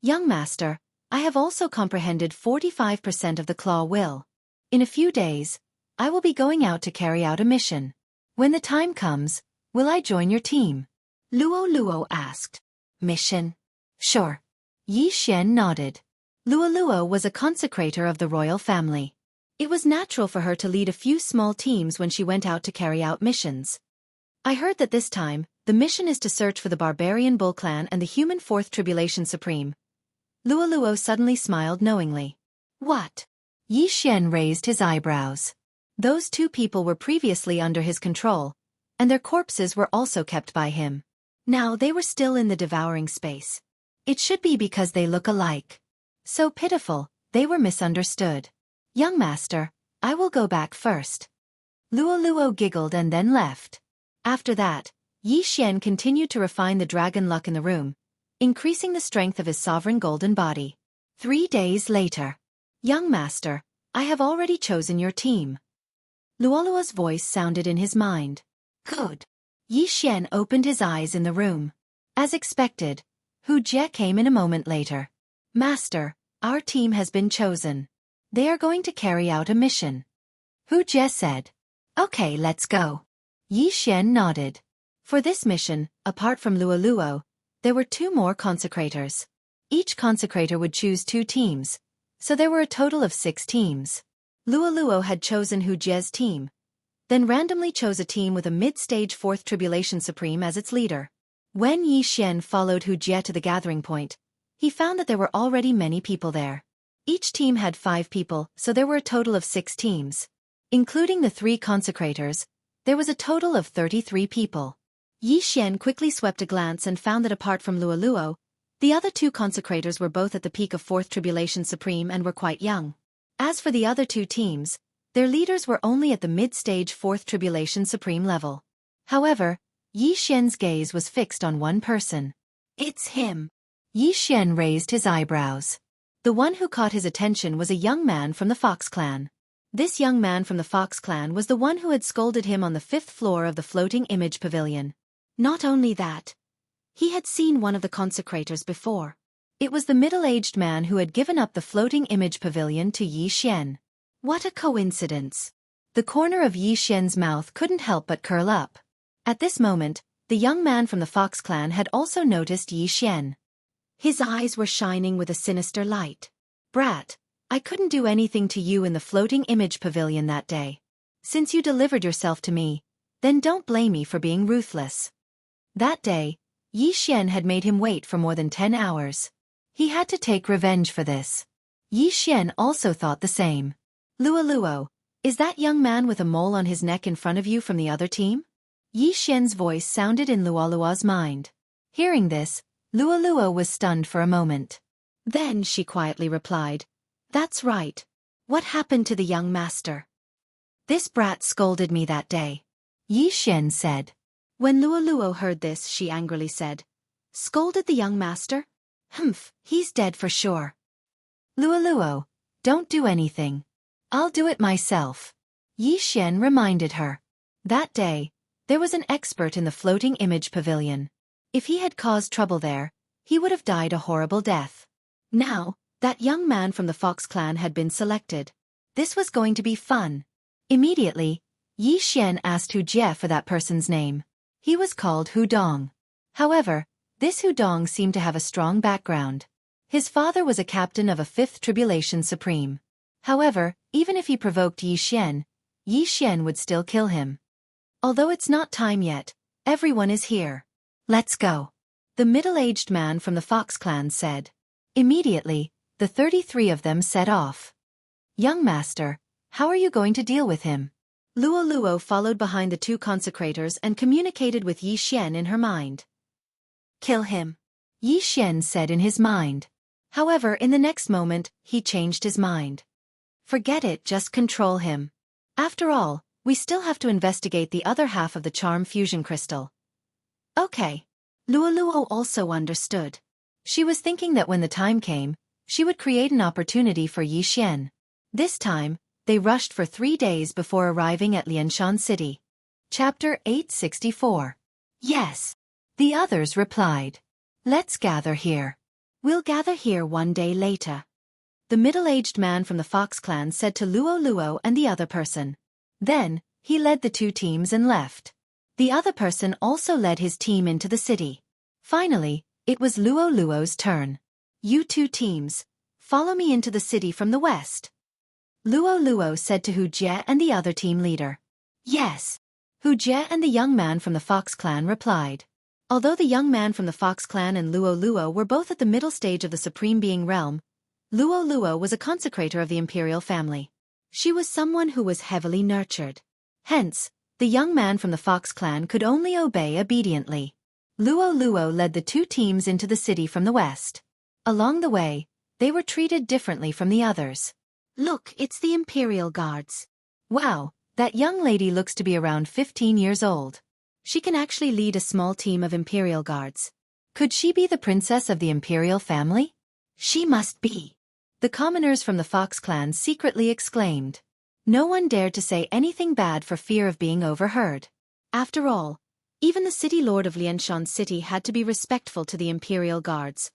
"Young master, I have also comprehended 45% of the claw will. In a few days, I will be going out to carry out a mission. When the time comes, will I join your team?" Luoluo asked. "Mission? Sure." Yi Xian nodded. Luoluo was a consecrator of the royal family. It was natural for her to lead a few small teams when she went out to carry out missions. "I heard that this time, the mission is to search for the barbarian bull clan and the human fourth tribulation supreme." Luoluo suddenly smiled knowingly. "What?" Yi Xian raised his eyebrows. Those two people were previously under his control, and their corpses were also kept by him. Now they were still in the devouring space. It should be because they look alike. So pitiful, they were misunderstood. "Young master, I will go back first." Luoluo giggled and then left. After that, Yi Xian continued to refine the dragon luck in the room, increasing the strength of his sovereign golden body. 3 days later. Young master, I have already chosen your team. Luoluo's voice sounded in his mind. Good. Yi Xian opened his eyes in the room. As expected, Hu Jie came in a moment later. Master, our team has been chosen. They are going to carry out a mission. Hu Jie said. Okay, let's go. Yi Xian nodded. For this mission, apart from Luoluo, there were 2 more consecrators. Each consecrator would choose 2 teams, so there were a total of 6 teams. Luoluo had chosen Hu Jie's team, then randomly chose a team with a mid-stage 4th Tribulation Supreme as its leader. When Yi Xian followed Hu Jie to the gathering point, he found that there were already many people there. Each team had 5 people, so there were a total of 6 teams. Including the 3 consecrators, there was a total of 33 people. Yi Xian quickly swept a glance and found that apart from Luoluo, the other 2 consecrators were both at the peak of 4th Tribulation Supreme and were quite young. As for the other 2 teams, their leaders were only at the mid-stage 4th Tribulation Supreme level. However, Yi Xian's gaze was fixed on one person. It's him. Yi Xian raised his eyebrows. The one who caught his attention was a young man from the Fox clan. This young man from the Fox clan was the one who had scolded him on the 5th floor of the floating image pavilion. Not only that, he had seen one of the consecrators before. It was the middle-aged man who had given up the floating image pavilion to Yi Xian. What a coincidence. The corner of Yi Xian's mouth couldn't help but curl up. At this moment, the young man from the Fox clan had also noticed Yi Xian. His eyes were shining with a sinister light. Brat, I couldn't do anything to you in the floating image pavilion that day. Since you delivered yourself to me, then don't blame me for being ruthless. That day, Yi Xian had made him wait for more than 10 hours. He had to take revenge for this. Yi Xian also thought the same. Luoluo, is that young man with a mole on his neck in front of you from the other team? Yi Xian's voice sounded in Luoluo's mind. Hearing this, Luoluo was stunned for a moment. Then she quietly replied, That's right. What happened to the young master? This brat scolded me that day. Yi Xian said. When Luoluo heard this, she angrily said, Scolded the young master? Humph, he's dead for sure. Luoluo, don't do anything. I'll do it myself. Yi Xian reminded her. That day, there was an expert in the floating image pavilion. If he had caused trouble there, he would have died a horrible death. Now, that young man from the Fox clan had been selected. This was going to be fun. Immediately, Yi Xian asked Hu Jie for that person's name. He was called Hu Dong. However, this Hu Dong seemed to have a strong background. His father was a captain of a 5th Tribulation Supreme. However, even if he provoked Yi Xian would still kill him. Although it's not time yet, everyone is here. Let's go. The middle-aged man from the Fox clan said. Immediately, the 33 of them set off. Young master, how are you going to deal with him? Luoluo followed behind the 2 consecrators and communicated with Yi Xian in her mind. Kill him. Yi Xian said in his mind. However, in the next moment, he changed his mind. Forget it, just control him. After all, we still have to investigate the other half of the charm fusion crystal. Okay. Luoluo also understood. She was thinking that when the time came, she would create an opportunity for Yi Xian. This time, they rushed for 3 days before arriving at Lianshan City. Chapter 864. Yes. The others replied. Let's gather here. We'll gather here 1 day later. The middle-aged man from the Fox clan said to Luoluo and the other person. Then, he led the 2 teams and left. The other person also led his team into the city. Finally, it was Luoluo's turn. You 2 teams, follow me into the city from the west. Luoluo said to Hu Jie and the other team leader. Yes. Hu Jie and the young man from the Fox clan replied. Although the young man from the Fox clan and Luoluo were both at the middle stage of the Supreme Being realm, Luoluo was a consecrator of the imperial family. She was someone who was heavily nurtured. Hence, the young man from the Fox clan could only obey obediently. Luoluo led the 2 teams into the city from the west. Along the way, they were treated differently from the others. Look, it's the Imperial Guards. Wow, that young lady looks to be around 15 years old. She can actually lead a small team of Imperial Guards. Could she be the princess of the imperial family? She must be. The commoners from the Fox clan secretly exclaimed. No one dared to say anything bad for fear of being overheard. After all, even the city lord of Lianshan City had to be respectful to the imperial guards.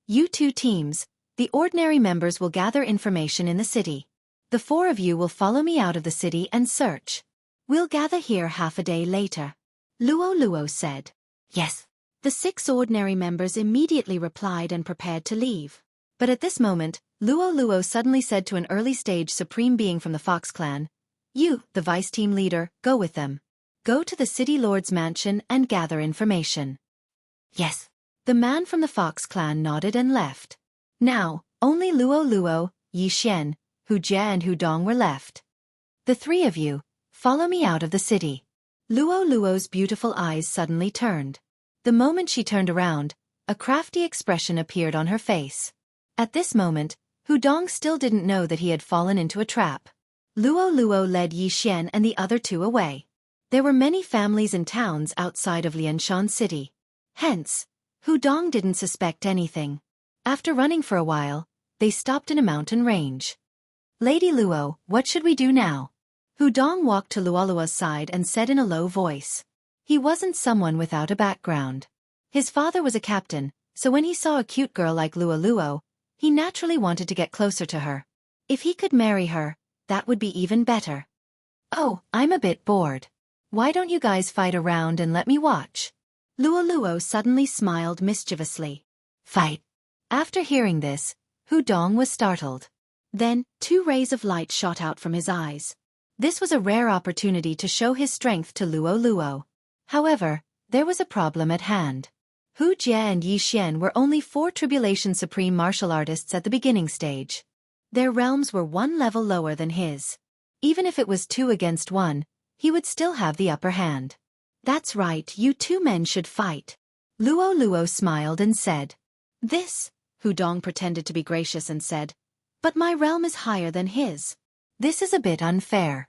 You two teams, the ordinary members will gather information in the city. The four of you will follow me out of the city and search. We'll gather here half a day later. Luo said. Yes. The 6 ordinary members immediately replied and prepared to leave. But at this moment, Luo suddenly said to an early-stage supreme being from the Fox clan, You, the vice team leader, go with them. Go to the city lord's mansion and gather information. Yes. The man from the Fox clan nodded and left. Now, only Luo, Yi Xian, Hu Jie and Hu Dong were left. The 3 of you, follow me out of the city. Luo's beautiful eyes suddenly turned. The moment she turned around, a crafty expression appeared on her face. At this moment, Hu Dong still didn't know that he had fallen into a trap. Luo led Yi Xian and the other 2 away. There were many families and towns outside of Lianshan City. Hence, Hu Dong didn't suspect anything. After running for a while, they stopped in a mountain range. Lady Luo, what should we do now? Hu Dong walked to Luo's side and said in a low voice. He wasn't someone without a background. His father was a captain, so when he saw a cute girl like Luo, he naturally wanted to get closer to her. If he could marry her, that would be even better. Oh, I'm a bit bored. Why don't you guys fight around and let me watch? Luo suddenly smiled mischievously. Fight. After hearing this, Hu Dong was startled. Then, 2 rays of light shot out from his eyes. This was a rare opportunity to show his strength to Luo. However, there was a problem at hand. Hu Jie and Yi Xian were only 4 Tribulation Supreme martial artists at the beginning stage. Their realms were 1 level lower than his. Even if it was 2 against 1, he would still have the upper hand. That's right, you 2 men should fight. Luo smiled and said. This, Hu Dong pretended to be gracious and said. But my realm is higher than his. This is a bit unfair.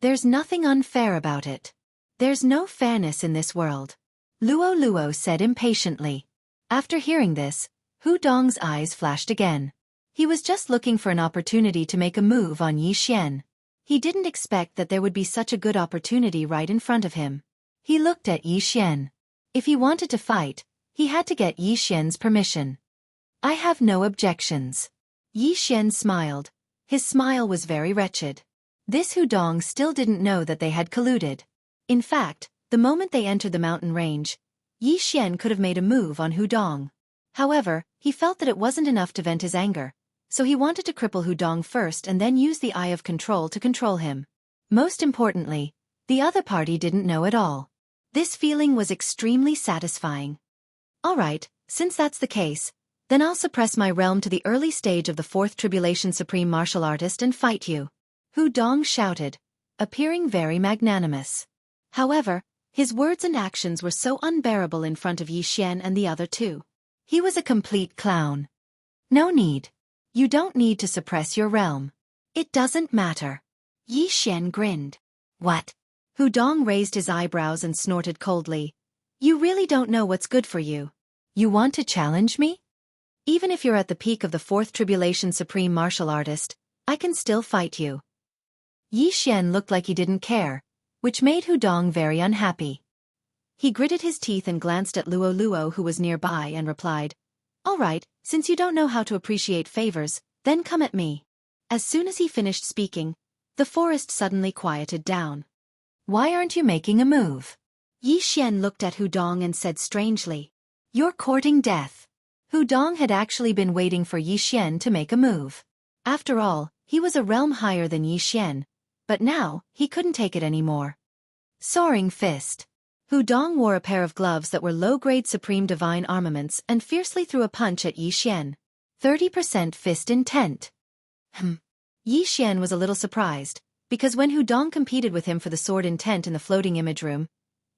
There's nothing unfair about it. There's no fairness in this world. Luo said impatiently. After hearing this, Hu Dong's eyes flashed again. He was just looking for an opportunity to make a move on Yi Xian. He didn't expect that there would be such a good opportunity right in front of him. He looked at Yi Xian. If he wanted to fight, he had to get Yi Xian's permission. I have no objections. Yi Xian smiled. His smile was very wretched. This Hu Dong still didn't know that they had colluded. In fact, the moment they entered the mountain range, Yi Xian could have made a move on Hu Dong. However, he felt that it wasn't enough to vent his anger, so he wanted to cripple Hu Dong first and then use the Eye of Control to control him. Most importantly, the other party didn't know at all. This feeling was extremely satisfying. Alright, since that's the case, then I'll suppress my realm to the early stage of the 4th Tribulation Supreme Martial Artist and fight you. Hu Dong shouted, appearing very magnanimous. However, his words and actions were so unbearable in front of Yi Xian and the other 2. He was a complete clown. No need. You don't need to suppress your realm. It doesn't matter. Yi Xian grinned. What? Hu Dong raised his eyebrows and snorted coldly. You really don't know what's good for you. You want to challenge me? Even if you're at the peak of the 4th Tribulation Supreme Martial Artist, I can still fight you. Yi Xian looked like he didn't care, which made Hu Dong very unhappy. He gritted his teeth and glanced at Luo who was nearby and replied, All right, since you don't know how to appreciate favors, then come at me. As soon as he finished speaking, the forest suddenly quieted down. Why aren't you making a move? Yi Xian looked at Hu Dong and said strangely, You're courting death. Hu Dong had actually been waiting for Yi Xian to make a move. After all, he was a realm higher than Yi Xian, but now, he couldn't take it anymore. Soaring Fist. Hu Dong wore a pair of gloves that were low-grade Supreme Divine armaments and fiercely threw a punch at Yi Xian. 30% fist intent. Yi Xian was a little surprised, because when Hu Dong competed with him for the sword intent in the floating image room,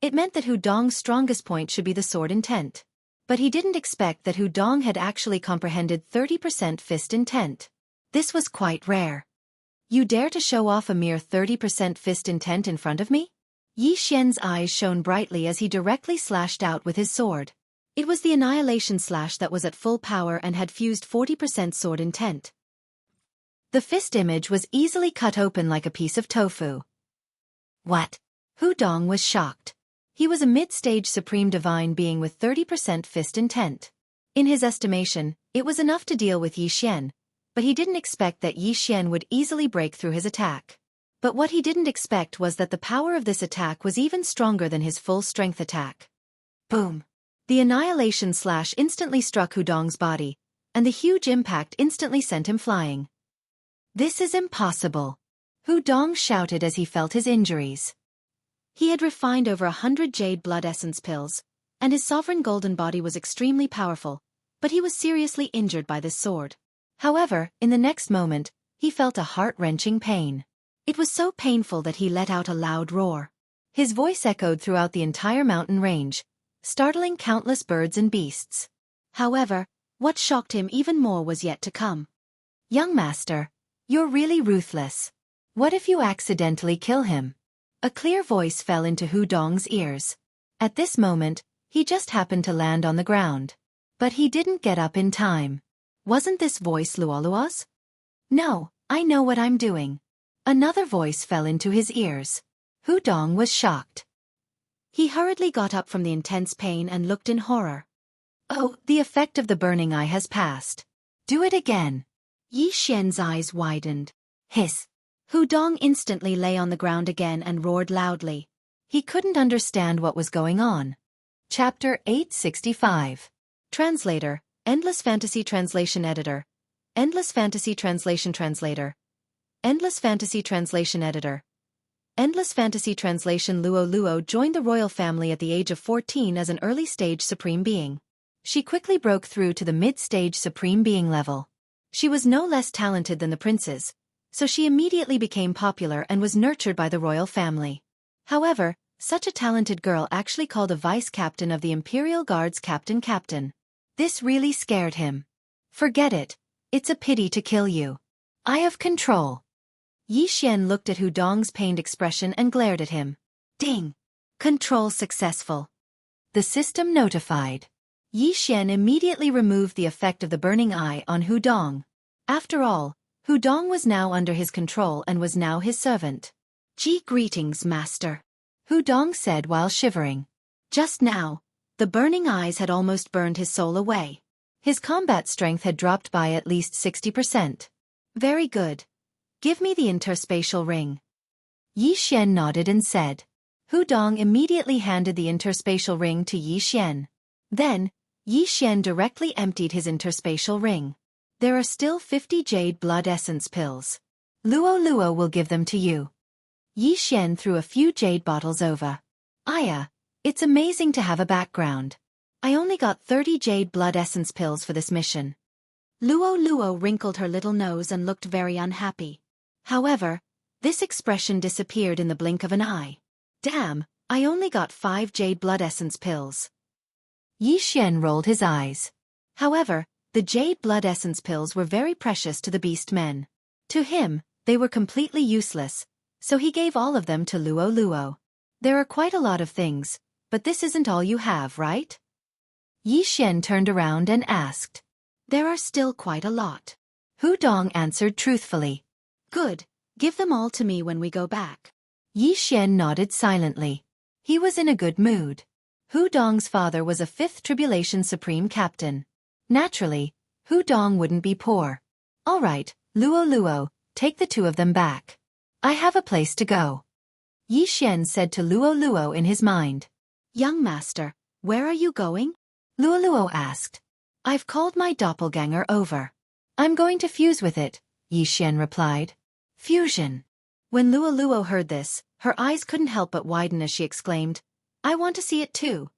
it meant that Hu Dong's strongest point should be the sword intent. But he didn't expect that Hu Dong had actually comprehended 30% fist intent. This was quite rare. You dare to show off a mere 30% fist intent in front of me? Yi Xian's eyes shone brightly as he directly slashed out with his sword. It was the annihilation slash that was at full power and had fused 40% sword intent. The fist image was easily cut open like a piece of tofu. What? Hu Dong was shocked. He was a mid-stage supreme divine being with 30% fist intent. In his estimation, it was enough to deal with Yi Xian, but he didn't expect that Yi Xian would easily break through his attack. But what he didn't expect was that the power of this attack was even stronger than his full-strength attack. Boom! The annihilation slash instantly struck Hu Dong's body, and the huge impact instantly sent him flying. This is impossible! Hu Dong shouted as he felt his injuries. He had refined over 100 jade blood essence pills, and his sovereign golden body was extremely powerful, but he was seriously injured by this sword. However, in the next moment, he felt a heart-wrenching pain. It was so painful that he let out a loud roar. His voice echoed throughout the entire mountain range, startling countless birds and beasts. However, what shocked him even more was yet to come. Young master, you're really ruthless. What if you accidentally kill him? A clear voice fell into Hu Dong's ears. At this moment, he just happened to land on the ground. But he didn't get up in time. Wasn't this voice Luoluo's? No, I know what I'm doing. Another voice fell into his ears. Hu Dong was shocked. He hurriedly got up from the intense pain and looked in horror. Oh, the effect of the burning eye has passed. Do it again. Yi Xian's eyes widened. Hiss. Hu Dong instantly lay on the ground again and roared loudly. He couldn't understand what was going on. Chapter 865. Translator, Endless Fantasy Translation Editor. Endless Fantasy Translation Translator. Endless Fantasy Translation Editor. Endless Fantasy Translation. Luo joined the royal family at the age of 14 as an early-stage supreme being. She quickly broke through to the mid-stage supreme being level. She was no less talented than the princes, so she immediately became popular and was nurtured by the royal family. However, such a talented girl actually called a vice-captain of the Imperial Guard's captain. This really scared him. Forget it. It's a pity to kill you. I have control. Yi Xian looked at Hu Dong's pained expression and glared at him. Ding! Control successful. The system notified. Yi Xian immediately removed the effect of the burning eye on Hu Dong. After all, Hu Dong was now under his control and was now his servant. Greetings, master. Hu Dong said while shivering. Just now, the burning eyes had almost burned his soul away. His combat strength had dropped by at least 60%. Very good. Give me the interspatial ring. Yi Xian nodded and said. Hu Dong immediately handed the interspatial ring to Yi Xian. Then, Yi Xian directly emptied his interspatial ring. There are still 50 jade blood essence pills. Luo will give them to you. Yi Xian threw a few jade bottles over. Aya, it's amazing to have a background. I only got 30 jade blood essence pills for this mission. Luo wrinkled her little nose and looked very unhappy. However, this expression disappeared in the blink of an eye. Damn, I only got 5 jade blood essence pills. Yi Xian rolled his eyes. However, the jade blood essence pills were very precious to the beast men. To him, they were completely useless, so he gave all of them to Luo. There are quite a lot of things, but this isn't all you have, right? Yi Xian turned around and asked. There are still quite a lot. Hu Dong answered truthfully. Good, give them all to me when we go back. Yi Xian nodded silently. He was in a good mood. Hu Dong's father was a 5th Tribulation Supreme Captain. Naturally, Hu Dong wouldn't be poor. All right, Luo, take the 2 of them back. I have a place to go. Yi Xian said to Luo in his mind. Young master, where are you going? Luo asked. I've called my doppelganger over. I'm going to fuse with it, Yi Xian replied. Fusion. When Luo heard this, her eyes couldn't help but widen as she exclaimed, I want to see it too.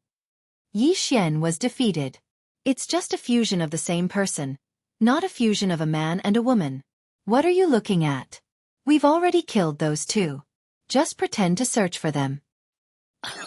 Yi Xian was defeated. It's just a fusion of the same person, not a fusion of a man and a woman. What are you looking at? We've already killed those 2. Just pretend to search for them.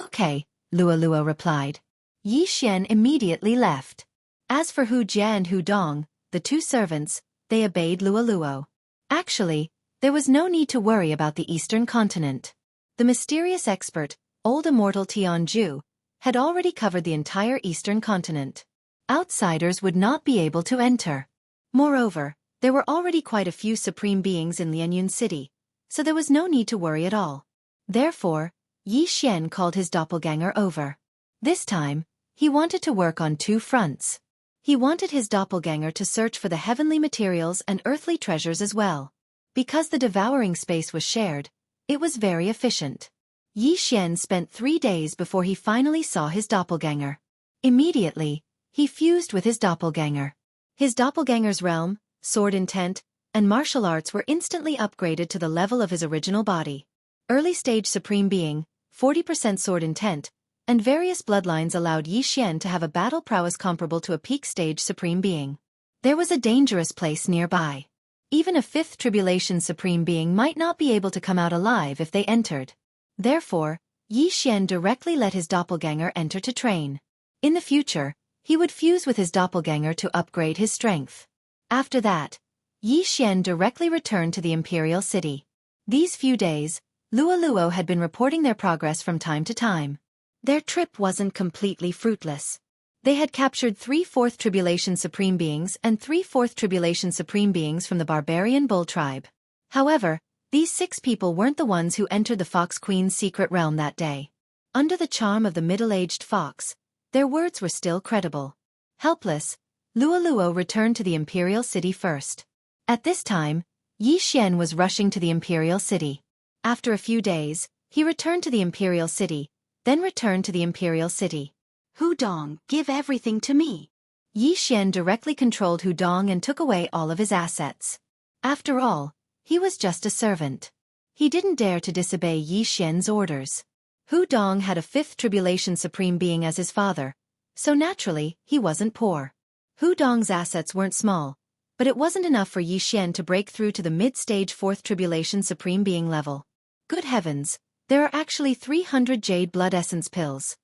Okay, Luo replied. Yi Xian immediately left. As for Hu Jia and Hu Dong, the 2 servants, they obeyed Luo. Actually, there was no need to worry about the Eastern continent. The mysterious expert, old immortal Tianju, had already covered the entire eastern continent. Outsiders would not be able to enter. Moreover, there were already quite a few supreme beings in Lianyun City, so there was no need to worry at all. Therefore, Yi Xian called his doppelganger over. This time, he wanted to work on two fronts. He wanted his doppelganger to search for the heavenly materials and earthly treasures as well. Because the devouring space was shared, it was very efficient. Yi Xian spent 3 days before he finally saw his doppelganger. Immediately, he fused with his doppelganger. His doppelganger's realm, sword intent, and martial arts were instantly upgraded to the level of his original body. Early stage supreme being, 40% sword intent, and various bloodlines allowed Yi Xian to have a battle prowess comparable to a peak stage supreme being. There was a dangerous place nearby. Even a 5th tribulation supreme being might not be able to come out alive if they entered. Therefore, Yi Xian directly let his doppelganger enter to train. In the future, he would fuse with his doppelganger to upgrade his strength. After that, Yi Xian directly returned to the Imperial City. These few days, Luo had been reporting their progress from time to time. Their trip wasn't completely fruitless. They had captured 3 4th Tribulation Supreme Beings and 3 4th Tribulation Supreme Beings from the Barbarian Bull tribe. However, these 6 people weren't the ones who entered the Fox Queen's secret realm that day. Under the charm of the middle-aged fox, their words were still credible. Helpless, Luo returned to the Imperial City first. At this time, Yi Xian was rushing to the Imperial City. After a few days, he returned to the Imperial City, then returned to the Imperial City. Hudong, give everything to me. Yi Xian directly controlled Hudong and took away all of his assets. After all, he was just a servant. He didn't dare to disobey Yi Xian's orders. Hudong had a 5th Tribulation Supreme Being as his father, so naturally, he wasn't poor. Hudong's assets weren't small, but it wasn't enough for Yi Xian to break through to the mid-stage 4th Tribulation Supreme Being level. Good heavens, there are actually 300 Jade Blood Essence pills.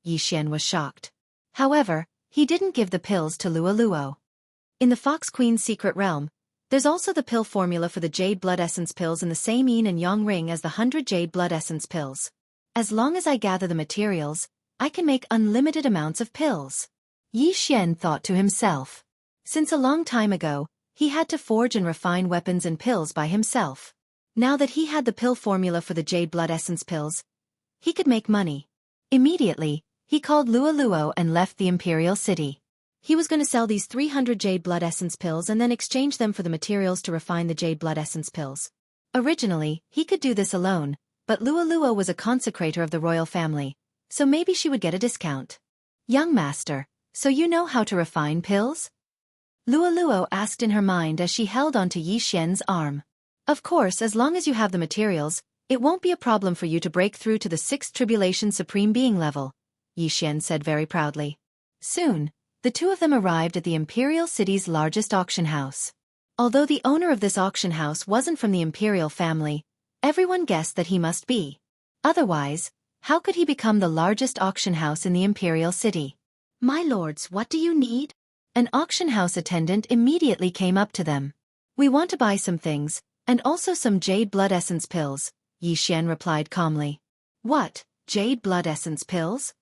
Yi Xian was shocked. However, he didn't give the pills to Luo. In the Fox Queen's secret realm, there's also the pill formula for the Jade Blood Essence pills in the same yin and yang ring as the 100 Jade Blood Essence pills. As long as I gather the materials, I can make unlimited amounts of pills. Yi Xian thought to himself. Since a long time ago, he had to forge and refine weapons and pills by himself. Now that he had the pill formula for the Jade Blood Essence pills, he could make money. Immediately, he called Luo and left the Imperial City. He was going to sell these 300 Jade Blood Essence pills and then exchange them for the materials to refine the Jade Blood Essence pills. Originally, he could do this alone, but Luo was a consecrator of the royal family, so maybe she would get a discount. Young master, so you know how to refine pills? Luo asked in her mind as she held onto Yi Xian's arm. Of course, as long as you have the materials, it won't be a problem for you to break through to the 6th Tribulation Supreme Being level, Yi Xian said very proudly. Soon, the two of them arrived at the Imperial City's largest auction house. Although the owner of this auction house wasn't from the Imperial family, everyone guessed that he must be. Otherwise, how could he become the largest auction house in the Imperial City? My lords, what do you need? An auction house attendant immediately came up to them. We want to buy some things, and also some Jade Blood Essence pills, Yi Xian replied calmly. What, Jade Blood Essence pills?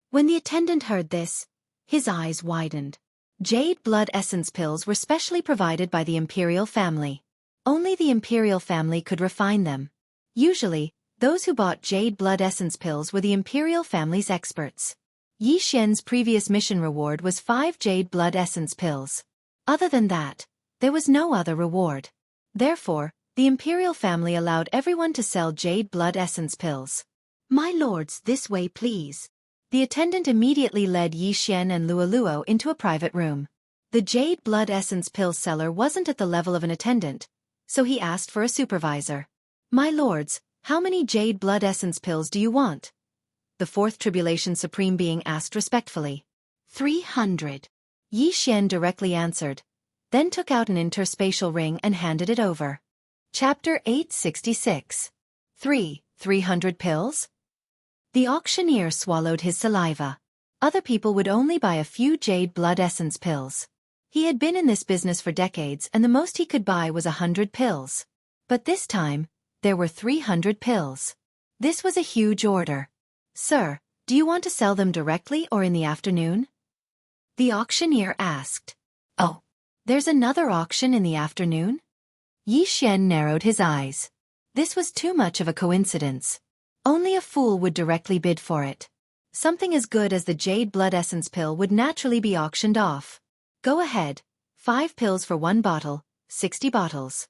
When the attendant heard this, his eyes widened. Jade Blood Essence pills were specially provided by the Imperial family. Only the Imperial family could refine them. Usually, those who bought Jade Blood Essence pills were the Imperial family's experts. Yi Xian's previous mission reward was 5 Jade Blood Essence pills. Other than that, there was no other reward. Therefore, the Imperial family allowed everyone to sell Jade Blood Essence pills. My lords, this way please. The attendant immediately led Yi Xian and Luo into a private room. The Jade Blood Essence pill seller wasn't at the level of an attendant, so he asked for a supervisor. My lords, how many Jade Blood Essence pills do you want? The 4th Tribulation Supreme Being asked respectfully. 300. Yi Xian directly answered, then took out an interspatial ring and handed it over. Chapter 866. 300 pills? The auctioneer swallowed his saliva. Other people would only buy a few Jade Blood Essence pills. He had been in this business for decades and the most he could buy was 100 pills. But this time, there were 300 pills. This was a huge order. Sir, do Do you want to sell them directly or in the afternoon? The auctioneer asked. Oh, there's another auction in the afternoon? Yi Xian narrowed his eyes. This was too much of a coincidence. Only a fool would directly bid for it. Something as good as the Jade Blood Essence pill would naturally be auctioned off. Go ahead, 5 pills for 1 bottle, 60 bottles.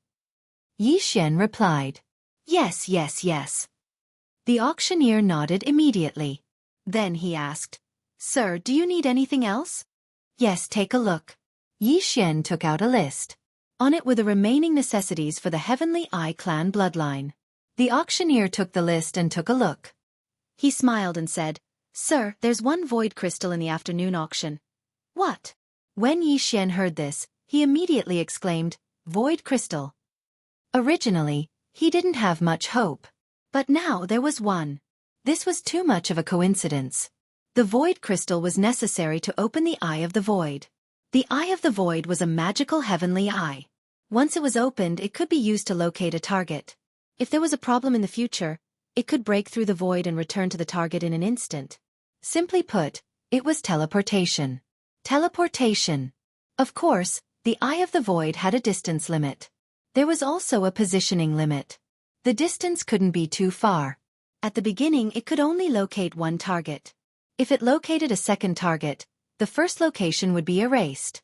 Yi Xian replied. Yes, yes, yes. The auctioneer nodded immediately. Then he asked, Sir, do you need anything else? Yes, take a look. Yi Xian took out a list. On it were the remaining necessities for the Heavenly Eye clan bloodline. The auctioneer took the list and took a look. He smiled and said, Sir, there's 1 void crystal in the afternoon auction. What? When Yi Xian heard this, he immediately exclaimed, Void crystal. Originally, he didn't have much hope. But now there was one. This was too much of a coincidence. The void crystal was necessary to open the Eye of the Void. The Eye of the Void was a magical heavenly eye. Once it was opened, it could be used to locate a target. If there was a problem in the future, it could break through the void and return to the target in an instant. Simply put, it was teleportation. Teleportation. Of course, the Eye of the Void had a distance limit. There was also a positioning limit. The distance couldn't be too far. At the beginning, it could only locate 1 target. If it located a second target, the first location would be erased.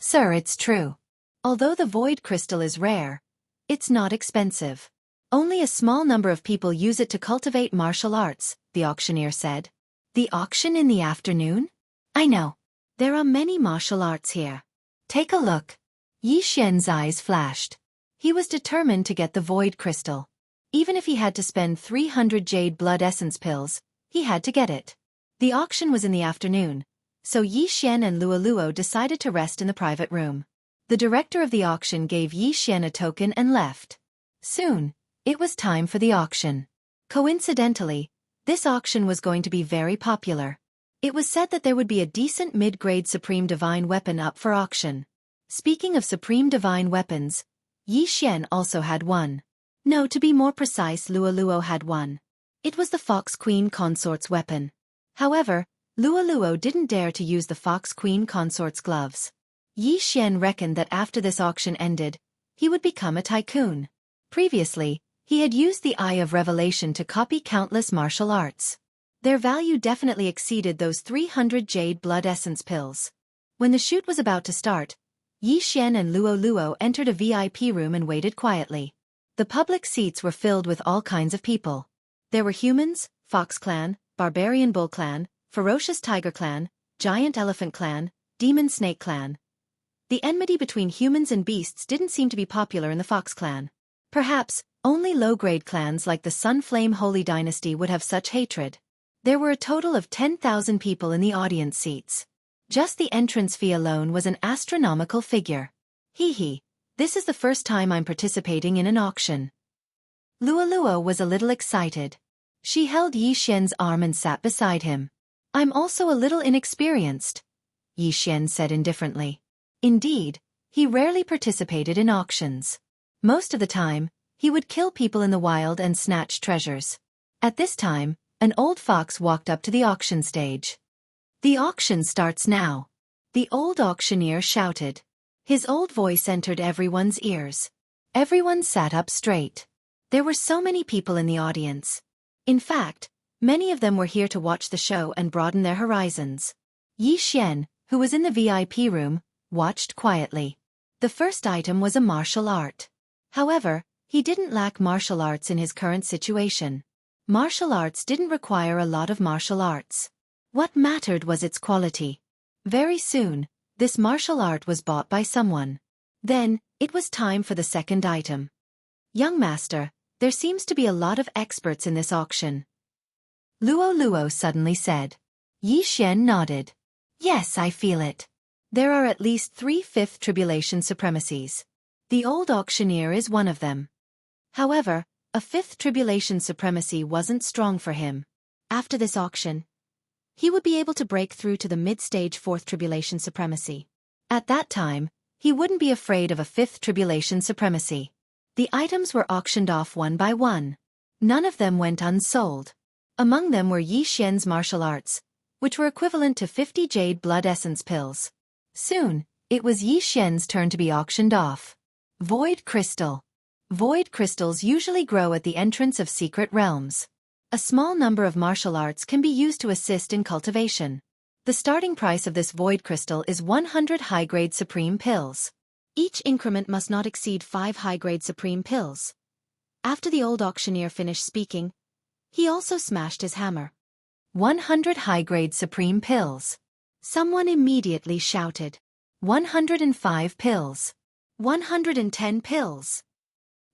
Sir, it's true. Although the void crystal is rare, it's not expensive. Only a small number of people use it to cultivate martial arts, the auctioneer said. The auction in the afternoon? I know. There are many martial arts here. Take a look. Yi Xian's eyes flashed. He was determined to get the void crystal. Even if he had to spend 300 Jade Blood Essence pills, he had to get it. The auction was in the afternoon, so Yi Xian and Luo decided to rest in the private room. The director of the auction gave Yi Xian a token and left. Soon, it was time for the auction. Coincidentally, this auction was going to be very popular. It was said that there would be a decent mid-grade Supreme Divine Weapon up for auction. Speaking of Supreme Divine Weapons, Yi Xian also had one. No, to be more precise, Luo had one. It was the Fox Queen Consort's weapon. However, Luo didn't dare to use the Fox Queen Consort's gloves. Yi Xian reckoned that after this auction ended, he would become a tycoon. Previously, he had used the Eye of Revelation to copy countless martial arts. Their value definitely exceeded those 300 Jade Blood Essence pills. When the shoot was about to start, Yi Xian and Luo entered a VIP room and waited quietly. The public seats were filled with all kinds of people. There were humans, Fox Clan, Barbarian Bull Clan, Ferocious Tiger Clan, Giant Elephant Clan, Demon Snake Clan. The enmity between humans and beasts didn't seem to be popular in the Fox Clan. Perhaps, only low-grade clans like the Sunflame Holy Dynasty would have such hatred. There were a total of 10,000 people in the audience seats. Just the entrance fee alone was an astronomical figure. Hee, this is the first time I'm participating in an auction. Luo was a little excited. She held Yi Xian's arm and sat beside him. I'm also a little inexperienced, Yi Xian said indifferently. Indeed, he rarely participated in auctions. Most of the time, he would kill people in the wild and snatch treasures. At this time, an old fox walked up to the auction stage. The auction starts now. The old auctioneer shouted. His old voice entered everyone's ears. Everyone sat up straight. There were so many people in the audience. In fact, many of them were here to watch the show and broaden their horizons. Yi Xian, who was in the VIP room, watched quietly. The first item was a martial art. However, he didn't lack martial arts in his current situation. Martial arts didn't require a lot of martial arts. What mattered was its quality. Very soon, this martial art was bought by someone. Then, it was time for the second item. Young master, there seems to be a lot of experts in this auction. Luo suddenly said. Yi Xian nodded. Yes, I feel it. There are at least 3 fifth tribulation supremacies. The old auctioneer is one of them. However, a 5th tribulation supremacy wasn't strong for him. After this auction, he would be able to break through to the mid-stage 4th tribulation supremacy. At that time, he wouldn't be afraid of a 5th tribulation supremacy. The items were auctioned off one by one. None of them went unsold. Among them were Yi Xian's martial arts, which were equivalent to 50 jade blood essence pills. Soon, it was Yi Xian's turn to be auctioned off. Void Crystal. Void crystals usually grow at the entrance of secret realms. A small number of martial arts can be used to assist in cultivation. The starting price of this void crystal is 100 high-grade supreme pills. Each increment must not exceed 5 high-grade supreme pills. After the old auctioneer finished speaking, he also smashed his hammer. 100 high-grade supreme pills. Someone immediately shouted. 105 pills. 110 pills.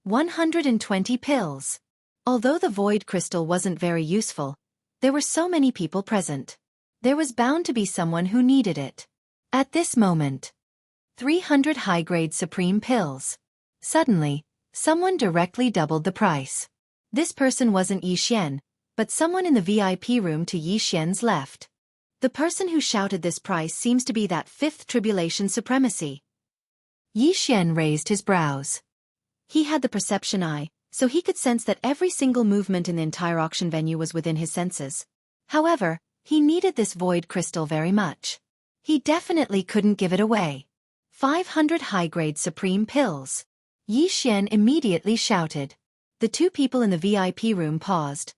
120 pills. Although the void crystal wasn't very useful, there were so many people present. There was bound to be someone who needed it. At this moment, 300 high-grade supreme pills. Suddenly, someone directly doubled the price. This person wasn't Yi Xian, but someone in the VIP room to Yi Xian's left. The person who shouted this price seems to be that fifth tribulation supremacy. Yi Xian raised his brows. He had the perception eye, so he could sense that every single movement in the entire auction venue was within his senses. However, he needed this void crystal very much. He definitely couldn't give it away. 500 high-grade supreme pills. Yi Xian immediately shouted. The two people in the VIP room paused.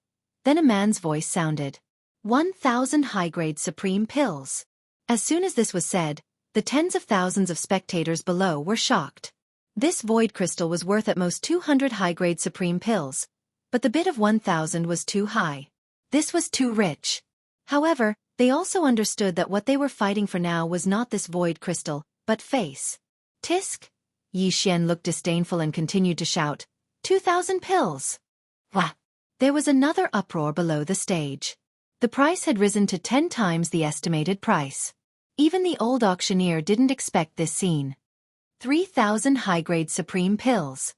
Then a man's voice sounded. 1,000 high-grade supreme pills. As soon as this was said, the tens of thousands of spectators below were shocked. This void crystal was worth at most 200 high-grade supreme pills, but the bid of 1,000 was too high. This was too rich. However, they also understood that what they were fighting for now was not this void crystal, but face. Tisk! Yi Xian looked disdainful and continued to shout, 2,000 pills! Wah! There was another uproar below the stage. The price had risen to 10 times the estimated price. Even the old auctioneer didn't expect this scene. 3,000 high-grade supreme pills.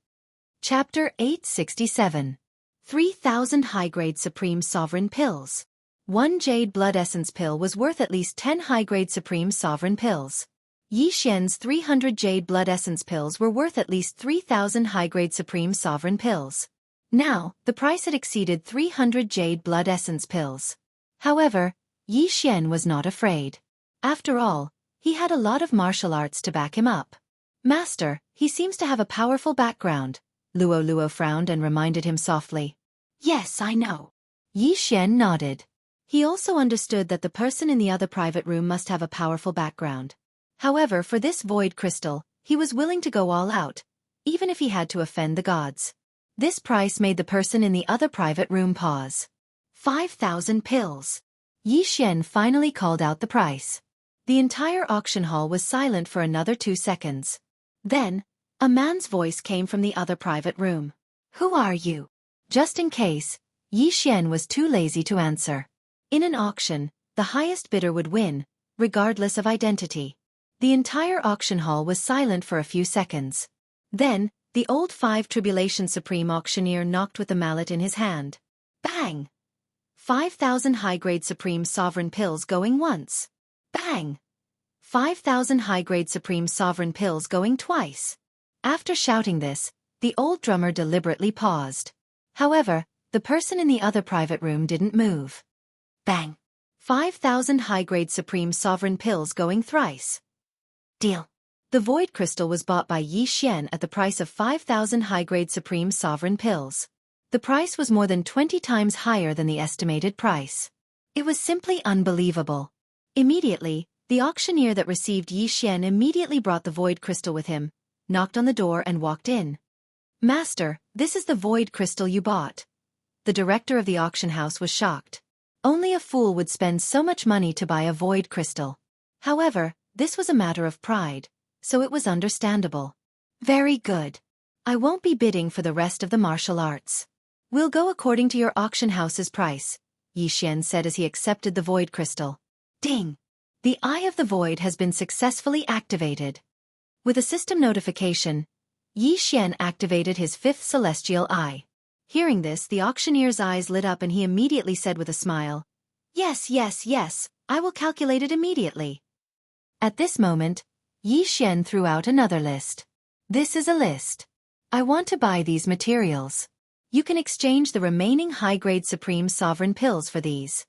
Chapter 867. 3,000 high-grade supreme sovereign pills. 1 jade blood essence pill was worth at least 10 high-grade supreme sovereign pills. Yi Xian's 300 jade blood essence pills were worth at least 3,000 high-grade supreme sovereign pills. Now, the price had exceeded 300 jade blood essence pills. However, Yi Xian was not afraid. After all, he had a lot of martial arts to back him up. Master, he seems to have a powerful background. Luo frowned and reminded him softly. Yes, I know. Yi Xian nodded. He also understood that the person in the other private room must have a powerful background. However, for this void crystal, he was willing to go all out, even if he had to offend the gods. This price made the person in the other private room pause. 5,000 pills. Yi Xian finally called out the price. The entire auction hall was silent for another 2 seconds. Then, a man's voice came from the other private room. Who are you? Just in case, Yi Xian was too lazy to answer. In an auction, the highest bidder would win, regardless of identity. The entire auction hall was silent for a few seconds. Then, the old 5 Tribulation Supreme auctioneer knocked with the mallet in his hand. Bang! 5,000 high-grade Supreme Sovereign pills going once. Bang! 5,000 high-grade Supreme Sovereign pills going twice. After shouting this, the old drummer deliberately paused. However, the person in the other private room didn't move. Bang! 5,000 high-grade Supreme Sovereign pills going thrice. Deal. The void crystal was bought by Yi Xian at the price of 5,000 high-grade Supreme Sovereign pills. The price was more than 20 times higher than the estimated price. It was simply unbelievable. Immediately, the auctioneer that received Yi Xian immediately brought the void crystal with him, knocked on the door and walked in. Master, this is the void crystal you bought. The director of the auction house was shocked. Only a fool would spend so much money to buy a void crystal. However, this was a matter of pride, so it was understandable. Very good. I won't be bidding for the rest of the martial arts. We'll go according to your auction house's price, Yi Xian said as he accepted the void crystal. Ding! The Eye of the Void has been successfully activated. With a system notification, Yi Xian activated his 5th celestial eye. Hearing this, the auctioneer's eyes lit up and he immediately said with a smile, Yes, I will calculate it immediately. At this moment, Yi Xian threw out another list. This is a list. I want to buy these materials. You can exchange the remaining high-grade Supreme Sovereign pills for these.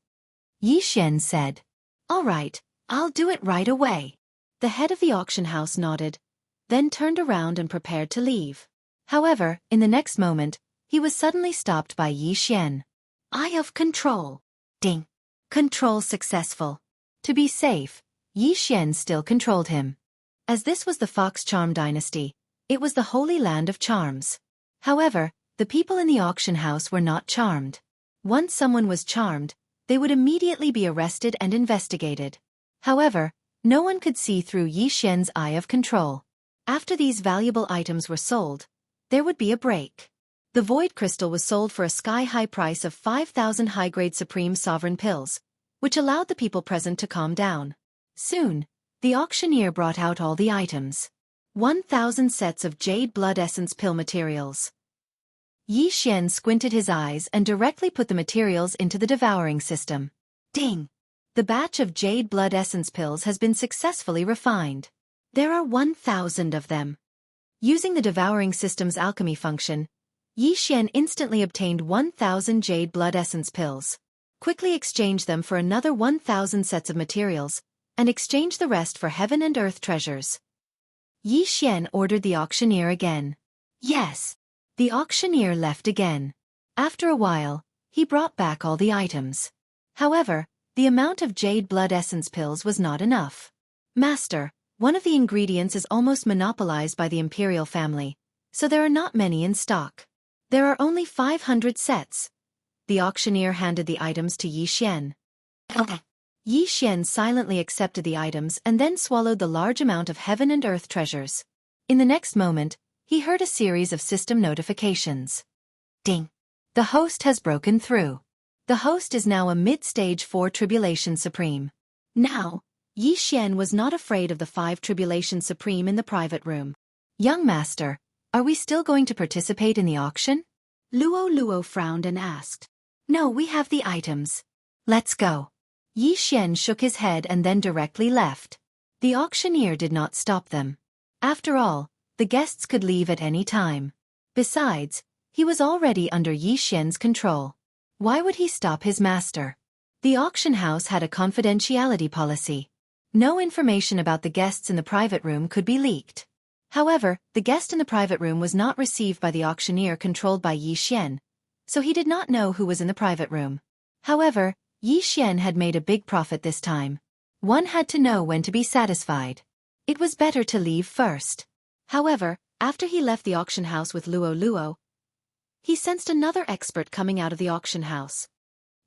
Yi Xian said. All right, I'll do it right away. The head of the auction house nodded, then turned around and prepared to leave. However, in the next moment, he was suddenly stopped by Yi Xian. Eye of Control. Ding. Control successful. To be safe, Yi Xian still controlled him. As this was the Fox Charm dynasty, it was the holy land of charms. However, the people in the auction house were not charmed. Once someone was charmed, they would immediately be arrested and investigated. However, no one could see through Yi Xian's eye of control. After these valuable items were sold, there would be a break. The Void Crystal was sold for a sky-high price of 5,000 high-grade Supreme Sovereign pills, which allowed the people present to calm down. Soon, the auctioneer brought out all the items. 1,000 sets of Jade Blood Essence pill materials. Yi Xian squinted his eyes and directly put the materials into the devouring system. Ding! The batch of Jade Blood Essence pills has been successfully refined. There are 1,000 of them. Using the devouring system's alchemy function, Yi Xian instantly obtained 1,000 Jade Blood Essence pills, quickly exchanged them for another 1,000 sets of materials, and exchanged the rest for heaven and earth treasures. Yi Xian ordered the auctioneer again. Yes. The auctioneer left again. After a while, he brought back all the items. However, the amount of Jade Blood Essence pills was not enough. Master, one of the ingredients is almost monopolized by the imperial family, so there are not many in stock. There are only 500 sets. The auctioneer handed the items to Yi Xian. Yi Xian silently accepted the items and then swallowed the large amount of heaven and earth treasures. In the next moment, he heard a series of system notifications. Ding! The host has broken through. The host is now a mid-stage 4 Tribulation Supreme. Now, Yi Xian was not afraid of the 5 Tribulation Supreme in the private room. Young master, are we still going to participate in the auction? Luo frowned and asked. No, we have the items. Let's go. Yi Xian shook his head and then directly left. The auctioneer did not stop them. After all, the guests could leave at any time. Besides, he was already under Yi Xian's control. Why would he stop his master? The auction house had a confidentiality policy. No information about the guests in the private room could be leaked. However, the guest in the private room was not received by the auctioneer controlled by Yi Xian, so he did not know who was in the private room. However, Yi Xian had made a big profit this time. One had to know when to be satisfied. It was better to leave first. However, after he left the auction house with Luo, he sensed another expert coming out of the auction house.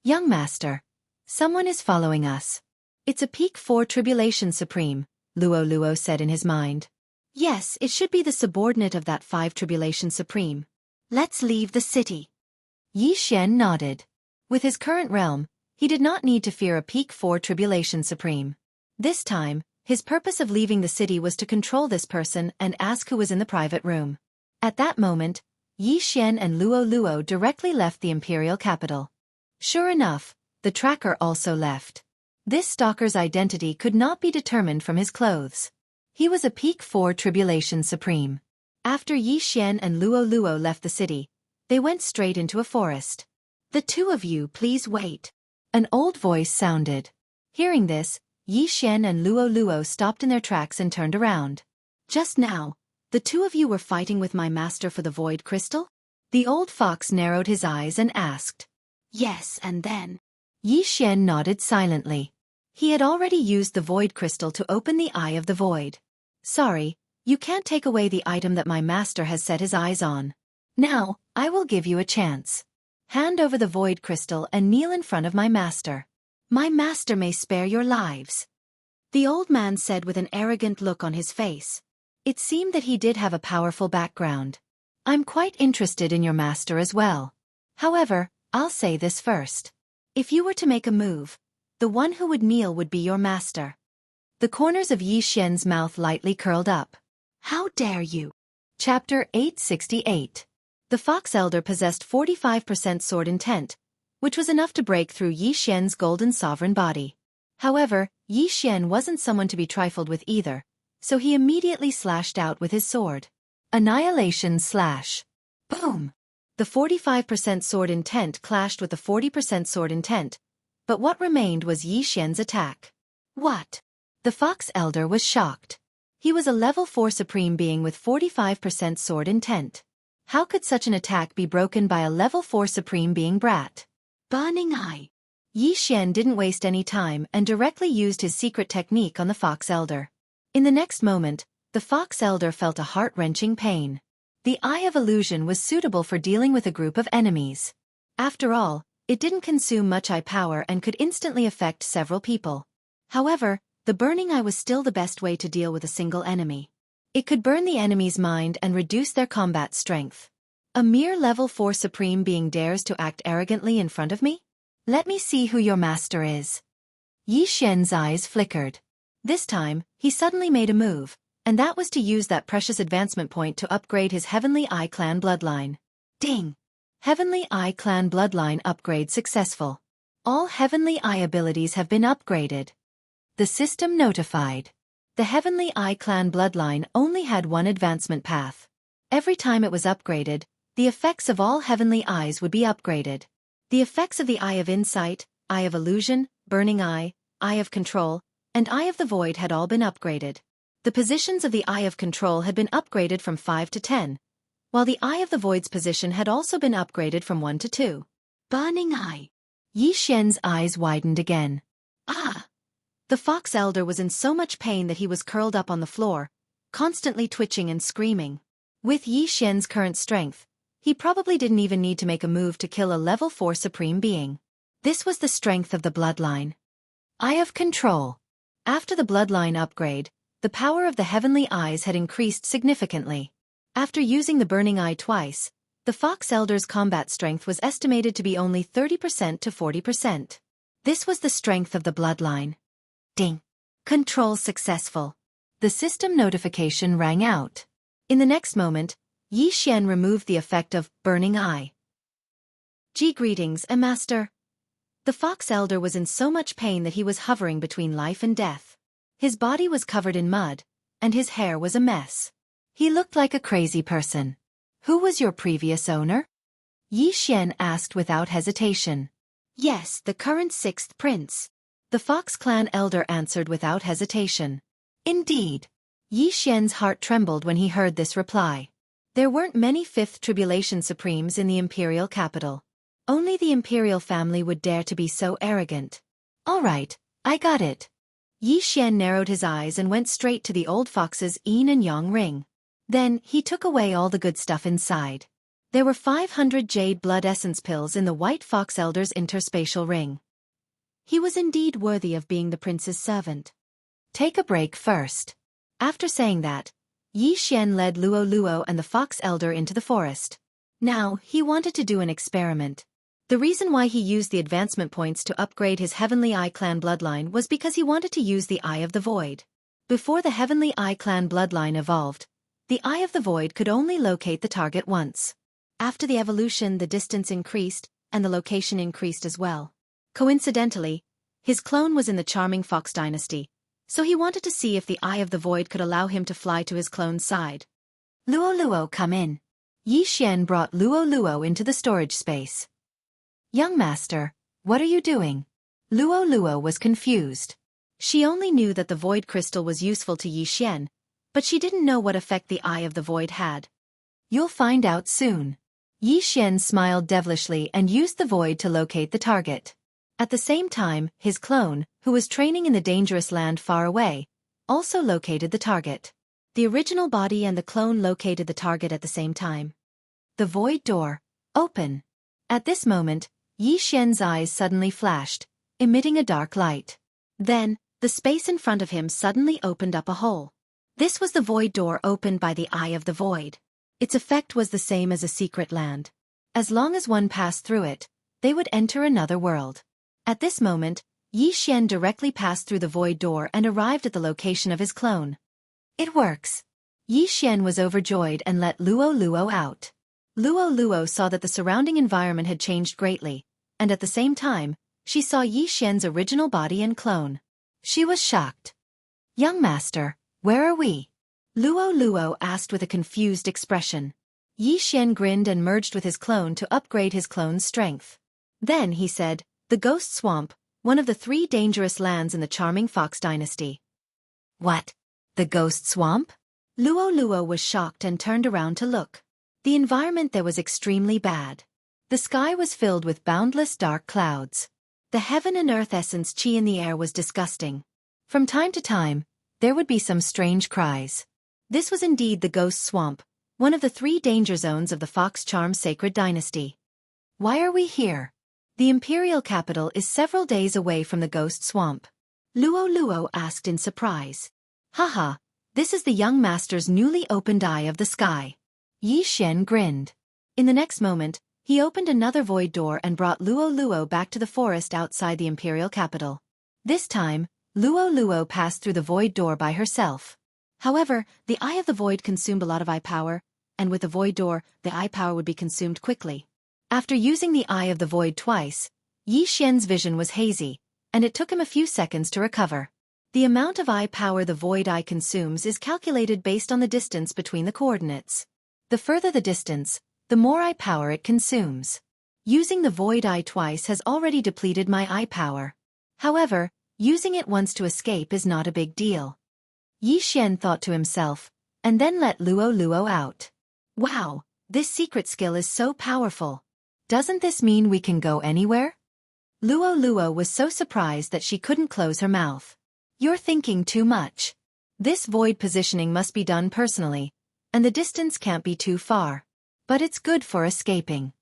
Young master, someone is following us. It's a Peak 4 Tribulation Supreme, Luo said in his mind. Yes, it should be the subordinate of that 5 Tribulation Supreme. Let's leave the city. Yi Xian nodded. With his current realm, he did not need to fear a Peak 4 Tribulation Supreme. This time, his purpose of leaving the city was to control this person and ask who was in the private room. At that moment, Yi Xian and Luo directly left the imperial capital. Sure enough, the tracker also left. This stalker's identity could not be determined from his clothes. He was a Peak 4 Tribulation Supreme. After Yi Xian and Luo left the city, they went straight into a forest. The two of you please wait. An old voice sounded. Hearing this, Yi Xian and Luo stopped in their tracks and turned around. Just now, the two of you were fighting with my master for the Void Crystal? The old fox narrowed his eyes and asked. Yes, and then? Yi Xian nodded silently. He had already used the Void Crystal to open the Eye of the Void. Sorry, you can't take away the item that my master has set his eyes on. Now, I will give you a chance. Hand over the Void Crystal and kneel in front of my master. My master may spare your lives. The old man said with an arrogant look on his face. It seemed that he did have a powerful background. I'm quite interested in your master as well. However, I'll say this first. If you were to make a move, the one who would kneel would be your master. The corners of Yi Xian's mouth lightly curled up. How dare you? Chapter 868. The Fox Elder possessed 45% sword intent, which was enough to break through Yi Xian's golden sovereign body. However, Yi Xian wasn't someone to be trifled with either, so he immediately slashed out with his sword. Annihilation slash. Boom! The 45% sword intent clashed with the 40% sword intent, but what remained was Yi Xian's attack. What? The Fox Elder was shocked. He was a level 4 supreme being with 45% sword intent. How could such an attack be broken by a level 4 supreme being brat? Burning Eye. Yi Xian didn't waste any time and directly used his secret technique on the Fox Elder. In the next moment, the Fox Elder felt a heart-wrenching pain. The Eye of Illusion was suitable for dealing with a group of enemies. After all, it didn't consume much eye power and could instantly affect several people. However, the Burning Eye was still the best way to deal with a single enemy. It could burn the enemy's mind and reduce their combat strength. A mere level 4 supreme being dares to act arrogantly in front of me? Let me see who your master is. Yi Xian's eyes flickered. This time, he suddenly made a move, and that was to use that precious advancement point to upgrade his Heavenly Eye Clan bloodline. Ding! Heavenly Eye Clan bloodline upgrade successful. All Heavenly Eye abilities have been upgraded. The system notified. The Heavenly Eye Clan bloodline only had one advancement path. Every time it was upgraded, the effects of all Heavenly Eyes would be upgraded. The effects of the Eye of Insight, Eye of Illusion, Burning Eye, Eye of Control, and Eye of the Void had all been upgraded. The positions of the Eye of Control had been upgraded from 5 to 10, while the Eye of the Void's position had also been upgraded from 1 to 2. Burning Eye. Yi Xian's eyes widened again. Ah! The Fox Elder was in so much pain that he was curled up on the floor, constantly twitching and screaming. With Yi Xian's current strength, he probably didn't even need to make a move to kill a level 4 supreme being. This was the strength of the bloodline. Eye of Control. After the bloodline upgrade, the power of the Heavenly Eyes had increased significantly. After using the Burning Eye twice, the Fox Elder's combat strength was estimated to be only 30% to 40%. This was the strength of the bloodline. Ding! Control successful. The system notification rang out. In the next moment, Yi Xian removed the effect of Burning Eye. Greetings, Master. The Fox Elder was in so much pain that he was hovering between life and death. His body was covered in mud, and his hair was a mess. He looked like a crazy person. Who was your previous owner? Yi Xian asked without hesitation. Yes, the current 6th prince. The Fox Clan Elder answered without hesitation. Indeed. Yi Xian's heart trembled when he heard this reply. There weren't many 5th Tribulation Supremes in the Imperial capital. Only the Imperial family would dare to be so arrogant. All right, I got it. Yi Xian narrowed his eyes and went straight to the old fox's yin and yang ring. Then, he took away all the good stuff inside. There were 500 jade blood essence pills in the White Fox Elder's interspatial ring. He was indeed worthy of being the prince's servant. Take a break first. After saying that, Yi Xian led Luo Luo and the Fox Elder into the forest. Now, he wanted to do an experiment. The reason why he used the advancement points to upgrade his Heavenly Eye Clan bloodline was because he wanted to use the Eye of the Void. Before the Heavenly Eye Clan bloodline evolved, the Eye of the Void could only locate the target once. After the evolution, the distance increased, and the location increased as well. Coincidentally, his clone was in the charming Fox dynasty, so he wanted to see if the Eye of the Void could allow him to fly to his clone's side. Luo Luo, come in. Yi Xian brought Luo Luo into the storage space. Young master, what are you doing? Luo Luo was confused. She only knew that the Void Crystal was useful to Yi Xian, but she didn't know what effect the Eye of the Void had. You'll find out soon. Yi Xian smiled devilishly and used the Void to locate the target. At the same time, his clone, who was training in the dangerous land far away, also located the target. The original body and the clone located the target at the same time. The Void Door. Open. At this moment, Yi Xian's eyes suddenly flashed, emitting a dark light. Then, the space in front of him suddenly opened up a hole. This was the Void Door opened by the Eye of the Void. Its effect was the same as a secret land. As long as one passed through it, they would enter another world. At this moment, Yi Xian directly passed through the Void Door and arrived at the location of his clone. It works. Yi Xian was overjoyed and let Luo Luo out. Luo Luo saw that the surrounding environment had changed greatly, and at the same time, she saw Yi Xian's original body and clone. She was shocked. Young master, where are we? Luo Luo asked with a confused expression. Yi Xian grinned and merged with his clone to upgrade his clone's strength. Then he said, "The Ghost Swamp, one of the 3 dangerous lands in the charming Fox dynasty." "What? The Ghost Swamp?" Luo Luo was shocked and turned around to look. The environment there was extremely bad. The sky was filled with boundless dark clouds. The heaven and earth essence chi in the air was disgusting. From time to time, there would be some strange cries. This was indeed the Ghost Swamp, one of the 3 danger zones of the Fox Charm Sacred Dynasty. "Why are we here?" "The imperial capital is several days away from the Ghost Swamp," Luo Luo asked in surprise. "Haha, this is the young master's newly opened eye of the sky." Yi Xian grinned. In the next moment, he opened another void door and brought Luo Luo back to the forest outside the imperial capital. This time, Luo Luo passed through the void door by herself. However, the Eye of the Void consumed a lot of eye power, and with the void door, the eye power would be consumed quickly. After using the Eye of the Void twice, Yi Xian's vision was hazy, and it took him a few seconds to recover. The amount of eye power the void eye consumes is calculated based on the distance between the coordinates. The further the distance, the more eye power it consumes. Using the void eye twice has already depleted my eye power. However, using it once to escape is not a big deal. Yi Xian thought to himself, and then let Luo Luo out. Wow, this secret skill is so powerful. Doesn't this mean we can go anywhere? Luo Luo was so surprised that she couldn't close her mouth. "You're thinking too much. This void positioning must be done personally, and the distance can't be too far. But it's good for escaping."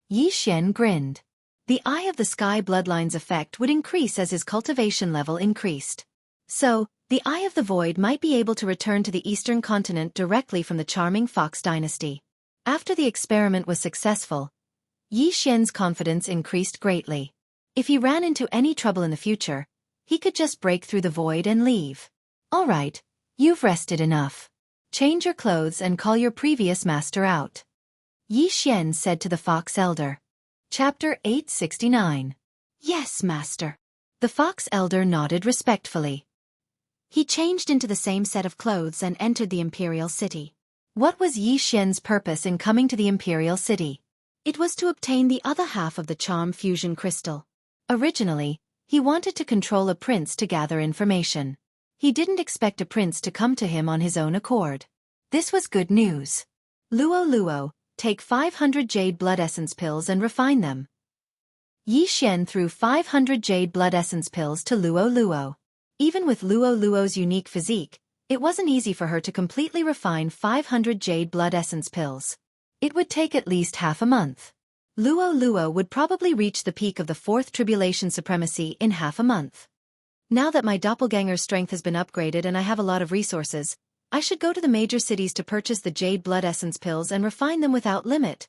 Yi Xian grinned. The Eye of the Sky bloodline's effect would increase as his cultivation level increased. So, the Eye of the Void might be able to return to the eastern continent directly from the charming Fox dynasty. After the experiment was successful, Yi Xian's confidence increased greatly. If he ran into any trouble in the future, he could just break through the void and leave. "All right, you've rested enough. Change your clothes and call your previous master out," Yi Xian said to the Fox Elder. Chapter 869. "Yes, master." The Fox Elder nodded respectfully. He changed into the same set of clothes and entered the Imperial City. What was Yi Xian's purpose in coming to the Imperial City? It was to obtain the other half of the Charm Fusion Crystal. Originally, he wanted to control a prince to gather information. He didn't expect a prince to come to him on his own accord. This was good news. "Luo Luo, take 500 Jade Blood Essence pills and refine them." Yi Xian threw 500 Jade Blood Essence pills to Luo Luo. Even with Luo Luo's unique physique, it wasn't easy for her to completely refine 500 Jade Blood Essence pills. It would take at least half a month. Luo Luo would probably reach the peak of the 4th Tribulation Supremacy in half a month. Now that my doppelganger's strength has been upgraded and I have a lot of resources, I should go to the major cities to purchase the Jade Blood Essence pills and refine them without limit,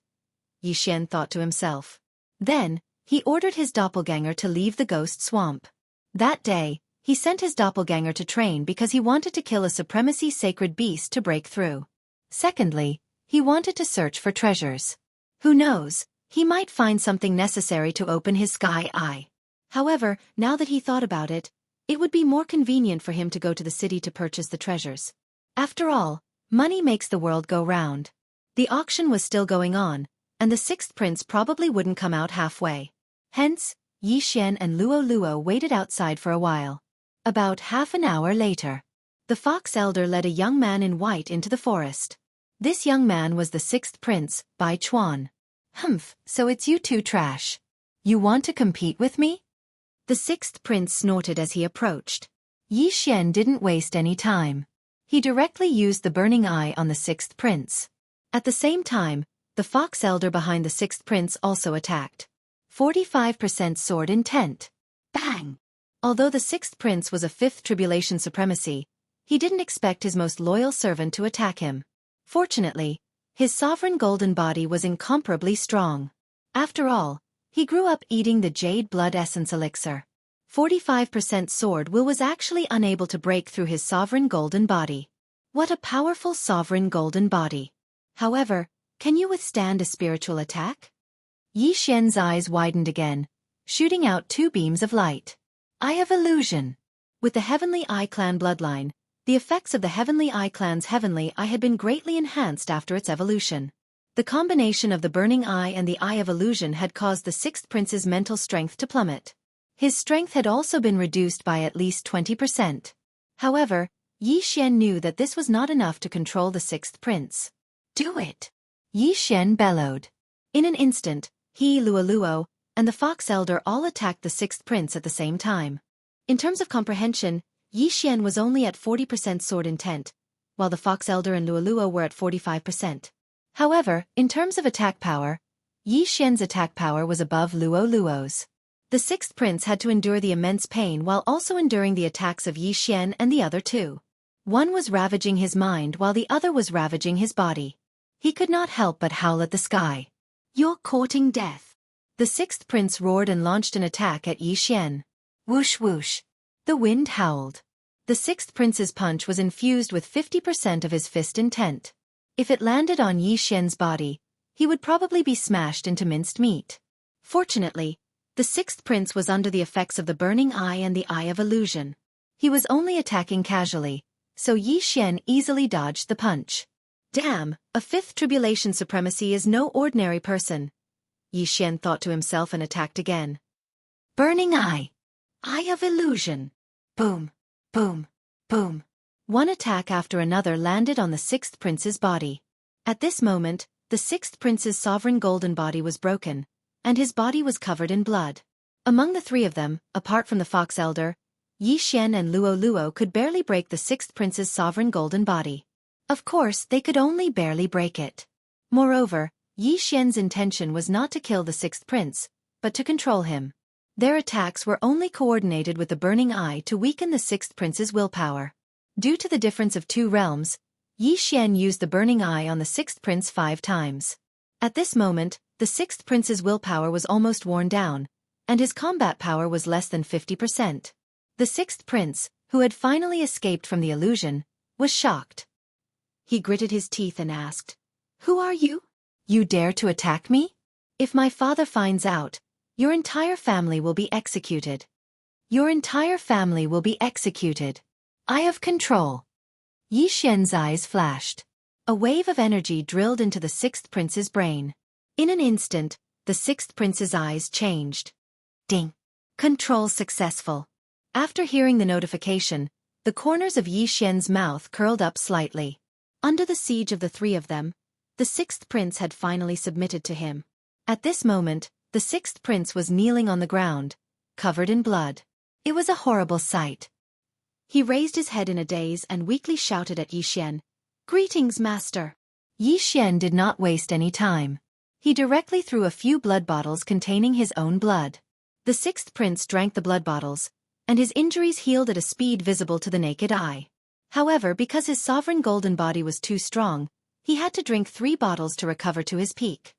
Yi Xian thought to himself. Then, he ordered his doppelganger to leave the Ghost Swamp. That day, he sent his doppelganger to train because he wanted to kill a supremacy sacred beast to break through. Secondly, he wanted to search for treasures. Who knows, he might find something necessary to open his sky eye. However, now that he thought about it, it would be more convenient for him to go to the city to purchase the treasures. After all, money makes the world go round. The auction was still going on, and the 6th prince probably wouldn't come out halfway. Hence, Yi Xian and Luo Luo waited outside for a while. About half an hour later, the Fox Elder led a young man in white into the forest. This young man was the 6th prince, Bai Chuan. "Humph, so it's you two trash. You want to compete with me?" The 6th prince snorted as he approached. Yi Xian didn't waste any time. He directly used the burning eye on the 6th prince. At the same time, the Fox Elder behind the 6th prince also attacked. 45% sword intent. Bang! Although the 6th prince was a 5th Tribulation Supremacy, he didn't expect his most loyal servant to attack him. Fortunately, his sovereign golden body was incomparably strong. After all, he grew up eating the Jade Blood Essence elixir. 45% sword will was actually unable to break through his sovereign golden body. What a powerful sovereign golden body. However, can you withstand a spiritual attack? Yi Xian's eyes widened again, shooting out 2 beams of light. Eye of Illusion. With the Heavenly Eye Clan bloodline, the effects of the Heavenly Eye Clan's Heavenly Eye had been greatly enhanced after its evolution. The combination of the burning eye and the eye of illusion had caused the sixth prince's mental strength to plummet. His strength had also been reduced by at least 20%. However, Yi Xian knew that this was not enough to control the sixth prince. "Do it!" Yi Xian bellowed. In an instant, he, Luo, and the Fox Elder all attacked the sixth prince at the same time. In terms of comprehension, Yi Xian was only at 40% sword intent, while the Fox Elder and Luo were at 45%. However, in terms of attack power, Yi Xian's attack power was above Luo's. The sixth prince had to endure the immense pain while also enduring the attacks of Yi Xian and the other two. One was ravaging his mind while the other was ravaging his body. He could not help but howl at the sky. "You're courting death." The sixth prince roared and launched an attack at Yi Xian. Whoosh whoosh. The wind howled. The sixth prince's punch was infused with 50% of his fist intent. If it landed on Yi Xian's body, he would probably be smashed into minced meat. Fortunately, the sixth prince was under the effects of the burning eye and the eye of illusion. He was only attacking casually, so Yi Xian easily dodged the punch. Damn, a fifth tribulation supremacy is no ordinary person. Yi Xian thought to himself and attacked again. Burning eye. Eye of illusion. Boom, boom, boom. One attack after another landed on the sixth prince's body. At this moment, the sixth prince's sovereign golden body was broken, and his body was covered in blood. Among the three of them, apart from the Fox Elder, Yi Xian and Luo could barely break the sixth prince's sovereign golden body. Of course, they could only barely break it. Moreover, Yi Xian's intention was not to kill the sixth prince, but to control him. Their attacks were only coordinated with the burning eye to weaken the sixth prince's willpower. Due to the difference of two realms, Yi Xian used the burning eye on the sixth prince 5 times. At this moment, the sixth prince's willpower was almost worn down, and his combat power was less than 50%. The sixth prince, who had finally escaped from the illusion, was shocked. He gritted his teeth and asked, "Who are you? You dare to attack me? If my father finds out, your entire family will be executed. Your entire family will be executed. I have control." Yi Xian's eyes flashed. A wave of energy drilled into the sixth prince's brain. In an instant, the sixth prince's eyes changed. Ding! Control successful. After hearing the notification, the corners of Yi Xian's mouth curled up slightly. Under the siege of the three of them, the sixth prince had finally submitted to him. At this moment, the sixth prince was kneeling on the ground, covered in blood. It was a horrible sight. He raised his head in a daze and weakly shouted at Yi Xian, "Greetings, master." Yi Xian did not waste any time. He directly threw a few blood bottles containing his own blood. The sixth prince drank the blood bottles, and his injuries healed at a speed visible to the naked eye. However, because his sovereign golden body was too strong, he had to drink 3 bottles to recover to his peak.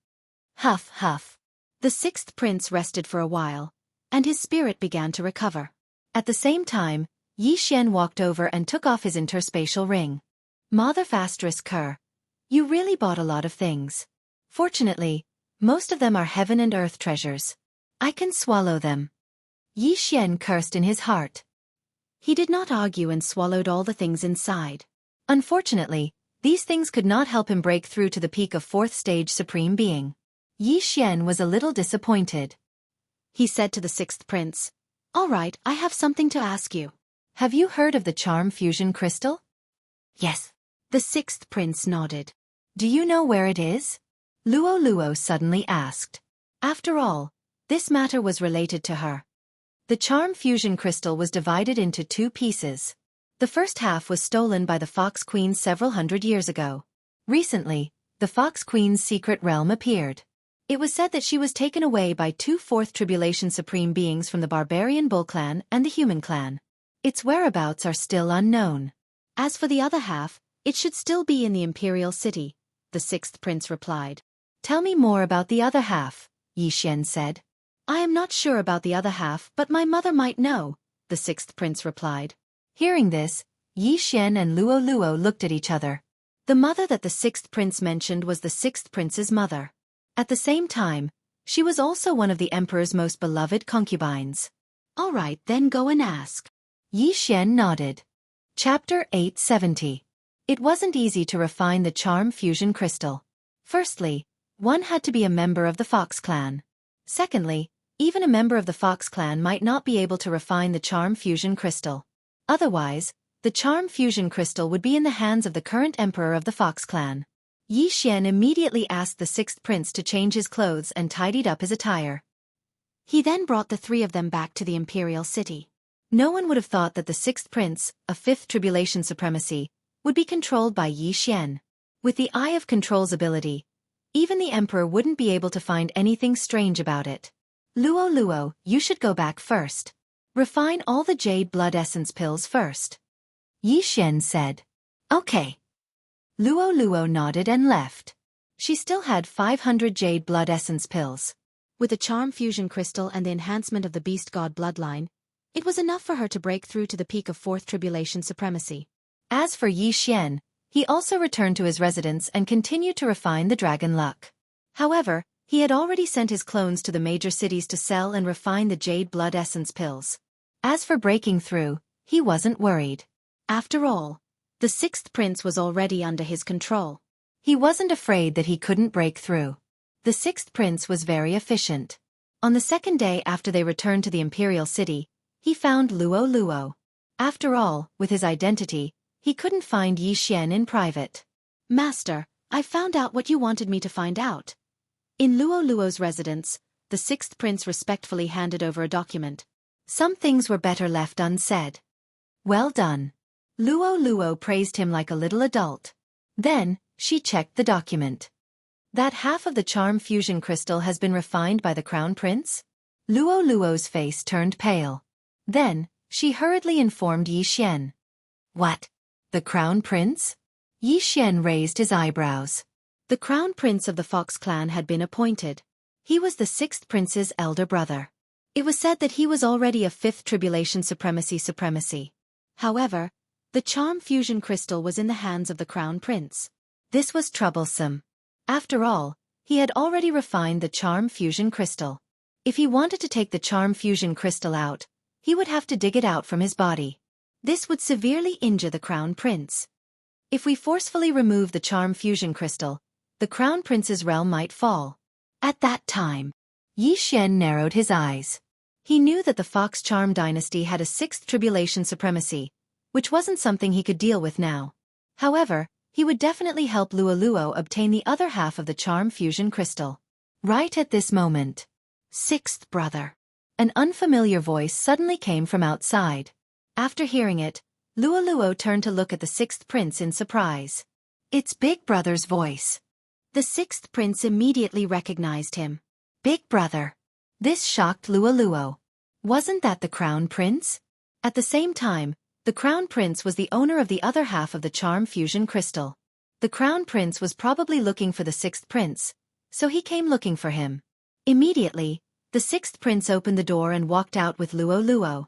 Huff, huff. The sixth prince rested for a while, and his spirit began to recover. At the same time, Yi Xian walked over and took off his interspatial ring. Mother Cur, you really bought a lot of things. Fortunately, most of them are heaven and earth treasures. I can swallow them. Yi Xian cursed in his heart. He did not argue and swallowed all the things inside. Unfortunately, these things could not help him break through to the peak of 4th stage Supreme Being. Yi Xian was a little disappointed. He said to the sixth prince, "All right, I have something to ask you. Have you heard of the charm fusion crystal?" "Yes." The sixth prince nodded. "Do you know where it is?" Luo suddenly asked. After all, this matter was related to her. The charm fusion crystal was divided into 2 pieces. The first half was stolen by the Fox Queen several hundred years ago. Recently, the Fox Queen's secret realm appeared. It was said that she was taken away by 2 4th Tribulation Supreme Beings from the Barbarian Bull Clan and the Human Clan. Its whereabouts are still unknown. As for the other half, it should still be in the Imperial City, the sixth prince replied. "Tell me more about the other half," Yi Xian said. "I am not sure about the other half, but my mother might know," the sixth prince replied. Hearing this, Yi Xian and Luo looked at each other. The mother that the sixth prince mentioned was the sixth prince's mother. At the same time, she was also one of the emperor's most beloved concubines. "All right, then go and ask." Yi Xian nodded. Chapter 870. It wasn't easy to refine the charm fusion crystal. Firstly, one had to be a member of the Fox clan. Secondly, even a member of the Fox clan might not be able to refine the charm fusion crystal. Otherwise, the charm fusion crystal would be in the hands of the current emperor of the Fox clan. Yi Xian immediately asked the sixth prince to change his clothes and tidied up his attire. He then brought the three of them back to the imperial city. No one would have thought that the sixth prince, a fifth tribulation supremacy, would be controlled by Yi Xian. With the Eye of Control's ability, even the emperor wouldn't be able to find anything strange about it. Luo Luo, you should go back first. Refine all the jade blood essence pills first. Yi Xian said. Okay. Luo Luo nodded and left. She still had 500 jade blood essence pills. With the charm fusion crystal and the enhancement of the beast god bloodline, it was enough for her to break through to the peak of fourth tribulation supremacy. As for Yi Xian, he also returned to his residence and continued to refine the dragon luck. However, he had already sent his clones to the major cities to sell and refine the jade blood essence pills. As for breaking through, he wasn't worried. After all, the sixth prince was already under his control. He wasn't afraid that he couldn't break through. The sixth prince was very efficient. On the second day after they returned to the imperial city, he found Luo Luo. After all, with his identity, he couldn't find Yi Xian in private. Master, I found out what you wanted me to find out. In Luo Luo's residence, the sixth prince respectfully handed over a document. Some things were better left unsaid. Well done. Luo Luo praised him like a little adult. Then, she checked the document. That half of the charm fusion crystal has been refined by the crown prince? Luo Luo's face turned pale. Then, she hurriedly informed Yi Xian. What? The crown prince? Yi Xian raised his eyebrows. The crown prince of the Fox clan had been appointed. He was the sixth prince's elder brother. It was said that he was already a fifth tribulation supremacy. However, the charm fusion crystal was in the hands of the crown prince. This was troublesome. After all, he had already refined the charm fusion crystal. If he wanted to take the charm fusion crystal out, he would have to dig it out from his body. This would severely injure the crown prince. If we forcefully remove the charm fusion crystal, the crown prince's realm might fall. At that time, Yi Xian narrowed his eyes. He knew that the Fox charm dynasty had a sixth tribulation supremacy, which wasn't something he could deal with now. However, he would definitely help Luo Luo obtain the other half of the charm fusion crystal. Right at this moment. Sixth brother. An unfamiliar voice suddenly came from outside. After hearing it, Luo Luo turned to look at the sixth prince in surprise. It's Big Brother's voice. The sixth prince immediately recognized him. Big Brother. This shocked Luo Luo. Wasn't that the crown prince? At the same time, the crown prince was the owner of the other half of the charm fusion crystal. The crown prince was probably looking for the sixth prince, so he came looking for him. Immediately, the sixth prince opened the door and walked out with Luo Luo.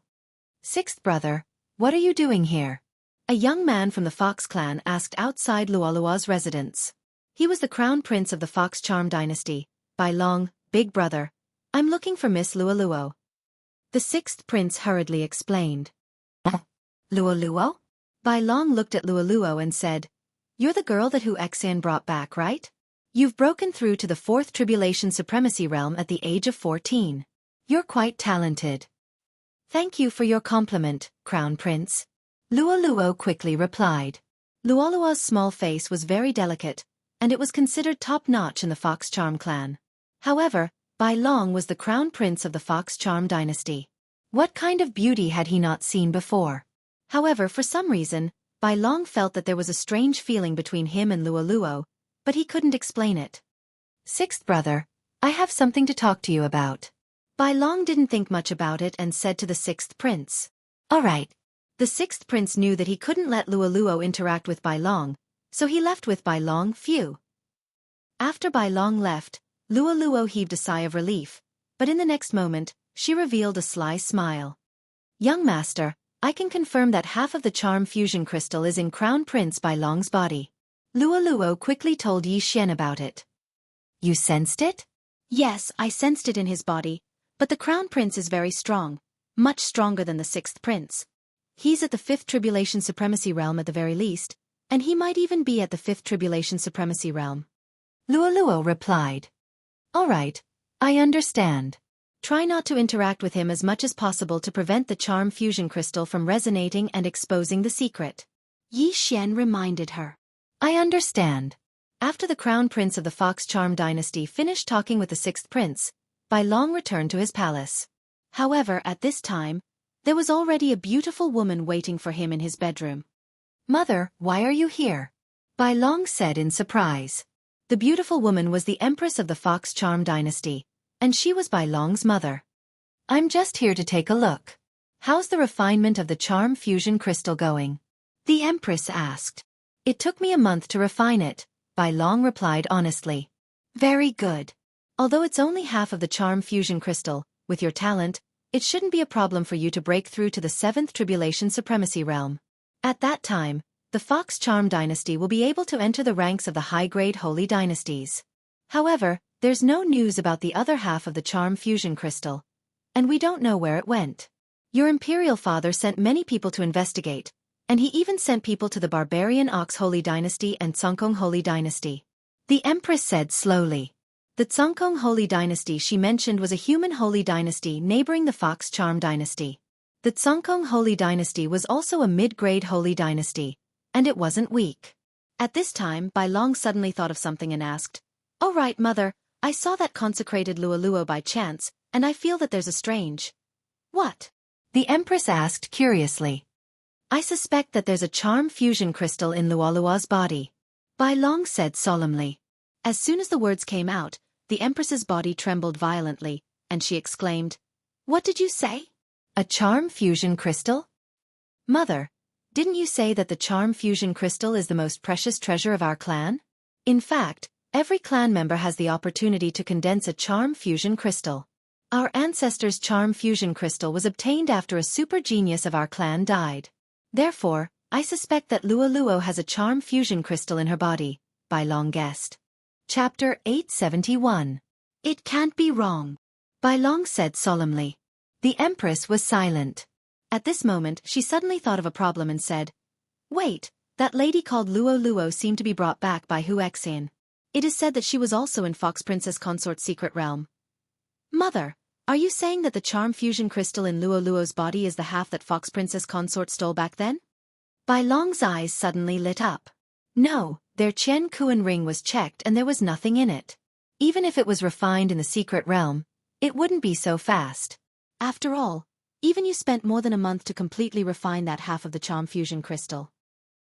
Sixth brother, what are you doing here? A young man from the Fox clan asked outside Luo Luo's residence. He was the crown prince of the Fox charm dynasty. By long, Big Brother, I'm looking for Miss Luo Luo. The sixth prince hurriedly explained. Luo Luo? Bai Long looked at Luo Luo and said, You're the girl that Hu Xian brought back, right? You've broken through to the fourth tribulation supremacy realm at the age of 14. You're quite talented. Thank you for your compliment, Crown Prince. Luo Luo quickly replied. Luo Luo's small face was very delicate, and it was considered top-notch in the Fox Charm clan. However, Bai Long was the crown prince of the Fox Charm dynasty. What kind of beauty had he not seen before? However, for some reason, Bai Long felt that there was a strange feeling between him and Luo Luo, but he couldn't explain it. Sixth brother, I have something to talk to you about. Bai Long didn't think much about it and said to the sixth prince. All right. The sixth prince knew that he couldn't let Luo Luo interact with Bai Long, so he left with Bai Long. Phew. After Bai Long left, Luo Luo heaved a sigh of relief, but in the next moment, she revealed a sly smile. Young master, I can confirm that half of the charm fusion crystal is in Crown Prince Bai Long's body. Luo Luo quickly told Yi Xian about it. You sensed it? Yes, I sensed it in his body, but the Crown Prince is very strong, much stronger than the sixth prince. He's at the fifth tribulation supremacy realm at the very least, and he might even be at the fifth tribulation supremacy realm. Luo replied. All right, I understand. Try not to interact with him as much as possible to prevent the charm fusion crystal from resonating and exposing the secret. Yi Xian reminded her. I understand. After the crown prince of the Fox Charm dynasty finished talking with the sixth prince, Bai Long returned to his palace. However, at this time, there was already a beautiful woman waiting for him in his bedroom. Mother, why are you here? Bai Long said in surprise. The beautiful woman was the empress of the Fox Charm dynasty, and she was Bai Long's mother. I'm just here to take a look. How's the refinement of the charm fusion crystal going? The empress asked. It took me a month to refine it, Bai Long replied honestly. Very good. Although it's only half of the charm fusion crystal, with your talent, it shouldn't be a problem for you to break through to the 7th Tribulation Supremacy Realm. At that time, the Fox Charm dynasty will be able to enter the ranks of the high-grade holy dynasties. However, there's no news about the other half of the charm fusion crystal, and we don't know where it went. Your imperial father sent many people to investigate, and he even sent people to the Barbarian Ox Holy Dynasty and Tsongkong Holy Dynasty. The empress said slowly. The Tsongkong Holy Dynasty she mentioned was a human holy dynasty neighboring the Fox Charm dynasty. The Tsongkong Holy Dynasty was also a mid-grade holy dynasty, and it wasn't weak. At this time, Bai Long suddenly thought of something and asked, "Oh right, mother, I saw that consecrated Luo by chance, and I feel that there's a strange..." What? The empress asked curiously. I suspect that there's a charm fusion crystal in Luo's body. Bai Long said solemnly. As soon as the words came out, the empress's body trembled violently, and she exclaimed, "What did you say? A charm fusion crystal? Mother, didn't you say that the charm fusion crystal is the most precious treasure of our clan? In fact, every clan member has the opportunity to condense a charm fusion crystal. Our ancestors' charm fusion crystal was obtained after a super genius of our clan died. Therefore, I suspect that Luo has a charm fusion crystal in her body," Bai Long guessed. Chapter 871. It can't be wrong, Bai Long said solemnly. The empress was silent. At this moment, she suddenly thought of a problem and said, "Wait, that lady called Luo seemed to be brought back by Hu Xian. It is said that she was also in Fox Princess Consort's secret realm. Mother, are you saying that the charm fusion crystal in Luo's body is the half that Fox Princess Consort stole back then?" Bai Long's eyes suddenly lit up. No, their Qian Kuan ring was checked and there was nothing in it. Even if it was refined in the secret realm, it wouldn't be so fast. After all, even you spent more than a month to completely refine that half of the charm fusion crystal.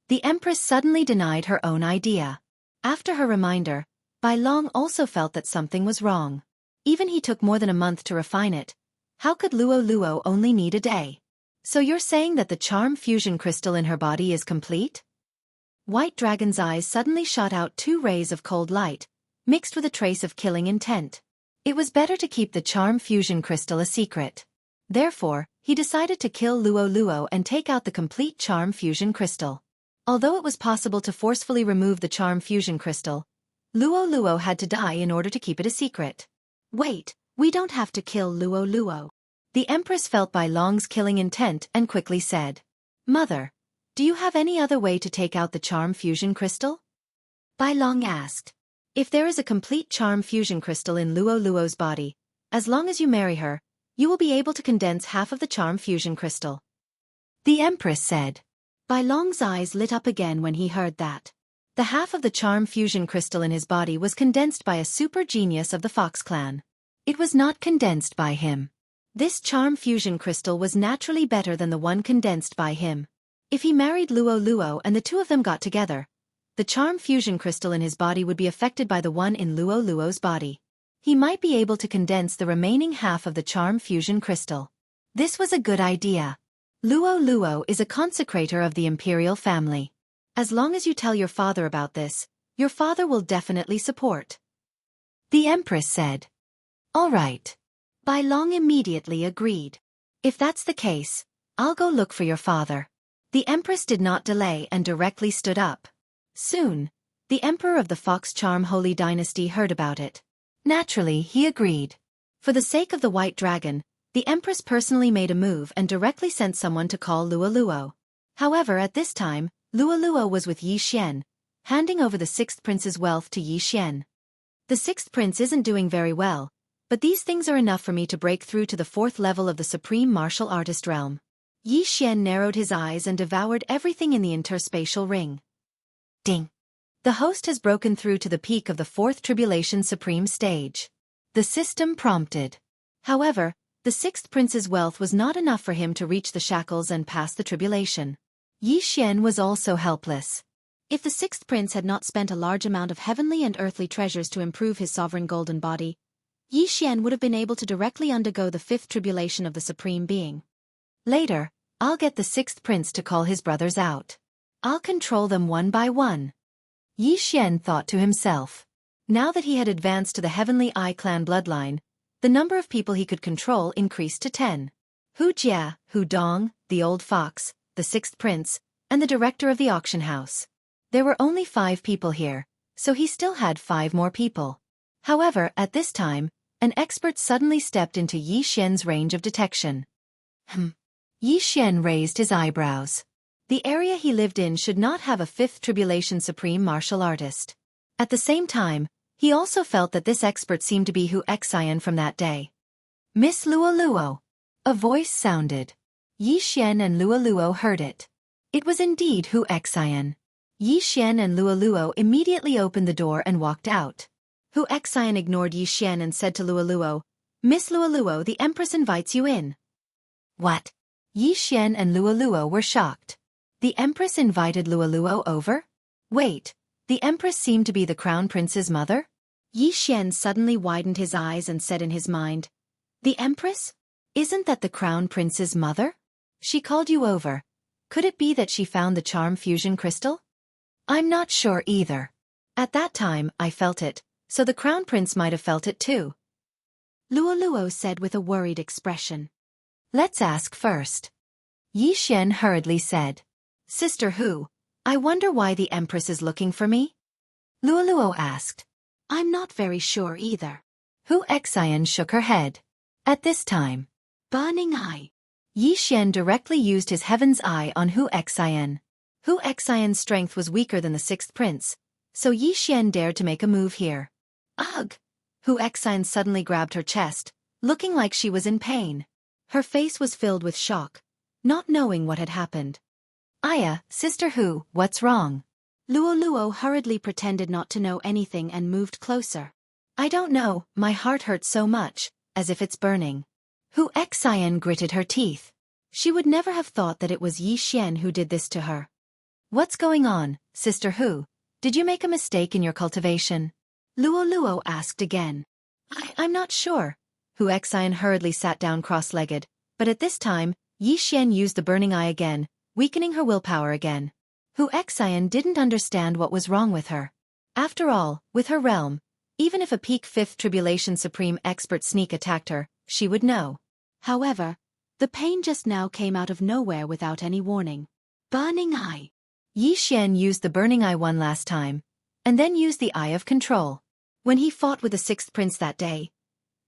The empress suddenly denied her own idea. After her reminder, Bai Long also felt that something was wrong. Even he took more than a month to refine it. How could Luo only need a day? So you're saying that the charm fusion crystal in her body is complete? White Dragon's eyes suddenly shot out 2 rays of cold light, mixed with a trace of killing intent. It was better to keep the charm fusion crystal a secret. Therefore, he decided to kill Luo and take out the complete charm fusion crystal. Although it was possible to forcefully remove the charm fusion crystal, Luo had to die in order to keep it a secret. Wait, we don't have to kill Luo. The empress felt Bai Long's killing intent and quickly said, "Mother, do you have any other way to take out the charm fusion crystal?" Bai Long asked. "If there is a complete charm fusion crystal in Luo's body, as long as you marry her, you will be able to condense half of the charm fusion crystal," the empress said. Bai Long's eyes lit up again when he heard that. The half of the charm fusion crystal in his body was condensed by a super genius of the Fox clan. It was not condensed by him. This charm fusion crystal was naturally better than the one condensed by him. If he married Luo and the two of them got together, the charm fusion crystal in his body would be affected by the one in Luo's body. He might be able to condense the remaining half of the charm fusion crystal. This was a good idea. Luo is a consecrator of the imperial family. As long as you tell your father about this, your father will definitely support," the empress said. "All right." Bai Long immediately agreed. "If that's the case, I'll go look for your father." The empress did not delay and directly stood up. Soon, the emperor of the Fox Charm Holy Dynasty heard about it. Naturally, he agreed. For the sake of the White Dragon, the empress personally made a move and directly sent someone to call Luo. However, at this time, Luo was with Yi Xian, handing over the 6th prince's wealth to Yi Xian. The sixth prince isn't doing very well, but these things are enough for me to break through to the fourth level of the supreme martial artist realm. Yi Xian narrowed his eyes and devoured everything in the interspatial ring. Ding! The host has broken through to the peak of the fourth tribulation supreme stage. The system prompted. However, the sixth prince's wealth was not enough for him to reach the shackles and pass the tribulation. Yi Xian was also helpless. If the sixth prince had not spent a large amount of heavenly and earthly treasures to improve his sovereign golden body, Yi Xian would have been able to directly undergo the fifth tribulation of the supreme being. Later, I'll get the sixth prince to call his brothers out. I'll control them one by one. Yi Xian thought to himself. Now that he had advanced to the Heavenly Eye clan bloodline, the number of people he could control increased to 10. Hu Jia, Hu Dong, the old fox, the sixth prince, and the director of the auction house. There were only 5 people here, so he still had 5 more people. However, at this time, an expert suddenly stepped into Yi Xian's range of detection. Yi Xian raised his eyebrows. The area he lived in should not have a fifth tribulation supreme martial artist. At the same time, he also felt that this expert seemed to be Hu Xian from that day. Miss Luo. A voice sounded. Yi Xian and Luo heard it. It was indeed Hu Xian. Yi Xian and Luo immediately opened the door and walked out. Hu Xian ignored Yi Xian and said to Luo, Miss Luo, the Empress invites you in. What? Yi Xian and Luo were shocked. The Empress invited Luo over? Wait, the Empress seemed to be the Crown Prince's mother? Yi Xian suddenly widened his eyes and said in his mind, The Empress? Isn't that the Crown Prince's mother? She called you over. Could it be that she found the charm fusion crystal? I'm not sure either. At that time, I felt it, so the Crown Prince might have felt it too. Luo said with a worried expression. Let's ask first. Yi Xian hurriedly said. Sister Hu, I wonder why the Empress is looking for me? Luo asked. I'm not very sure either. Hu Xian shook her head. At this time, Burning Eye. Yi Xian directly used his Heaven's Eye on Hu Xian. Hu Xian's strength was weaker than the sixth prince, so Yi Xian dared to make a move here. Ugh! Hu Xian suddenly grabbed her chest, looking like she was in pain. Her face was filled with shock, not knowing what had happened. Aya, Sister Hu, what's wrong? Luo hurriedly pretended not to know anything and moved closer. I don't know, my heart hurts so much, as if it's burning. Hu Xian gritted her teeth. She would never have thought that it was Yi Xian who did this to her. What's going on, Sister Hu? Did you make a mistake in your cultivation? Luo asked again. I'm not sure. Hu Xian hurriedly sat down cross-legged, but at this time, Yi Xian used the Burning Eye again, weakening her willpower again. Hu Xian didn't understand what was wrong with her. After all, with her realm, even if a peak fifth tribulation supreme expert sneak attacked her, she would know. However, the pain just now came out of nowhere without any warning. Burning Eye. Yi Xian used the Burning Eye one last time, and then used the Eye of Control. When he fought with the sixth prince that day,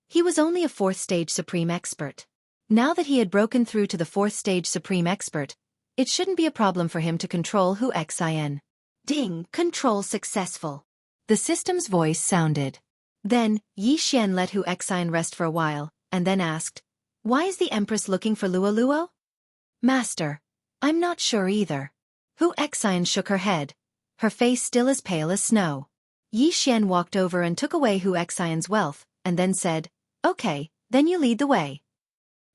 he was only a fourth stage supreme expert. Now that he had broken through to the fourth stage supreme expert, it shouldn't be a problem for him to control Hu Xian. Ding! Control successful. The system's voice sounded. Then, Yi Xian let Hu Xian rest for a while, and then asked, Why is the Empress looking for Luo? Master, I'm not sure either. Hu Xian shook her head, her face still as pale as snow. Yi Xian walked over and took away Hu Xian's wealth, and then said, Okay, then you lead the way.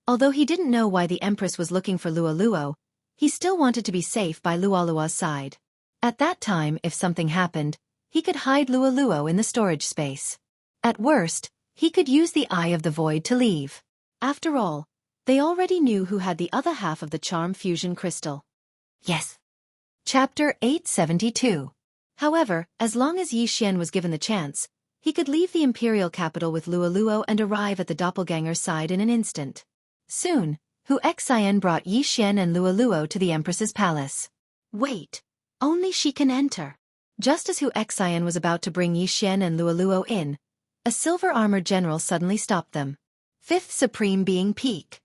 Although he didn't know why the Empress was looking for Luo, he still wanted to be safe by Luo's side. At that time, if something happened, he could hide Luo in the storage space. At worst, he could use the Eye of the Void to leave. After all, they already knew who had the other half of the charm fusion crystal. Yes. Chapter 872. However, as long as Yi Xian was given the chance, he could leave the imperial capital with Luo and arrive at the doppelganger's side in an instant. Soon, Hu Xian brought Yi Xian and Luo to the Empress's palace. Wait, only she can enter. Just as Hu Xian was about to bring Yi Xian and Luo in, a silver-armored general suddenly stopped them. Fifth Supreme Being Peak.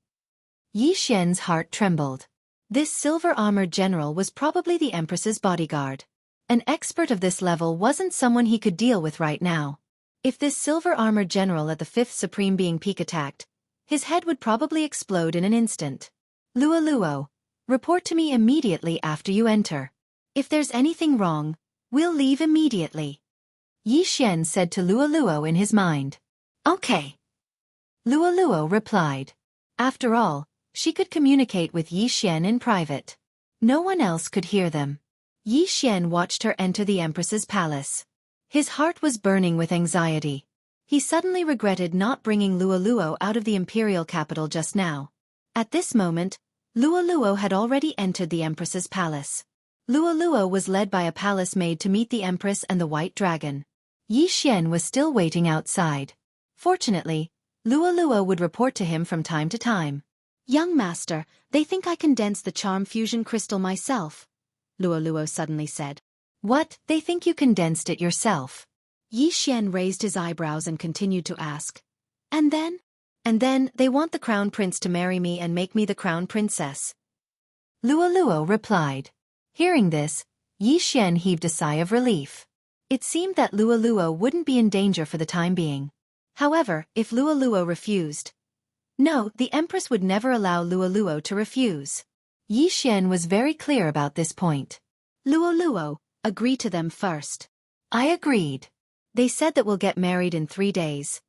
Yi Xian's heart trembled. This silver-armored general was probably the Empress's bodyguard. An expert of this level wasn't someone he could deal with right now. If this silver-armored general at the 5th Supreme Being Peak attacked, his head would probably explode in an instant. Luo, report to me immediately after you enter. If there's anything wrong, we'll leave immediately. Yi Xian said to Luo in his mind. Okay. Luo replied. After all, she could communicate with Yi Xian in private. No one else could hear them. Yi Xian watched her enter the Empress's palace. His heart was burning with anxiety. He suddenly regretted not bringing Luo out of the imperial capital just now. At this moment, Luo had already entered the Empress's palace. Luo was led by a palace maid to meet the Empress and the White Dragon. Yi Xian was still waiting outside. Fortunately, Luo would report to him from time to time. Young master, they think I condensed the charm fusion crystal myself, Luo suddenly said. What, they think you condensed it yourself? Yi Xian raised his eyebrows and continued to ask. And then? And then, they want the crown prince to marry me and make me the crown princess. Luo replied. Hearing this, Yi Xian heaved a sigh of relief. It seemed that Luo wouldn't be in danger for the time being. However, if Luo refused... No, the Empress would never allow Luo to refuse. Yi Xian was very clear about this point. Luo, agree to them first. I agreed. They said that we'll get married in 3 days.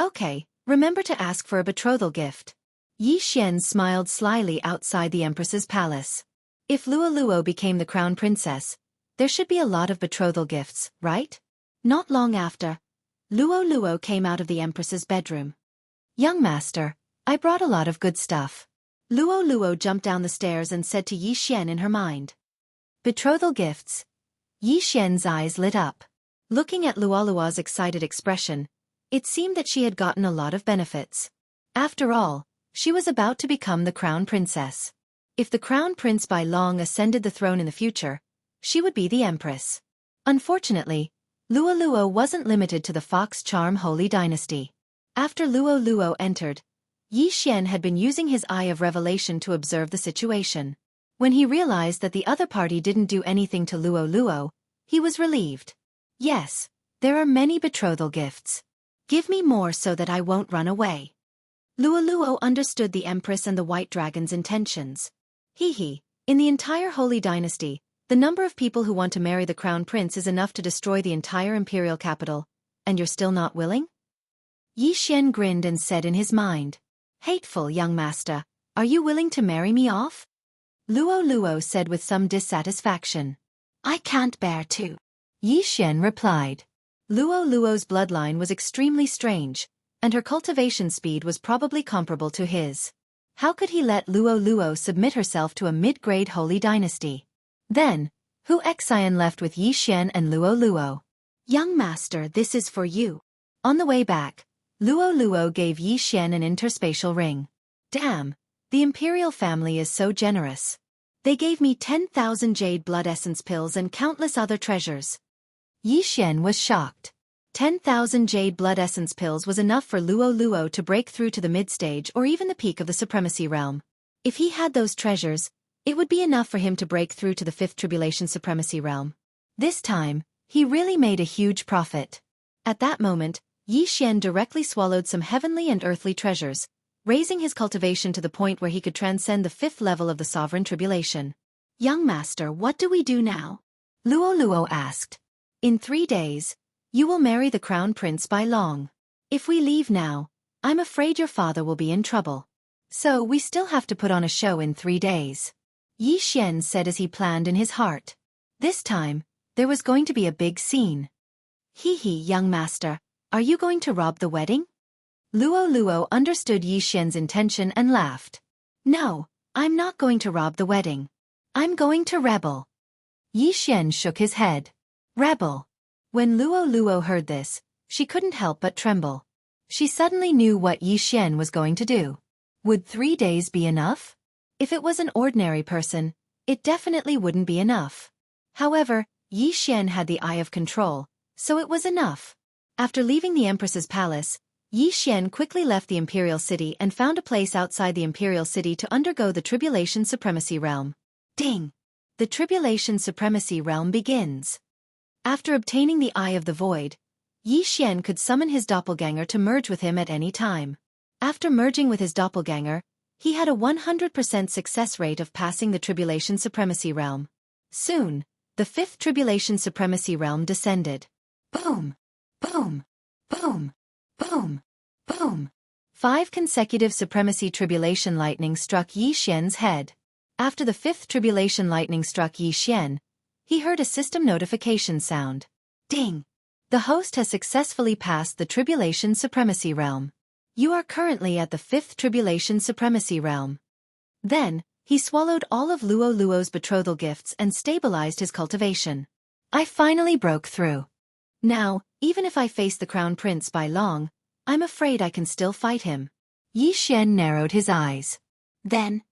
Okay, remember to ask for a betrothal gift. Yi Xian smiled slyly outside the Empress's palace. If Luo became the crown princess, there should be a lot of betrothal gifts, right? Not long after, Luo came out of the Empress's bedroom. Young master, I brought a lot of good stuff. Luo jumped down the stairs and said to Yi Xian in her mind. Betrothal gifts. Yi Xian's eyes lit up. Looking at Luo's excited expression, it seemed that she had gotten a lot of benefits. After all, she was about to become the crown princess. If the crown prince Bai Long ascended the throne in the future, she would be the empress. Unfortunately, Luo wasn't limited to the Fox Charm Holy Dynasty. After Luo entered, Yi Xian had been using his eye of revelation to observe the situation. When he realized that the other party didn't do anything to Luo, he was relieved. Yes, there are many betrothal gifts. Give me more so that I won't run away. Luo understood the Empress and the White Dragon's intentions. In the entire Holy Dynasty, the number of people who want to marry the Crown Prince is enough to destroy the entire imperial capital, and you're still not willing? Yi Xian grinned and said in his mind, Hateful young master, are you willing to marry me off? Luo said with some dissatisfaction. I can't bear to. Yi Xian replied. Luo's bloodline was extremely strange, and her cultivation speed was probably comparable to his. How could he let Luo submit herself to a mid-grade holy dynasty? Then, Hu Xian left with Yi Xian and Luo. Young master, this is for you. On the way back, Luo gave Yi Xian an interspatial ring. Damn, the imperial family is so generous. They gave me 10,000 jade blood essence pills and countless other treasures. Yi Xian was shocked. 10,000 jade blood essence pills was enough for Luo to break through to the mid-stage or even the peak of the supremacy realm. If he had those treasures, it would be enough for him to break through to the 5th tribulation supremacy realm. This time, he really made a huge profit. At that moment, Yi Xian directly swallowed some heavenly and earthly treasures, raising his cultivation to the point where he could transcend the 5th level of the sovereign tribulation. Young master, what do we do now? Luo asked. In 3 days, you will marry the crown prince Bai Long. If we leave now, I'm afraid your father will be in trouble. So we still have to put on a show in 3 days. Yi Xian said as he planned in his heart. This time, there was going to be a big scene. Young master, are you going to rob the wedding? Luo understood Yi Xian's intention and laughed. No, I'm not going to rob the wedding. I'm going to rebel. Yi Xian shook his head. Rebel. When Luo heard this, she couldn't help but tremble. She suddenly knew what Yi Xian was going to do. Would 3 days be enough? If it was an ordinary person, it definitely wouldn't be enough. However, Yi Xian had the eye of control, so it was enough. After leaving the Empress's palace, Yi Xian quickly left the Imperial City and found a place outside the Imperial City to undergo the Tribulation Supremacy Realm. Ding! The Tribulation Supremacy Realm begins. After obtaining the Eye of the Void, Yi Xian could summon his doppelganger to merge with him at any time. After merging with his doppelganger, he had a 100% success rate of passing the Tribulation Supremacy Realm. Soon, the 5th Tribulation Supremacy Realm descended. Boom! Boom! Boom! Boom! Boom! 5 consecutive Supremacy Tribulation lightning struck Yi Xian's head. After the 5th Tribulation lightning struck Yi Xian, he heard a system notification sound. Ding! The host has successfully passed the Tribulation Supremacy Realm. You are currently at the 5th Tribulation Supremacy Realm. Then, he swallowed all of Luo Luo's betrothal gifts and stabilized his cultivation. I finally broke through. Now, even if I face the Crown Prince by long, I'm afraid I can still fight him. Yi Xian narrowed his eyes. Then,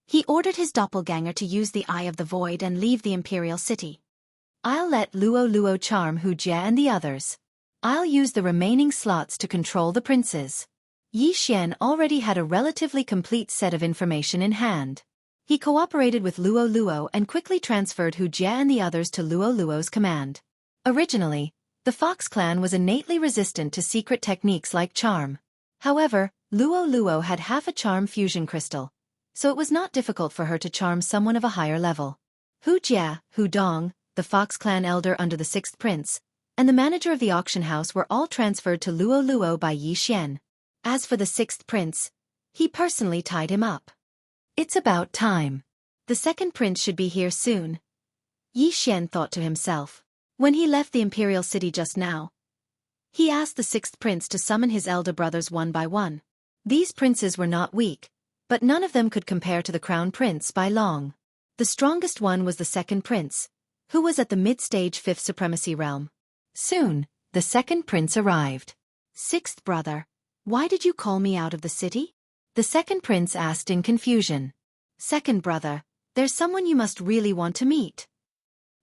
he ordered his doppelganger to use the Eye of the Void and leave the Imperial City. I'll let Luo Luo charm Hu Jie and the others. I'll use the remaining slots to control the princes. Yi Xian already had a relatively complete set of information in hand. He cooperated with Luo Luo and quickly transferred Hu Jie and the others to Luo Luo's command. Originally, the Fox clan was innately resistant to secret techniques like charm. However, Luo Luo had half a charm fusion crystal, so it was not difficult for her to charm someone of a higher level. Hu Jie, Hu Dong, the Fox clan elder under the 6th prince, and the manager of the auction house were all transferred to Luo Luo by Yi Xian. As for the 6th prince, he personally tied him up. It's about time. The 2nd prince should be here soon. Yi Xian thought to himself. When he left the Imperial City just now, he asked the 6th prince to summon his elder brothers one by one. These princes were not weak, but none of them could compare to the Crown Prince by long. The strongest one was the 2nd prince, who was at the mid-stage 5th Supremacy Realm. Soon, the 2nd prince arrived. 6th brother, why did you call me out of the city? The 2nd prince asked in confusion. 2nd brother, there's someone you must really want to meet.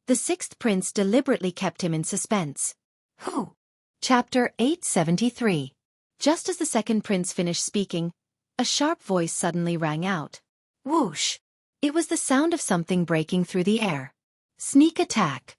The 6th prince deliberately kept him in suspense. Who? Chapter 873. Just as the 2nd prince finished speaking, a sharp voice suddenly rang out. Whoosh! It was the sound of something breaking through the air. Sneak attack.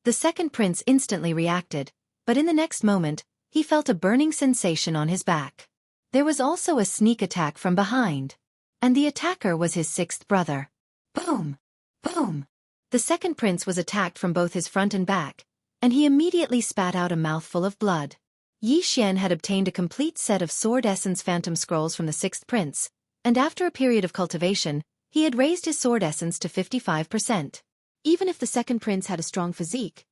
The 2nd prince instantly reacted, but in the next moment, he felt a burning sensation on his back. There was also a sneak attack from behind. And the attacker was his 6th brother. Boom! Boom! The 2nd prince was attacked from both his front and back, and he immediately spat out a mouthful of blood. Yi Xian had obtained a complete set of Sword Essence Phantom Scrolls from the 6th prince, and after a period of cultivation, he had raised his Sword Essence to 55%. Even if the 2nd prince had a strong physique,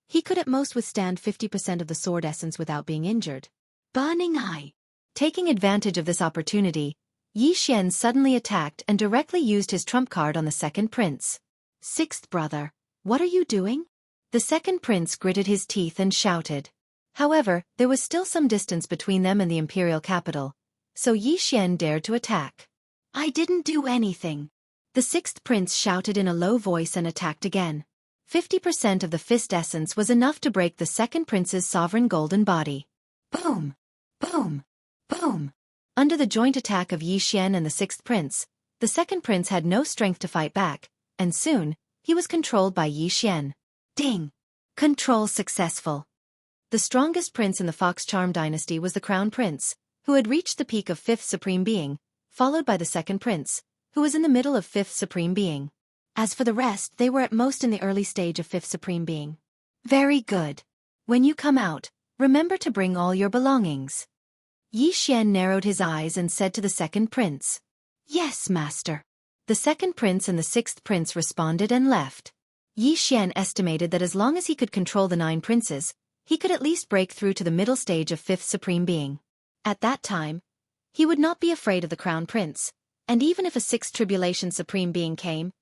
he could at most withstand 50% of the Sword Essence without being injured. Burning Eye. Taking advantage of this opportunity, Yi Xian suddenly attacked and directly used his trump card on the 2nd prince. 6th brother, what are you doing? The 2nd prince gritted his teeth and shouted. However, there was still some distance between them and the imperial capital, so Yi Xian dared to attack. I didn't do anything. The 6th prince shouted in a low voice and attacked again. 50% of the fist essence was enough to break the 2nd prince's sovereign golden body. Boom! Boom! Boom! Under the joint attack of Yi Xian and the 6th prince, the 2nd prince had no strength to fight back, and soon, he was controlled by Yi Xian. Ding! Control successful. The strongest prince in the Fox Charm dynasty was the Crown Prince, who had reached the peak of 5th Supreme Being, followed by the 2nd prince, who was in the middle of 5th Supreme Being. As for the rest, they were at most in the early stage of 5th Supreme Being. Very good. When you come out, remember to bring all your belongings. Yi Xian narrowed his eyes and said to the 2nd prince. Yes, master. The 2nd prince and the 6th prince responded and left. Yi Xian estimated that as long as he could control the 9 princes, he could at least break through to the middle stage of 5th Supreme Being. At that time, he would not be afraid of the Crown Prince, and even if a 6th Tribulation Supreme Being came,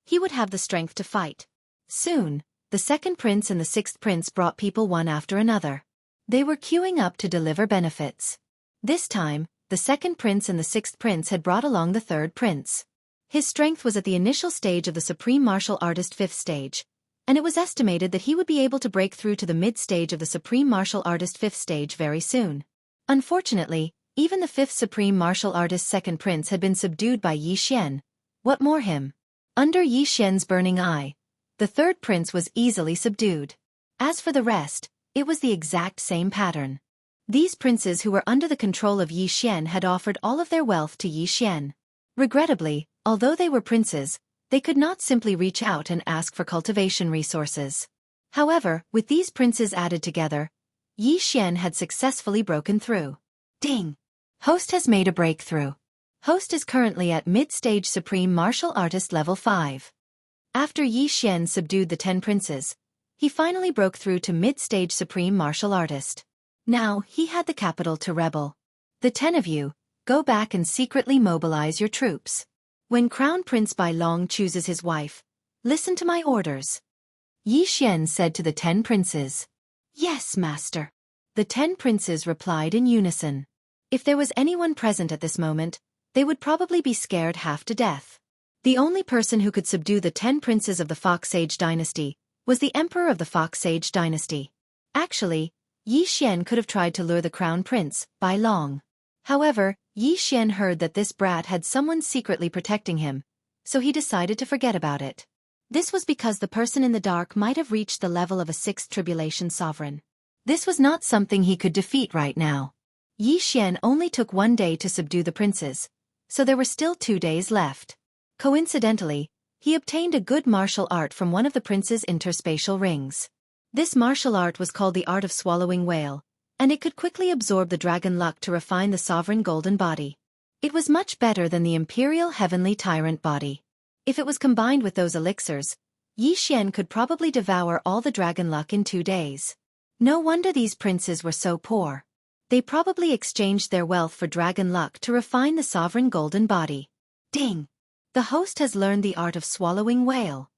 he would have the strength to fight. Soon, the 2nd prince and the 6th prince brought people one after another. They were queuing up to deliver benefits. This time, the 2nd prince and the 6th prince had brought along the 3rd prince. His strength was at the initial stage of the Supreme Martial Artist 5th stage, and it was estimated that he would be able to break through to the mid-stage of the Supreme Martial Artist 5th stage very soon. Unfortunately, even the 5th Supreme Martial Artist 2nd prince had been subdued by Yi Xian. What more him? Under Yi Xian's burning eye, the 3rd prince was easily subdued. As for the rest, It was the exact same pattern. These princes who were under the control of Yi Xian had offered all of their wealth to Yi Xian. Regrettably, although they were princes, they could not simply reach out and ask for cultivation resources. However, with these princes added together, Yi Xian had successfully broken through. Ding! Host has made a breakthrough. Host is currently at mid-stage Supreme Martial Artist level 5. After Yi Xian subdued the 10 princes, he finally broke through to mid-stage Supreme Martial Artist. Now, he had the capital to rebel. The 10 of you, go back and secretly mobilize your troops. When Crown Prince Bai Long chooses his wife, listen to my orders. Yi Xian said to the 10 princes. Yes, master. The 10 princes replied in unison. If there was anyone present at this moment, they would probably be scared half to death. The only person who could subdue the 10 princes of the Fox Sage dynasty was the emperor of the Fox Sage dynasty. Actually, Yi Xian could have tried to lure the crown prince, Bai Long. However, Yi Xian heard that this brat had someone secretly protecting him, so he decided to forget about it. This was because the person in the dark might have reached the level of a 6th tribulation sovereign. This was not something he could defeat right now. Yi Xian only took 1 day to subdue the princes, so there were still 2 days left. Coincidentally, he obtained a good martial art from one of the prince's interspatial rings. This martial art was called the Art of Swallowing Whale, and it could quickly absorb the dragon luck to refine the sovereign golden body. It was much better than the imperial heavenly tyrant body. If it was combined with those elixirs, Yi Xian could probably devour all the dragon luck in 2 days. No wonder these princes were so poor. They probably exchanged their wealth for dragon luck to refine the sovereign golden body. Ding! The host has learned the art of swallowing whale.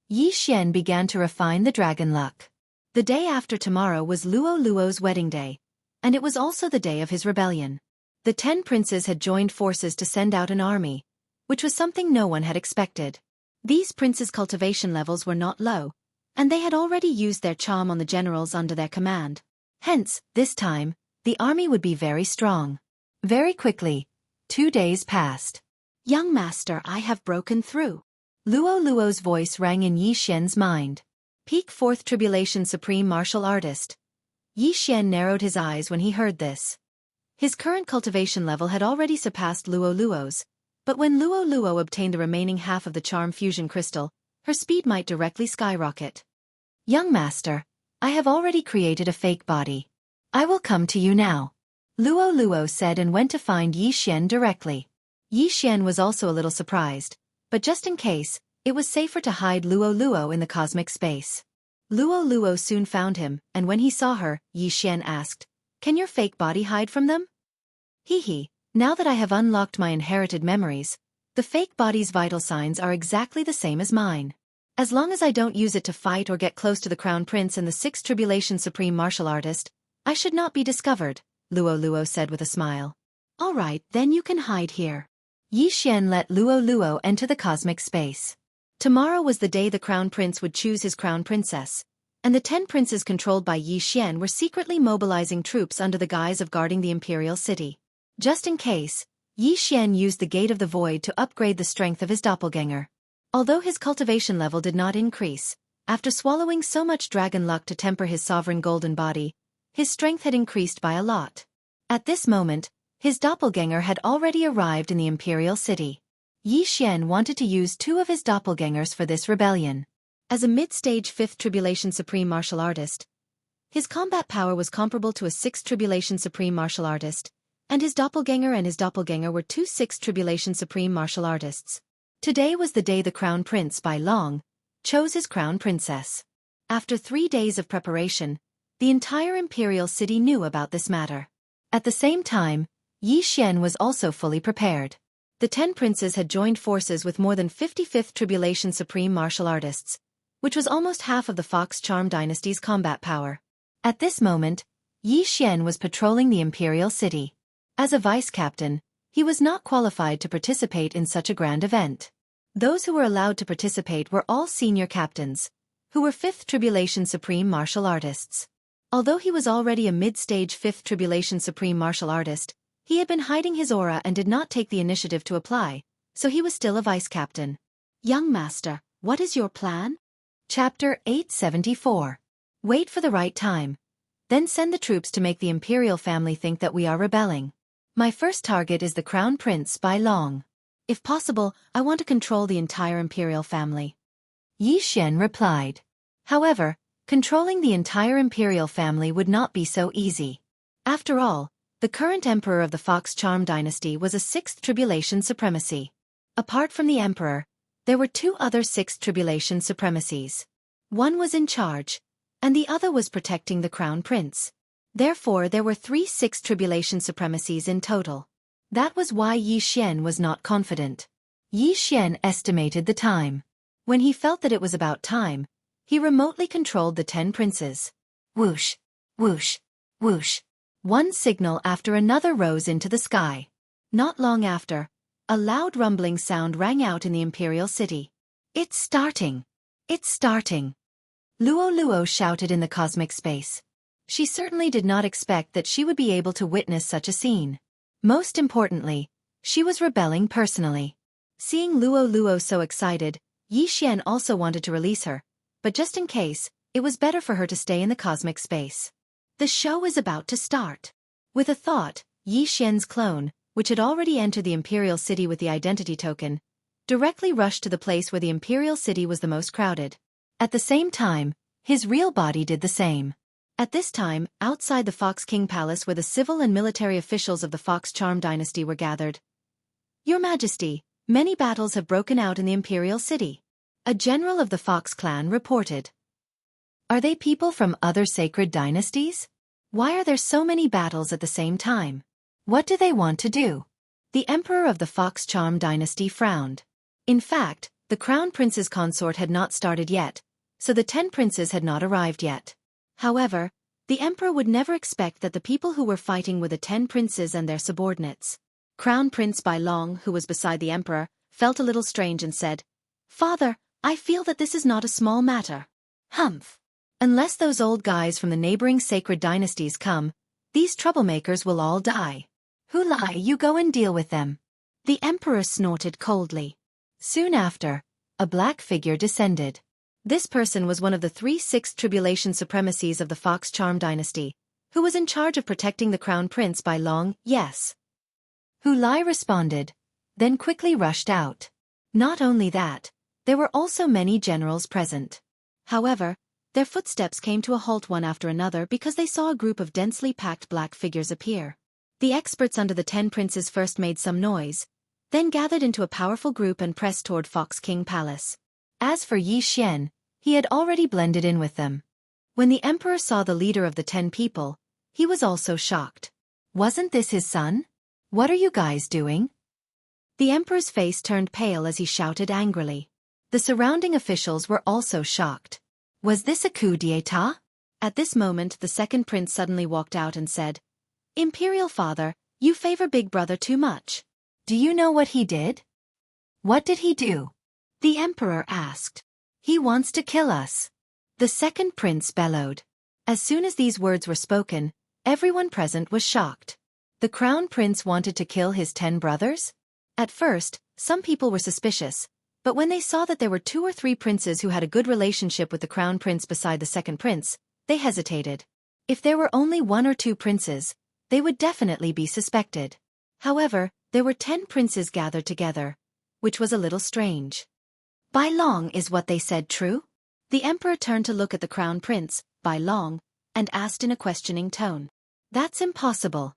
Yi Xian began to refine the dragon luck. The day after tomorrow was Luo Luo's wedding day, and it was also the day of his rebellion. The 10 princes had joined forces to send out an army, which was something no one had expected. These princes' cultivation levels were not low, and they had already used their charm on the generals under their command. Hence, this time, the army would be very strong. Very quickly, 2 days passed. Young master, I have broken through. Luo Luo's voice rang in Yi Xian's mind. Peak 4th Tribulation Supreme Martial Artist. Yi Xian narrowed his eyes when he heard this. His current cultivation level had already surpassed Luo Luo's, but when Luo Luo obtained the remaining half of the charm fusion crystal, her speed might directly skyrocket. Young master, I have already created a fake body. I will come to you now. Luo Luo said and went to find Yi Xian directly. Yi Xian was also a little surprised, but just in case, it was safer to hide Luo Luo in the cosmic space. Luo Luo soon found him, and when he saw her, Yi Xian asked, "Can your fake body hide from them?" Hee, now that I have unlocked my inherited memories, the fake body's vital signs are exactly the same as mine. As long as I don't use it to fight or get close to the Crown Prince and the 6th Tribulation Supreme Martial Artist, I should not be discovered, Luo Luo said with a smile. All right, then you can hide here. Yi Xian let Luo Luo enter the cosmic space. Tomorrow was the day the Crown Prince would choose his Crown Princess, and the 10 princes controlled by Yi Xian were secretly mobilizing troops under the guise of guarding the imperial city. Just in case, Yi Xian used the Gate of the Void to upgrade the strength of his doppelganger. Although his cultivation level did not increase, after swallowing so much dragon luck to temper his sovereign golden body, his strength had increased by a lot. At this moment, his doppelganger had already arrived in the imperial city. Yi Xian wanted to use 2 of his doppelgangers for this rebellion. As a mid-stage 5th Tribulation Supreme Martial Artist, his combat power was comparable to a 6th Tribulation Supreme Martial Artist, and his doppelganger were 2 6th Tribulation Supreme Martial Artists. Today was the day the Crown Prince Bai Long chose his Crown Princess. After 3 days of preparation, the entire imperial city knew about this matter. At the same time, Yi Xian was also fully prepared. The 10 princes had joined forces with more than 55th Tribulation Supreme Martial Artists, which was almost half of the Fox Charm Dynasty's combat power. At this moment, Yi Xian was patrolling the imperial city. As a vice-captain, he was not qualified to participate in such a grand event. Those who were allowed to participate were all senior captains, who were 5th Tribulation Supreme Martial Artists. Although he was already a mid-stage 5th Tribulation Supreme Martial Artist, he had been hiding his aura and did not take the initiative to apply, so he was still a vice-captain. Young master, what is your plan? Chapter 874. Wait for the right time. Then send the troops to make the imperial family think that we are rebelling. My first target is the crown prince by long. If possible, I want to control the entire imperial family. Yi Xian replied. However, controlling the entire imperial family would not be so easy. After all, the current emperor of the Fox Charm dynasty was a sixth tribulation supremacy. Apart from the emperor, there were two other sixth tribulation supremacies. One was in charge, and the other was protecting the crown prince. Therefore there were 3 sixth tribulation supremacies in total. That was why Yi Xian was not confident. Yi Xian estimated the time. When he felt that it was about time, he remotely controlled the 10 princes. Whoosh, whoosh, whoosh. One signal after another rose into the sky. Not long after, a loud rumbling sound rang out in the imperial city. It's starting! It's starting! Luo Luo shouted in the cosmic space. She certainly did not expect that she would be able to witness such a scene. Most importantly, she was rebelling personally. Seeing Luo Luo so excited, Yi Xian also wanted to release her, but just in case, it was better for her to stay in the cosmic space. The show is about to start. With a thought, Yi Xian's clone, which had already entered the imperial city with the identity token, directly rushed to the place where the imperial city was the most crowded. At the same time, his real body did the same. At this time, outside the Fox King Palace where the civil and military officials of the Fox Charm dynasty were gathered. Your Majesty, many battles have broken out in the imperial city. A general of the Fox clan reported. Are they people from other sacred dynasties? Why are there so many battles at the same time? What do they want to do? The emperor of the Fox Charm dynasty frowned. In fact, the crown prince's consort had not started yet, so the 10 princes had not arrived yet. However, the emperor would never expect that the people who were fighting were the 10 princes and their subordinates. Crown Prince Bai Long, who was beside the emperor, felt a little strange and said, Father, I feel that this is not a small matter. Humph. Unless those old guys from the neighboring sacred dynasties come, these troublemakers will all die. Hu Lai, you go and deal with them. The emperor snorted coldly. Soon after, a black figure descended. This person was one of the 3 sixth tribulation supremacies of the Fox Charm dynasty, who was in charge of protecting the crown prince by long, yes. Hu Lai responded, then quickly rushed out. Not only that, there were also many generals present. However, their footsteps came to a halt one after another because they saw a group of densely packed black figures appear. The experts under the 10 princes first made some noise, then gathered into a powerful group and pressed toward Fox King Palace. As for Yi Xian, he had already blended in with them. When the emperor saw the leader of the 10 people, he was also shocked. Wasn't this his son? What are you guys doing? The emperor's face turned pale as he shouted angrily. The surrounding officials were also shocked. Was this a coup d'état? At this moment the second prince suddenly walked out and said, Imperial father, you favor Big Brother too much. Do you know what he did? What did he do? The emperor asked. He wants to kill us. The second prince bellowed. As soon as these words were spoken, everyone present was shocked. The crown prince wanted to kill his 10 brothers? At first, some people were suspicious, but when they saw that there were 2 or 3 princes who had a good relationship with the crown prince beside the second prince, they hesitated. If there were only 1 or 2 princes, they would definitely be suspected. However, there were 10 princes gathered together, which was a little strange. Bai Long, is what they said true? The emperor turned to look at the crown prince, Bai Long, and asked in a questioning tone. That's impossible.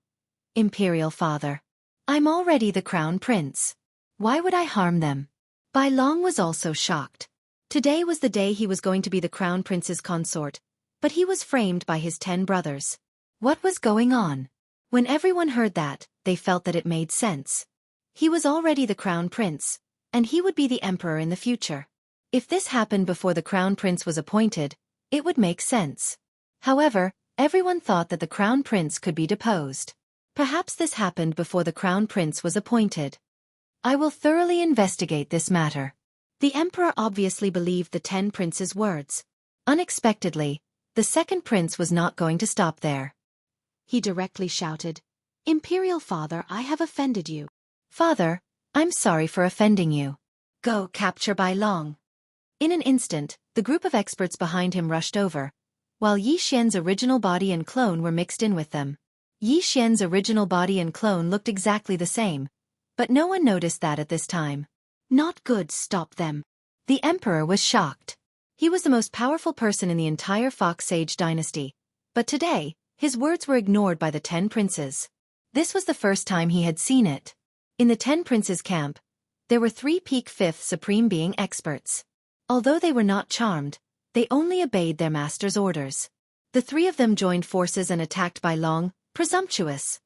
Imperial father. I'm already the crown prince. Why would I harm them? Bai Long was also shocked. Today was the day he was going to be the crown prince's consort, but he was framed by his 10 brothers. What was going on? When everyone heard that, they felt that it made sense. He was already the crown prince, and he would be the emperor in the future. If this happened before the crown prince was appointed, it would make sense. However, everyone thought that the crown prince could be deposed. Perhaps this happened before the crown prince was appointed. I will thoroughly investigate this matter. The emperor obviously believed the 10 princes' words. Unexpectedly, the second prince was not going to stop there. He directly shouted, Imperial father, I have offended you. Father, I'm sorry for offending you. Go capture Bai Long. In an instant, the group of experts behind him rushed over, while Yi Xian's original body and clone were mixed in with them. Yi Xian's original body and clone looked exactly the same, but no one noticed that at this time. Not good, stop them. The emperor was shocked. He was the most powerful person in the entire Fox Sage dynasty, but today, his words were ignored by the 10 princes. This was the first time he had seen it. In the 10 princes camp, there were 3 peak 5th supreme being experts. Although they were not charmed, they only obeyed their master's orders. The 3 of them joined forces and attacked Bai Long, presumptuous.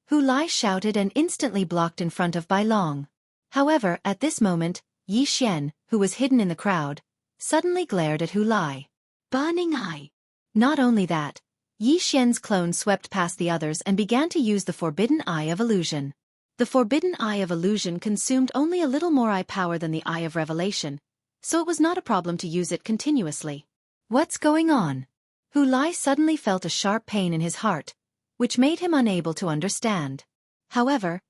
Hu Lai shouted and instantly blocked in front of Bai Long. However, at this moment, Yi Xian, who was hidden in the crowd, suddenly glared at Hu Lai. Burning eye. Not only that, Yi Xian's clone swept past the others and began to use the Forbidden Eye of Illusion. The Forbidden Eye of Illusion consumed only a little more eye power than the Eye of Revelation, so it was not a problem to use it continuously. What's going on? Hu Lai suddenly felt a sharp pain in his heart, which made him unable to understand. However,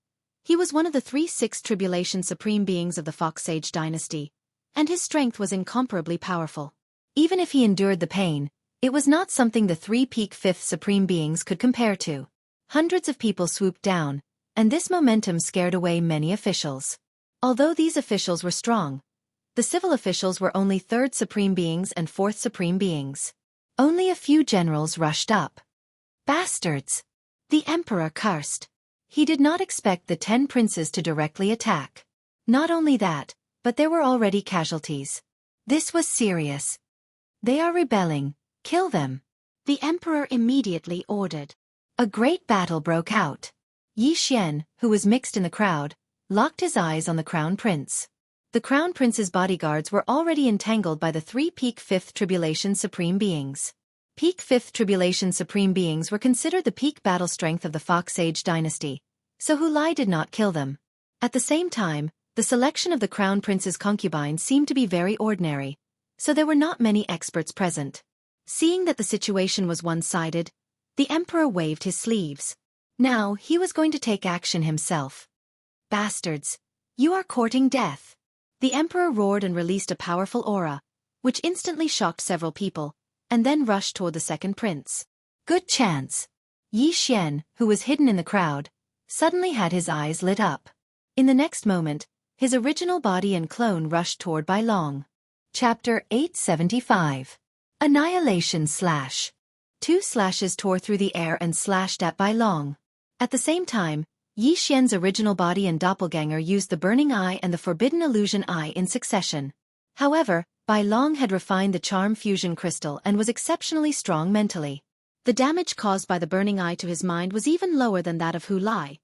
he was one of the 3 Sixth Tribulation Supreme Beings of the Fox Sage dynasty, and his strength was incomparably powerful. Even if he endured the pain, it was not something the 3 peak 5th Supreme Beings could compare to. Hundreds of people swooped down, and this momentum scared away many officials. Although these officials were strong, the civil officials were only 3rd Supreme Beings and 4th Supreme Beings. Only a few generals rushed up. Bastards! The emperor cursed. He did not expect the 10 princes to directly attack. Not only that, but there were already casualties. This was serious. They are rebelling. Kill them. The emperor immediately ordered. A great battle broke out. Yi Xian, who was mixed in the crowd, locked his eyes on the crown prince. The crown prince's bodyguards were already entangled by the 3 peak 5th Tribulation Supreme Beings. Peak 5th Tribulation Supreme Beings were considered the peak battle strength of the Fox Sage dynasty, so Hu Lai did not kill them. At the same time, the selection of the crown prince's concubines seemed to be very ordinary, so there were not many experts present. Seeing that the situation was one-sided, the emperor waved his sleeves. Now he was going to take action himself. Bastards! You are courting death! The emperor roared and released a powerful aura, which instantly shocked several people, and then rushed toward the second prince. Good chance! Yi Xian, who was hidden in the crowd, suddenly had his eyes lit up. In the next moment, his original body and clone rushed toward Bai Long. Chapter 875. Annihilation Slash. 2 slashes tore through the air and slashed at Bai Long. At the same time, Yi Xian's original body and doppelganger used the Burning Eye and the Forbidden Illusion Eye in succession. However, Bai Long had refined the Charm Fusion Crystal and was exceptionally strong mentally. The damage caused by the Burning Eye to his mind was even lower than that of Hu Lai,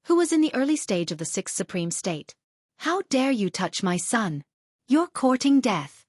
who was in the early stage of the 6th Supreme State. How dare you touch my son? You're courting death.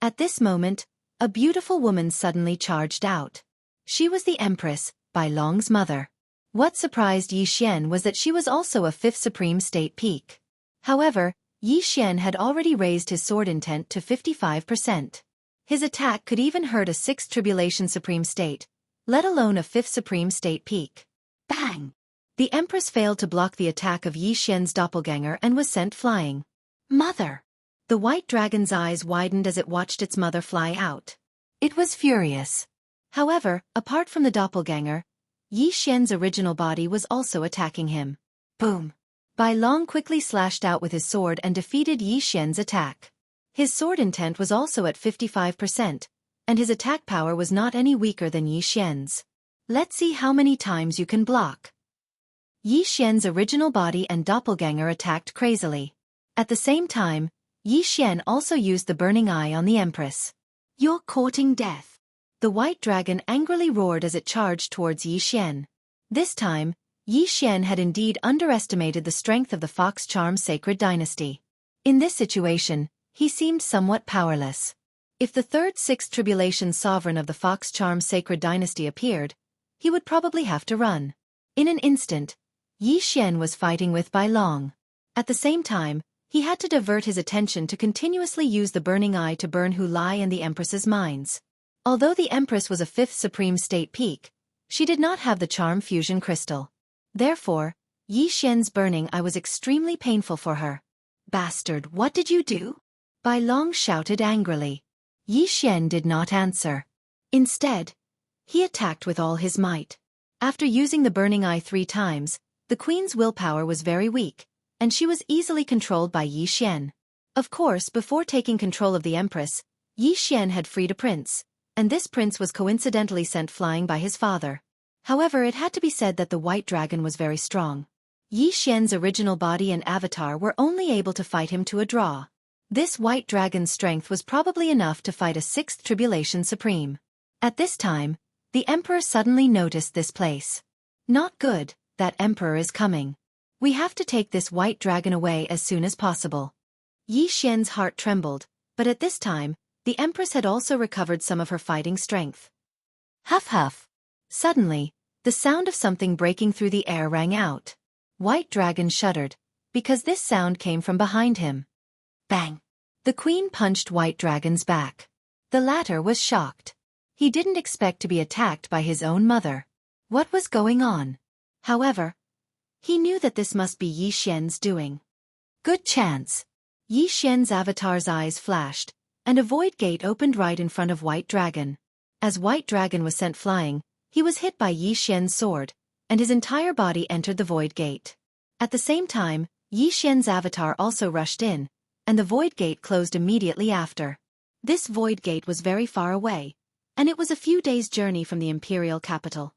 At this moment, a beautiful woman suddenly charged out. She was the Empress, Bai Long's mother. What surprised Yi Xian was that she was also a 5th Supreme State peak. However, Yi Xian had already raised his sword intent to 55%. His attack could even hurt a 6th Tribulation Supreme State, let alone a 5th Supreme State peak. Bang! The Empress failed to block the attack of Yi Xian's doppelganger and was sent flying. Mother! The white dragon's eyes widened as it watched its mother fly out. It was furious. However, apart from the doppelganger, Yi Xian's original body was also attacking him. Boom! Bai Long quickly slashed out with his sword and defeated Yi Xian's attack. His sword intent was also at 55%, and his attack power was not any weaker than Yi Xian's. Let's see how many times you can block. Yi Xian's original body and doppelganger attacked crazily. At the same time, Yi Xian also used the Burning Eye on the Empress. You're courting death. The white dragon angrily roared as it charged towards Yi Xian. This time, Yi Xian had indeed underestimated the strength of the Fox Charm Sacred Dynasty. In this situation, he seemed somewhat powerless. If the 3rd Sixth Tribulation Sovereign of the Fox Charm Sacred Dynasty appeared, he would probably have to run. In an instant, Yi Xian was fighting with Bai Long. At the same time, he had to divert his attention to continuously use the Burning Eye to burn Hu Lai and the Empress's minds. Although the Empress was a 5th Supreme State peak, she did not have the Charm Fusion Crystal. Therefore, Yi Xian's burning eye was extremely painful for her. Bastard, what did you do? Bai Long shouted angrily. Yi Xian did not answer. Instead, he attacked with all his might. After using the burning eye 3 times, the queen's willpower was very weak, and she was easily controlled by Yi Xian. Of course, before taking control of the empress, Yi Xian had freed a prince, and this prince was coincidentally sent flying by his father. However, it had to be said that the white dragon was very strong. Yi Xian's original body and avatar were only able to fight him to a draw. This white dragon's strength was probably enough to fight a 6th Tribulation Supreme. At this time, the emperor suddenly noticed this place. Not good, that emperor is coming. We have to take this white dragon away as soon as possible. Yi Xian's heart trembled, but at this time, the empress had also recovered some of her fighting strength. Huff huff. Suddenly, the sound of something breaking through the air rang out. White Dragon shuddered, because this sound came from behind him. Bang! The queen punched White Dragon's back. The latter was shocked. He didn't expect to be attacked by his own mother. What was going on? However, he knew that this must be Yi Xian's doing. Good chance. Yi Xian's avatar's eyes flashed, and a void gate opened right in front of White Dragon. As White Dragon was sent flying, he was hit by Yi Xian's sword, and his entire body entered the void gate. At the same time, Yi Xian's avatar also rushed in, and the void gate closed immediately after. This void gate was very far away, and it was a few days' journey from the imperial capital.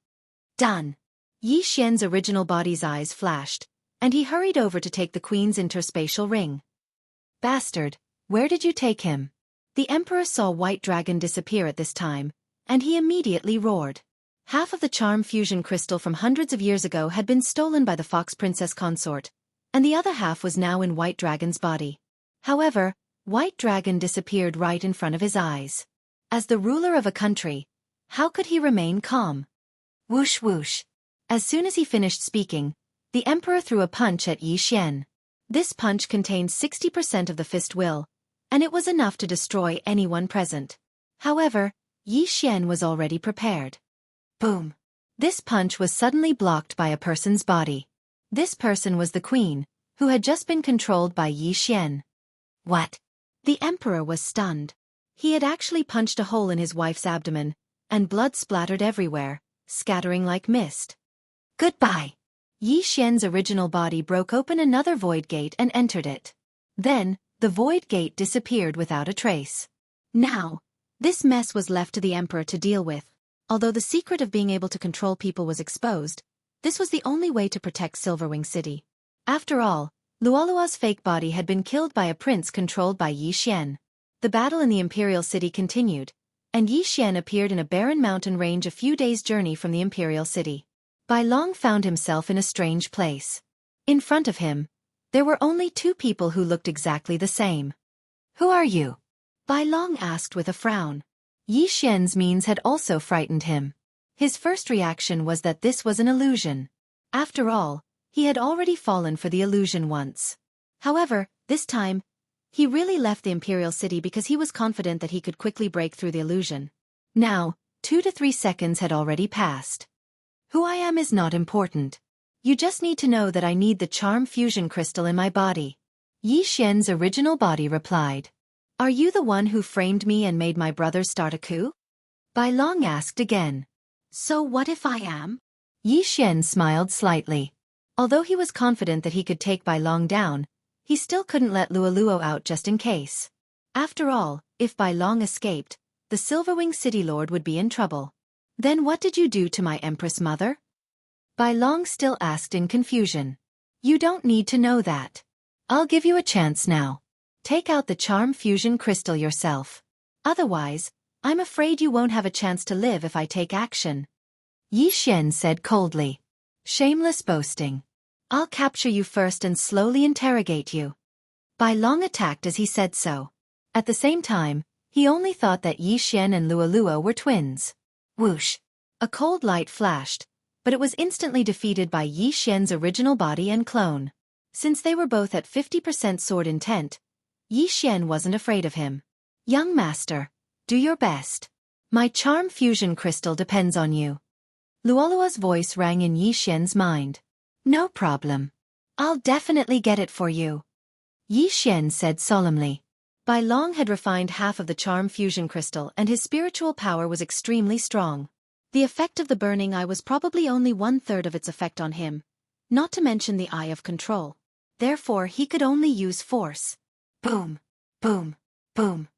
Done! Yi Xian's original body's eyes flashed, and he hurried over to take the queen's interspatial ring. Bastard, where did you take him? The emperor saw White Dragon disappear at this time, and he immediately roared. Half of the charm fusion crystal from hundreds of years ago had been stolen by the fox princess consort, and the other half was now in White Dragon's body. However, White Dragon disappeared right in front of his eyes. As the ruler of a country, how could he remain calm? Whoosh whoosh. As soon as he finished speaking, the emperor threw a punch at Yi Xian. This punch contained 60% of the fist will, and it was enough to destroy anyone present. However, Yi Xian was already prepared. Boom! This punch was suddenly blocked by a person's body. This person was the queen, who had just been controlled by Yi Xian. What? The emperor was stunned. He had actually punched a hole in his wife's abdomen, and blood splattered everywhere, scattering like mist. Goodbye! Yi Xian's original body broke open another void gate and entered it. Then, the void gate disappeared without a trace. Now, this mess was left to the emperor to deal with. Although the secret of being able to control people was exposed, this was the only way to protect Silverwing City. After all, Luolua's fake body had been killed by a prince controlled by Yi Xian. The battle in the Imperial City continued, and Yi Xian appeared in a barren mountain range a few days' journey from the Imperial City. Bai Long found himself in a strange place. In front of him, there were only 2 people who looked exactly the same. Who are you? Bai Long asked with a frown. Yi Xian's means had also frightened him. His first reaction was that this was an illusion. After all, he had already fallen for the illusion once. However, this time, he really left the Imperial City because he was confident that he could quickly break through the illusion. Now, 2 to 3 seconds had already passed. Who I am is not important. You just need to know that I need the charm fusion crystal in my body. Yi Xian's original body replied. Are you the one who framed me and made my brothers start a coup? Bai Long asked again. So what if I am? Yi Xian smiled slightly. Although he was confident that he could take Bai Long down, he still couldn't let Luoluo out just in case. After all, if Bai Long escaped, the Silverwing City Lord would be in trouble. Then what did you do to my Empress Mother? Bai Long still asked in confusion. You don't need to know that. I'll give you a chance now. Take out the charm fusion crystal yourself. Otherwise, I'm afraid you won't have a chance to live if I take action. Yi Xian said coldly. Shameless boasting. I'll capture you first and slowly interrogate you. Bai Long attacked as he said so. At the same time, he only thought that Yi Xian and Luoluo were twins. Whoosh! A cold light flashed, but it was instantly defeated by Yi Xian's original body and clone. Since they were both at 50% sword intent, Yi Xian wasn't afraid of him. Young master, do your best. My charm fusion crystal depends on you. Luolua's voice rang in Yi Xian's mind. No problem. I'll definitely get it for you. Yi Xian said solemnly. Bai Long had refined half of the charm fusion crystal and his spiritual power was extremely strong. The effect of the burning eye was probably only 1/3 of its effect on him, not to mention the eye of control. Therefore he could only use force. Boom! Boom! Boom!